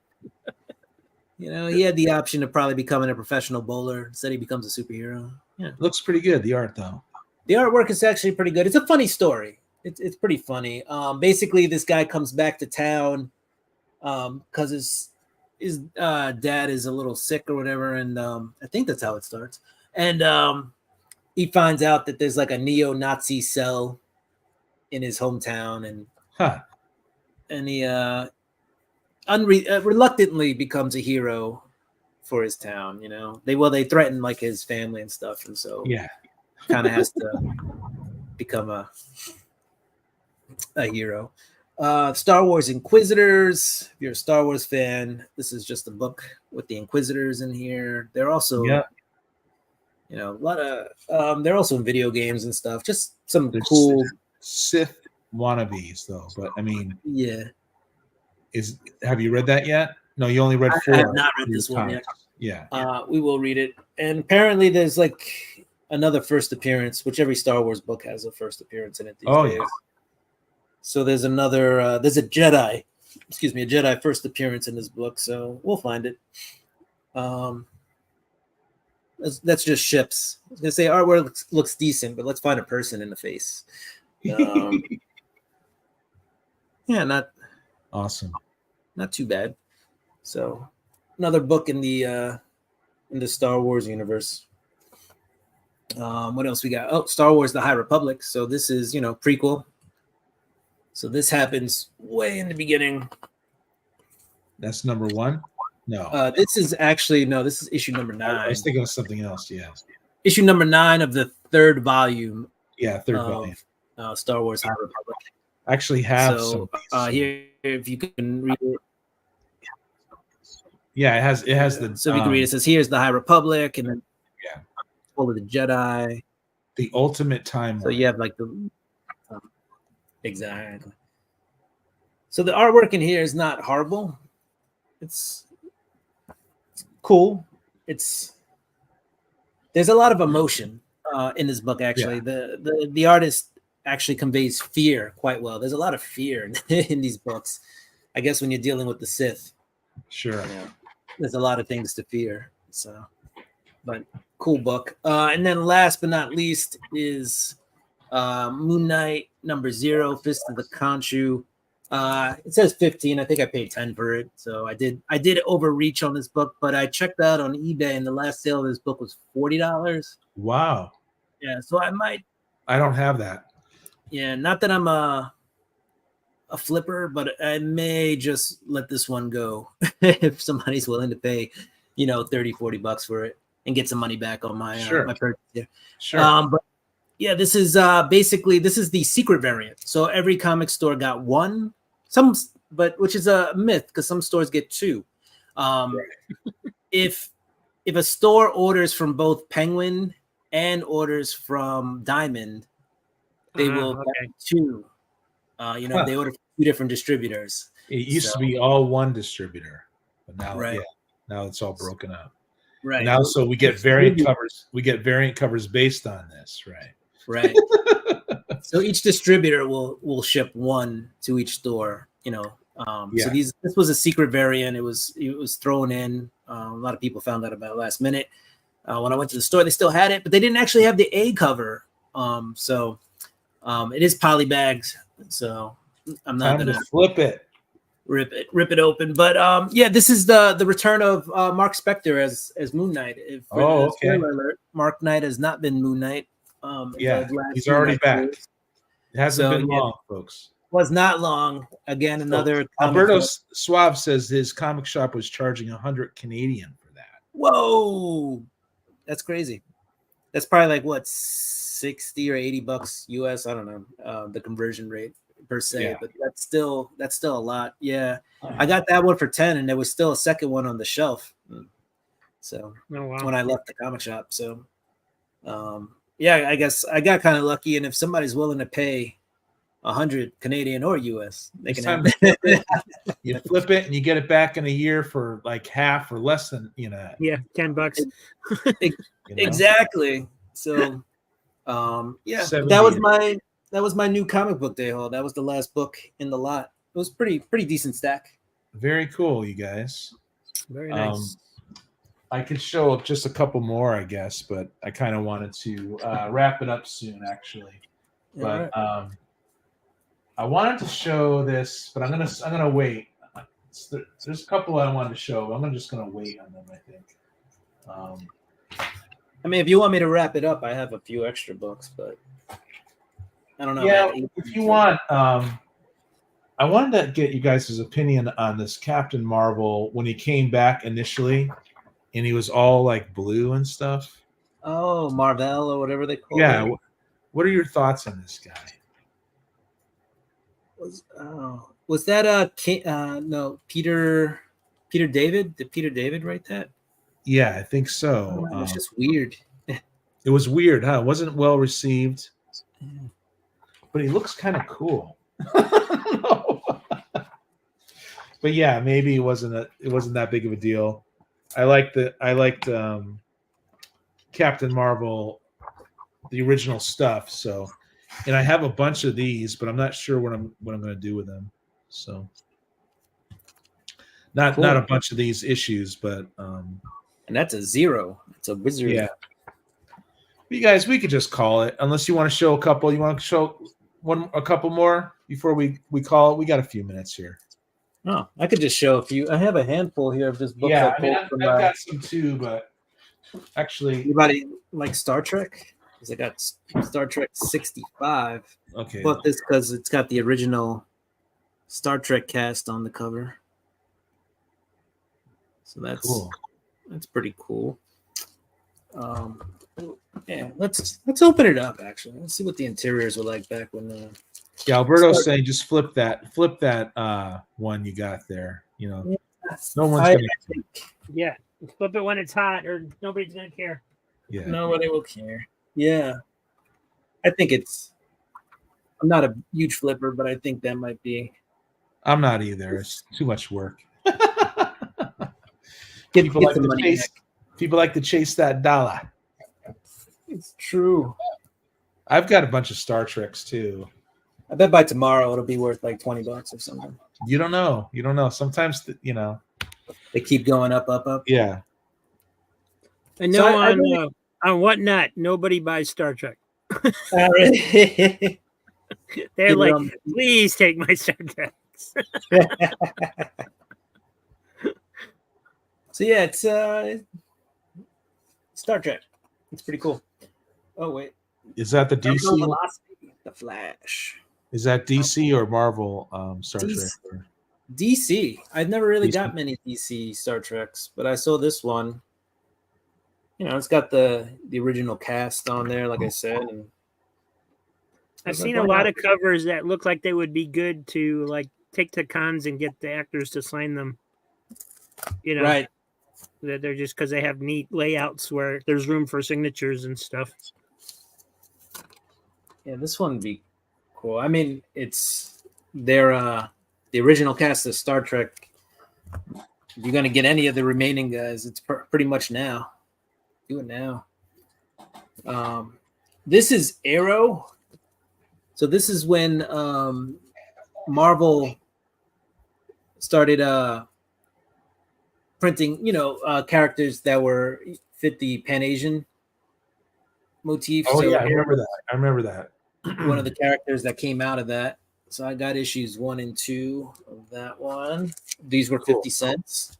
You know, he had the option of probably becoming a professional bowler. Instead, he becomes a superhero. Yeah. Looks pretty good, the art, though. The artwork is actually pretty good. It's a funny story. It's pretty funny. Basically, this guy comes back to town because his dad is a little sick or whatever, and I think that's how it starts. And he finds out that there's like a neo-Nazi cell in his hometown, and he reluctantly becomes a hero for his town. You know, they threaten like his family and stuff, and so Yeah. kind of has to become a hero. Star Wars Inquisitors. If you're a Star Wars fan, this is just a book with the Inquisitors in here. They're also, Yeah. you know, a lot of. They're also in video games and stuff. Just some They're cool. Sith wannabes, though. But I mean, Yeah, have you read that yet? No, you only read I 4. have not read this one yet. Yeah. We will read it. And apparently, there's like another first appearance, which every Star Wars book has a first appearance in it these days. Yeah. So there's another. There's a Jedi. Excuse me, a Jedi first appearance in this book. So we'll find it. That's just ships. I was gonna say artwork looks decent, but let's find a person in the face. Yeah, not Awesome. too bad. So another book in the Star Wars universe. What else we got? Oh, Star Wars: The High Republic. So this is, you know, prequel. So this happens way in the beginning. That's number 1? No. This is actually this is issue number 9. I was thinking of something else. Yeah. Issue number 9 of the 3rd volume Yeah, third of volume. Star Wars: High Republic. I actually have So some. here, if you can read it, Yeah, it has the so if you can read it, it says here's the High Republic, and then Yeah. full of the Jedi. the ultimate time. So you have like the exactly. So the artwork in here is not horrible. It's cool. There's a lot of emotion in this book. Actually, the artist actually conveys fear quite well. There's a lot of fear in these books. I guess when you're dealing with the Sith, Sure. there's a lot of things to fear. So, but cool book. And then last but not least is Moon Knight #0, Fist of the Khonshu. It says 15. I think I paid 10 for it. So I did overreach on this book, but I checked out on eBay and the last sale of this book was $40. Wow. Yeah, so I might, I don't have that. yeah, not that I'm a flipper, but I may just let this one go if somebody's willing to pay, $30-$40 for it and get some money back on my Sure. my purchase here. Sure. But yeah, this is basically this is the secret variant. So every comic store got one, but which is a myth because some stores get two. If a store orders from both Penguin and orders from Diamond, they will okay. get two. They order from two different distributors. It used to So- be all one distributor, but now, Right. yeah, now it's all broken up. Right. Now, so we get variant covers. We get variant covers based on this, right? Right. So each distributor will ship one to each store. So Yeah. this was a secret variant. It was thrown in. A lot of people found out about it last minute. When I went to the store, they still had it, but they didn't actually have the A cover. So it is polybagged. So I'm not Time gonna to flip it. rip it open. But yeah, this is the return of Mark Spector as Moon Knight. Oh, okay. Spoiler alert, Mark Knight has not been Moon Knight. Yeah, the last he's Moon already Knight back. series. It hasn't So, been yeah. long, folks. Was not long. Again, another comic Alberto book. Suave says his comic shop was charging 100 Canadian for that. Whoa, that's crazy. That's probably like what, 60 or 80 bucks US. I don't know the conversion rate per se, Yeah. but that's still a lot. Yeah, I got that one for 10, and there was still a second one on the shelf. So Oh, wow. when I left the comic shop, so yeah, I guess I got kind of lucky. And if somebody's willing to pay 100 Canadian or US, they It's can time have to flip it. You flip it and you get it back in a year for like half or less than Yeah, $10. Exactly. So, yeah, 70 that was my new comic book day haul. That was the last book in the lot. It was pretty decent stack. Very cool, you guys. Very nice. I could show just a couple more, I guess, but I kind of wanted to wrap it up soon, actually. But I wanted to show this, but I'm gonna wait. There's a couple I wanted to show. I'm just gonna wait on them, I think. I mean, if you want me to wrap it up, I have a few extra books, but I don't know. Yeah, man. if you want, I wanted to get you guys' opinion on this Captain Marvel when he came back initially, and he was all like blue and stuff. Oh, Marvel or whatever they call Yeah, it. what are your thoughts on this guy? Was that no, Peter David? Did Peter David write that? Yeah, I think so. It's just weird. It was weird, huh? It wasn't well received, but he looks kind of cool. But yeah, maybe it wasn't that big of a deal. I liked Captain Marvel, the original stuff. So, and I have a bunch of these, but I'm not sure what I'm going to do with them. So, not a bunch of these issues, but And that's a zero. It's a wizard. yeah. You guys, we could just call it. Unless you want to show a couple. You want to show a couple more before we call it. We got a few minutes here. Oh, I could just show a few. I have a handful here of just books. Yeah, I pulled I've from, got some too, but actually, anybody like Star Trek? Because I got Star Trek 65. okay. Bought this because it's got the original Star Trek cast on the cover. So Cool. that's pretty cool. Yeah, let's open it up. Actually, let's see what the interiors were like back when. Yeah, Alberto's saying just flip that one you got there. No one's I gonna. think Yeah, flip it when it's hot, or nobody's gonna care. Yeah, nobody will care. Yeah, I think it's. I'm not a huge flipper, but I think that might be. I'm not either. It's too much work. Get People the like to money chase. back. People like to chase that dollar. It's true. I've got a bunch of Star Treks too. I bet by tomorrow it'll be worth like $20 or something. You don't know. Sometimes They keep going up. Yeah. I know So I really- on Whatnot, nobody buys Star Trek. Alright. They're Keep it like, on- please take my Star Trek. box. So yeah, it's Star Trek. It's pretty cool. Oh wait, Is that the Terminal DC? Velocity, the Flash. Is that DC or Marvel Star DC. Trek? Or- DC. I've never really DC. got many DC Star Treks, but I saw this one. You know, it's got the original cast on there, like I said. And I I've was seen like, a why lot not? of covers that look like they would be good to like take to cons and get the actors to sign them. You know, Right. that they're just because they have neat layouts where there's room for signatures and stuff. Yeah, this one would be cool. I mean, it's their the original cast of Star Trek. If you're gonna get any of the remaining guys, it's pretty much now. Do it now. This is Arrow. So this is when Marvel started printing, characters that were fit the Pan Asian motif. Oh So yeah, I remember that. one of the characters that came out of that. So I got issues 1 and 2 of that one. These were 50 cents.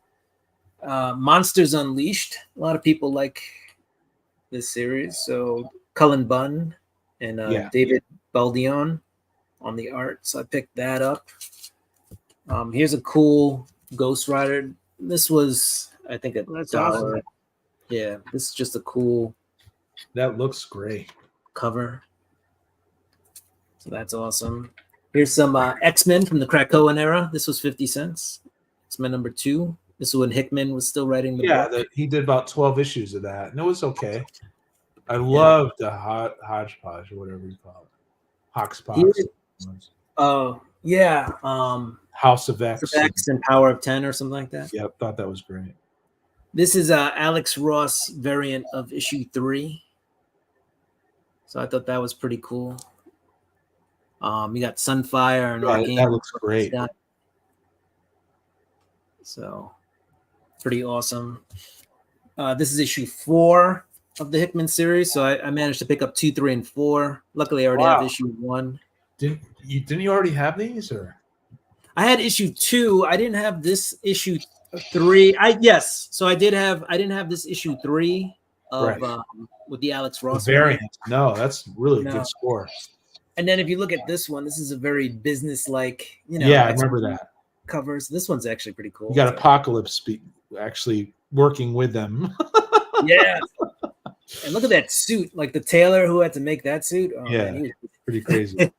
Monsters Unleashed. A lot of people like this series. So Cullen Bunn and Yeah. David Baldion on the art. So I picked that up. Here's a cool Ghost Rider. This was, I think, That's $1. awesome. Yeah, this is just a cool That looks great. cover. So that's awesome. Here's some X-Men from the Krakoan era. This was 50 cents. X-Men number 2. This is when Hickman was still writing the Yeah, book. he did about 12 issues of that, and it was okay. I loved the hodgepodge or whatever you call it. Hoxpox. Oh, yeah. House of X. X and Power of 10 or something like that. Yep, thought that was great. This is Alex Ross variant of issue 3. So I thought that was pretty cool. You got Sunfire and Yeah, Arcane. that looks great. So pretty awesome. This is issue 4 of the Hickman series. So I managed to pick up 2, 3, and 4. Luckily, I already have issue 1. Didn't you already have these or? I had issue 2. I didn't have this issue 3. So I didn't have this issue 3 of Right. With the Alex Ross Variant. No, that's really a No. good score. And then if you look at this one, this is a very business-like, Yeah, I remember that. covers. This one's actually pretty cool. You got Apocalypse actually working with them. Yeah. And look at that suit, like the tailor who had to make that suit. Oh, Yeah. man, he was- Pretty crazy.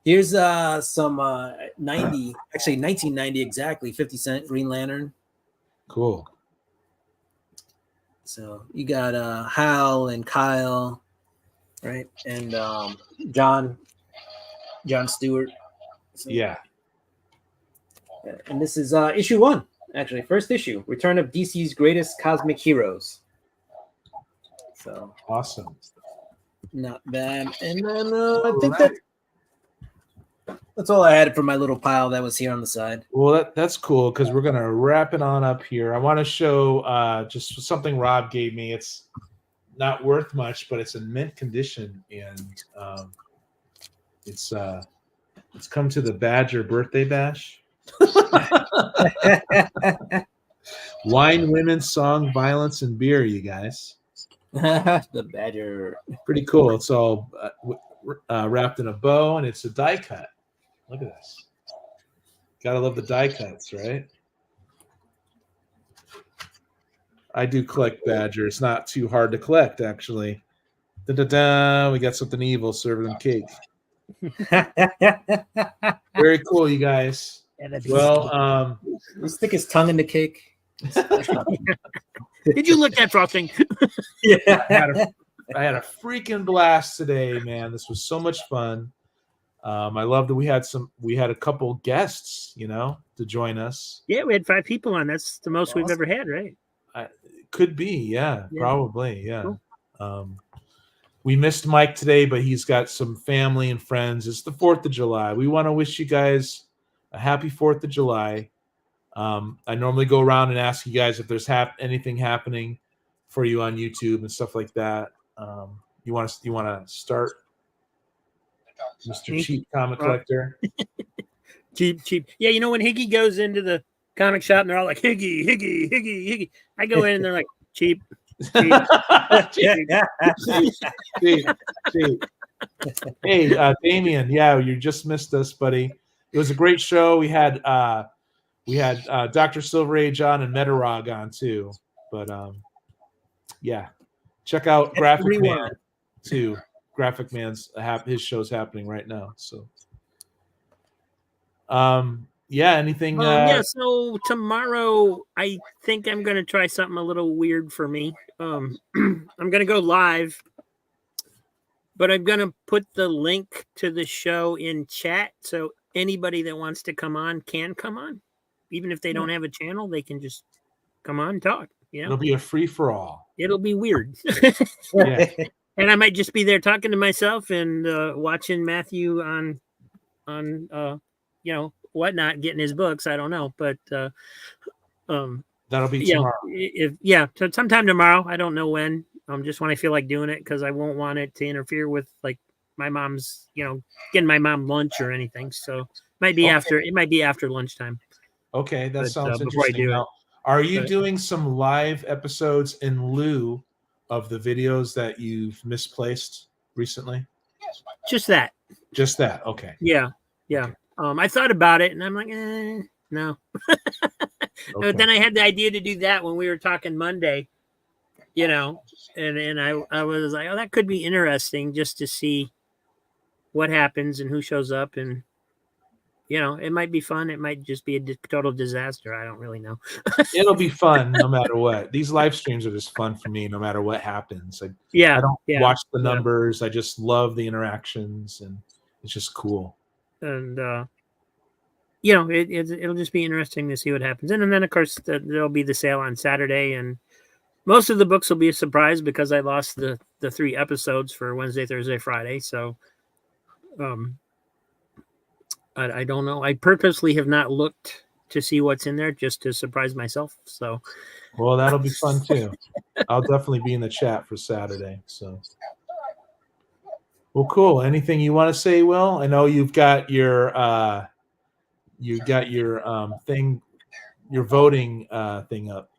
Here's some 1990 exactly, 50 cent Green Lantern. Cool. So you got Hal and Kyle, right? And John Stewart. So, Yeah. And this is issue 1, actually, first issue, Return of DC's Greatest Cosmic Heroes. So Awesome. not bad. And then I think that's all I had for my little pile that was here on the side. Well, that's cool because we're gonna wrap it on up here. I want to show just something Rob gave me. It's not worth much, but it's in mint condition, and it's come to the Badger birthday bash. Wine, women, song, violence, and beer. You guys, The Badger. pretty cool. It's all wrapped in a bow, and it's a die cut. Look at this. Gotta love the die cuts, right? I do collect Badger. It's not too hard to collect, actually. Da-da-da. We got something evil serving them cake. Very cool, you guys. Yeah, that'd be Well, He stick his tongue in the cake. did you look at frosting? Yeah. I had a freaking blast today, man. This was so much fun. I love that we had a couple guests, to join us. Yeah, we had 5 people on. That's the most we've Awesome. ever had, right? Could be, yeah, Yeah. probably, yeah. Cool. We missed Mike today, but he's got some family and friends. It's the 4th of July. We want to wish you guys a happy 4th of July. I normally go around and ask you guys if there's anything happening for you on YouTube and stuff like that. You want to start, Mr. Me? Cheap Comic Collector? Cheap. Yeah, you know when Higgy goes into the comic shop and they're all like Higgy. I go in and they're like cheap. Cheap, cheap. Hey, Damien, yeah, you just missed us, buddy. It was a great show. We had Dr. Silver Age on and Metarog on too. But yeah, check out Graphic Man too. Graphic Man's his show's happening right now. So yeah, anything Yeah, so tomorrow I think I'm gonna try something a little weird for me. I'm gonna go live, but I'm gonna put the link to the show in chat so anybody that wants to come on can come on. Even if they don't have a channel, they can just come on and talk. You know, it'll be a free for all. it'll be weird. Yeah. And I might just be there talking to myself and watching Matthew on you know, whatnot, getting his books. I don't know, but That'll be yeah, tomorrow. so sometime tomorrow. I don't know when. Just when I feel like doing it, because I won't want it to interfere with like my mom's, you know, getting my mom lunch or anything. So it might be after lunchtime. Okay, that But, sounds before I interesting. do it. Now, are you But- doing some live episodes in lieu of the videos that you've misplaced recently? Just that. Just that. Okay. Yeah. I thought about it, and I'm like, no. Okay. But then I had the idea to do that when we were talking Monday, you know, and I was like, oh, that could be interesting just to see what happens and who shows up, and you know, it might be fun. It might just be a total disaster. I don't really know. It'll be fun no matter what. These live streams are just fun for me no matter what happens. I don't watch the numbers. I just love the interactions, and it's just cool. And you know, it'll just be interesting to see what happens. And then of course there'll be the sale on Saturday, and most of the books will be a surprise because I lost the 3 episodes for Wednesday, Thursday, Friday. So I don't know. I purposely have not looked to see what's in there just to surprise myself. So Well, that'll be fun too. I'll definitely be in the chat for Saturday. So well, cool. Anything you want to say, Will? I know you've got your thing, your voting thing up.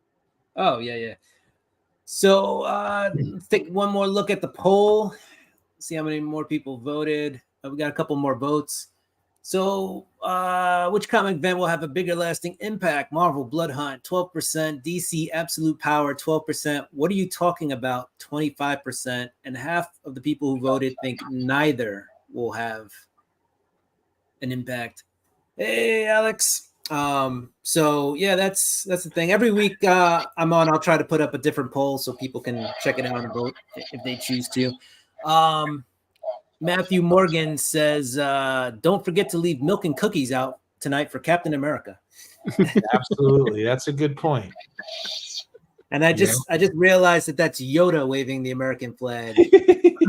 Oh yeah. So let's take one more look at the poll. See how many more people voted. We got a couple more votes. So which comic event will have a bigger lasting impact? Marvel Blood Hunt 12%, DC Absolute Power 12%. What are you talking about? 25%, and half of the people who voted think neither will have an impact. Hey Alex. So yeah, that's the thing. Every week I'm on, I'll try to put up a different poll so people can check it out and vote if they choose to. Matthew Morgan says, don't forget to leave milk and cookies out tonight for Captain America. Absolutely. That's a good point. And I just realized that that's Yoda waving the American flag.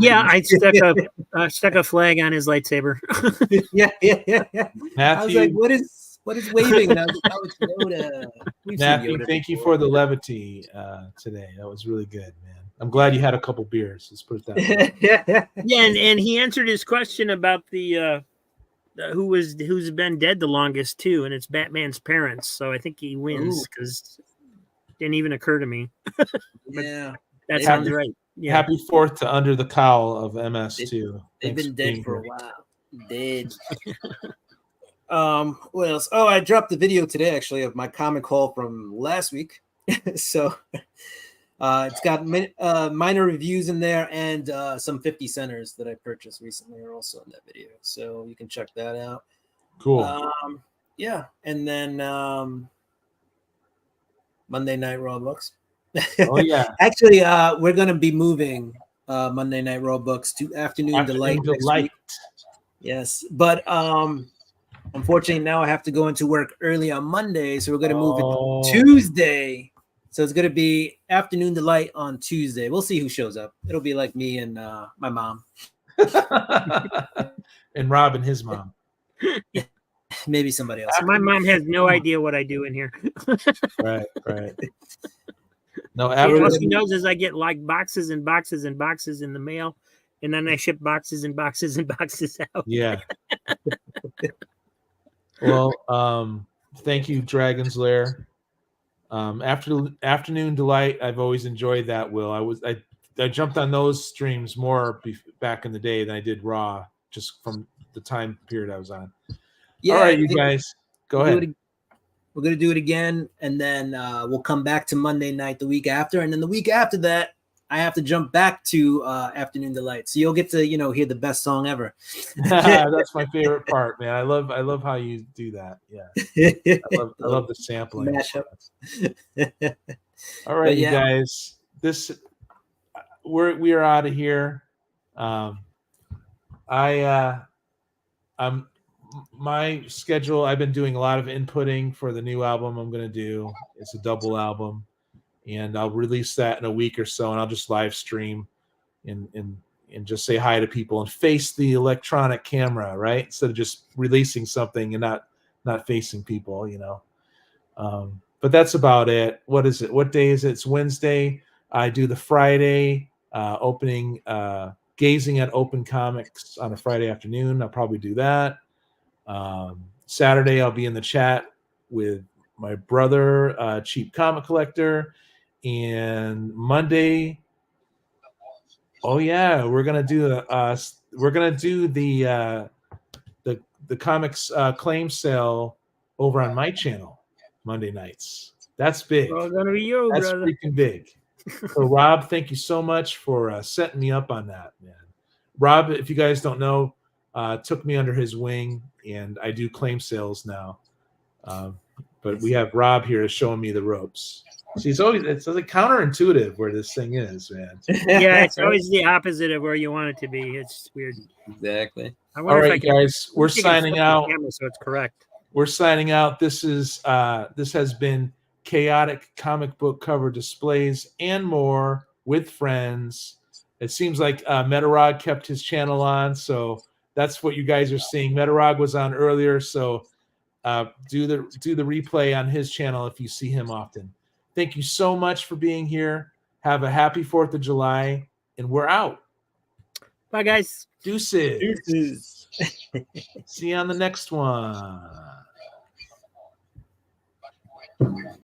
yeah, I stuck a flag on his lightsaber. yeah. Matthew, I was like, what is waving? Oh, it's Yoda. Matthew, thank you for the levity today. That was really good, man. I'm glad you had a couple beers. Let's put it that way. Yeah, and he answered his question about the who's been dead the longest too, and it's Batman's parents. So I think he wins because it didn't even occur to me. Yeah, that sounds right. Yeah. Happy 4th to Under the Cowl of MS too. They've Thanks been dead being for a here. while. Dead. What else? Oh, I dropped the video today actually of my comic haul from last week. So it's got minor reviews in there, and some 50 centers that I purchased recently are also in that video. So you can check that out. Cool. Yeah, and then Monday Night Raw books. Oh yeah. Actually, we're gonna be moving Monday Night Raw books to Afternoon Delight next week. Yes, but unfortunately now I have to go into work early on Monday, so we're gonna move it Tuesday. So it's gonna be Afternoon Delight on Tuesday. We'll see who shows up. It'll be like me and my mom. And Rob and his mom. Maybe somebody else. My mom has no idea what I do in here. Right. No, All she knows is I get like boxes and boxes and boxes in the mail, and then I ship boxes and boxes and boxes out. Yeah. Well, thank you, Dragon's Lair. Afternoon Delight, I've always enjoyed that. Will I jumped on those streams more back in the day than I did Raw, just from the time period I was on. Yeah, All right, I you think guys, go we'll do ahead. we're gonna do it again, and then we'll come back to Monday night the week after, and then the week after that, I have to jump back to Afternoon Delight. So you'll get to hear the best song ever. That's my favorite part, man. I love how you do that. Yeah, I love the sampling. Mashup. All right, But you yeah. guys. We are out of here. My schedule. I've been doing a lot of inputting for the new album I'm going to do. It's a double album, and I'll release that in a week or so, and I'll just live stream and just say hi to people and face the electronic camera, right? Instead of just releasing something and not facing people, But that's about it. What is it? What day is it? It's Wednesday. I do the Friday opening, gazing at open comics on a Friday afternoon. I'll probably do that. Saturday, I'll be in the chat with my brother, Cheap Comic Collector. And Monday, oh yeah, we're gonna do the comics claim sale over on my channel Monday nights. That's big. Well, gonna be you, That's brother. freaking big. So Rob, thank you so much for setting me up on that, man. Rob, if you guys don't know, took me under his wing, and I do claim sales now. But we have Rob here showing me the ropes. See, it's like counterintuitive where this thing is, man. Yeah, it's always the opposite of where you want it to be. It's weird. Exactly. I All wonder if I right, can, guys, we're I think I can signing flip the out. camera so it's correct. We're signing out. This has been Chaotic Comic Book Cover Displays and More with friends. It seems like Metarog kept his channel on, so that's what you guys are seeing. Metarog was on earlier, so do the replay on his channel if you see him often. Thank you so much for being here. Have a happy 4th of July, and we're out. Bye, guys. Deuces. See you on the next one.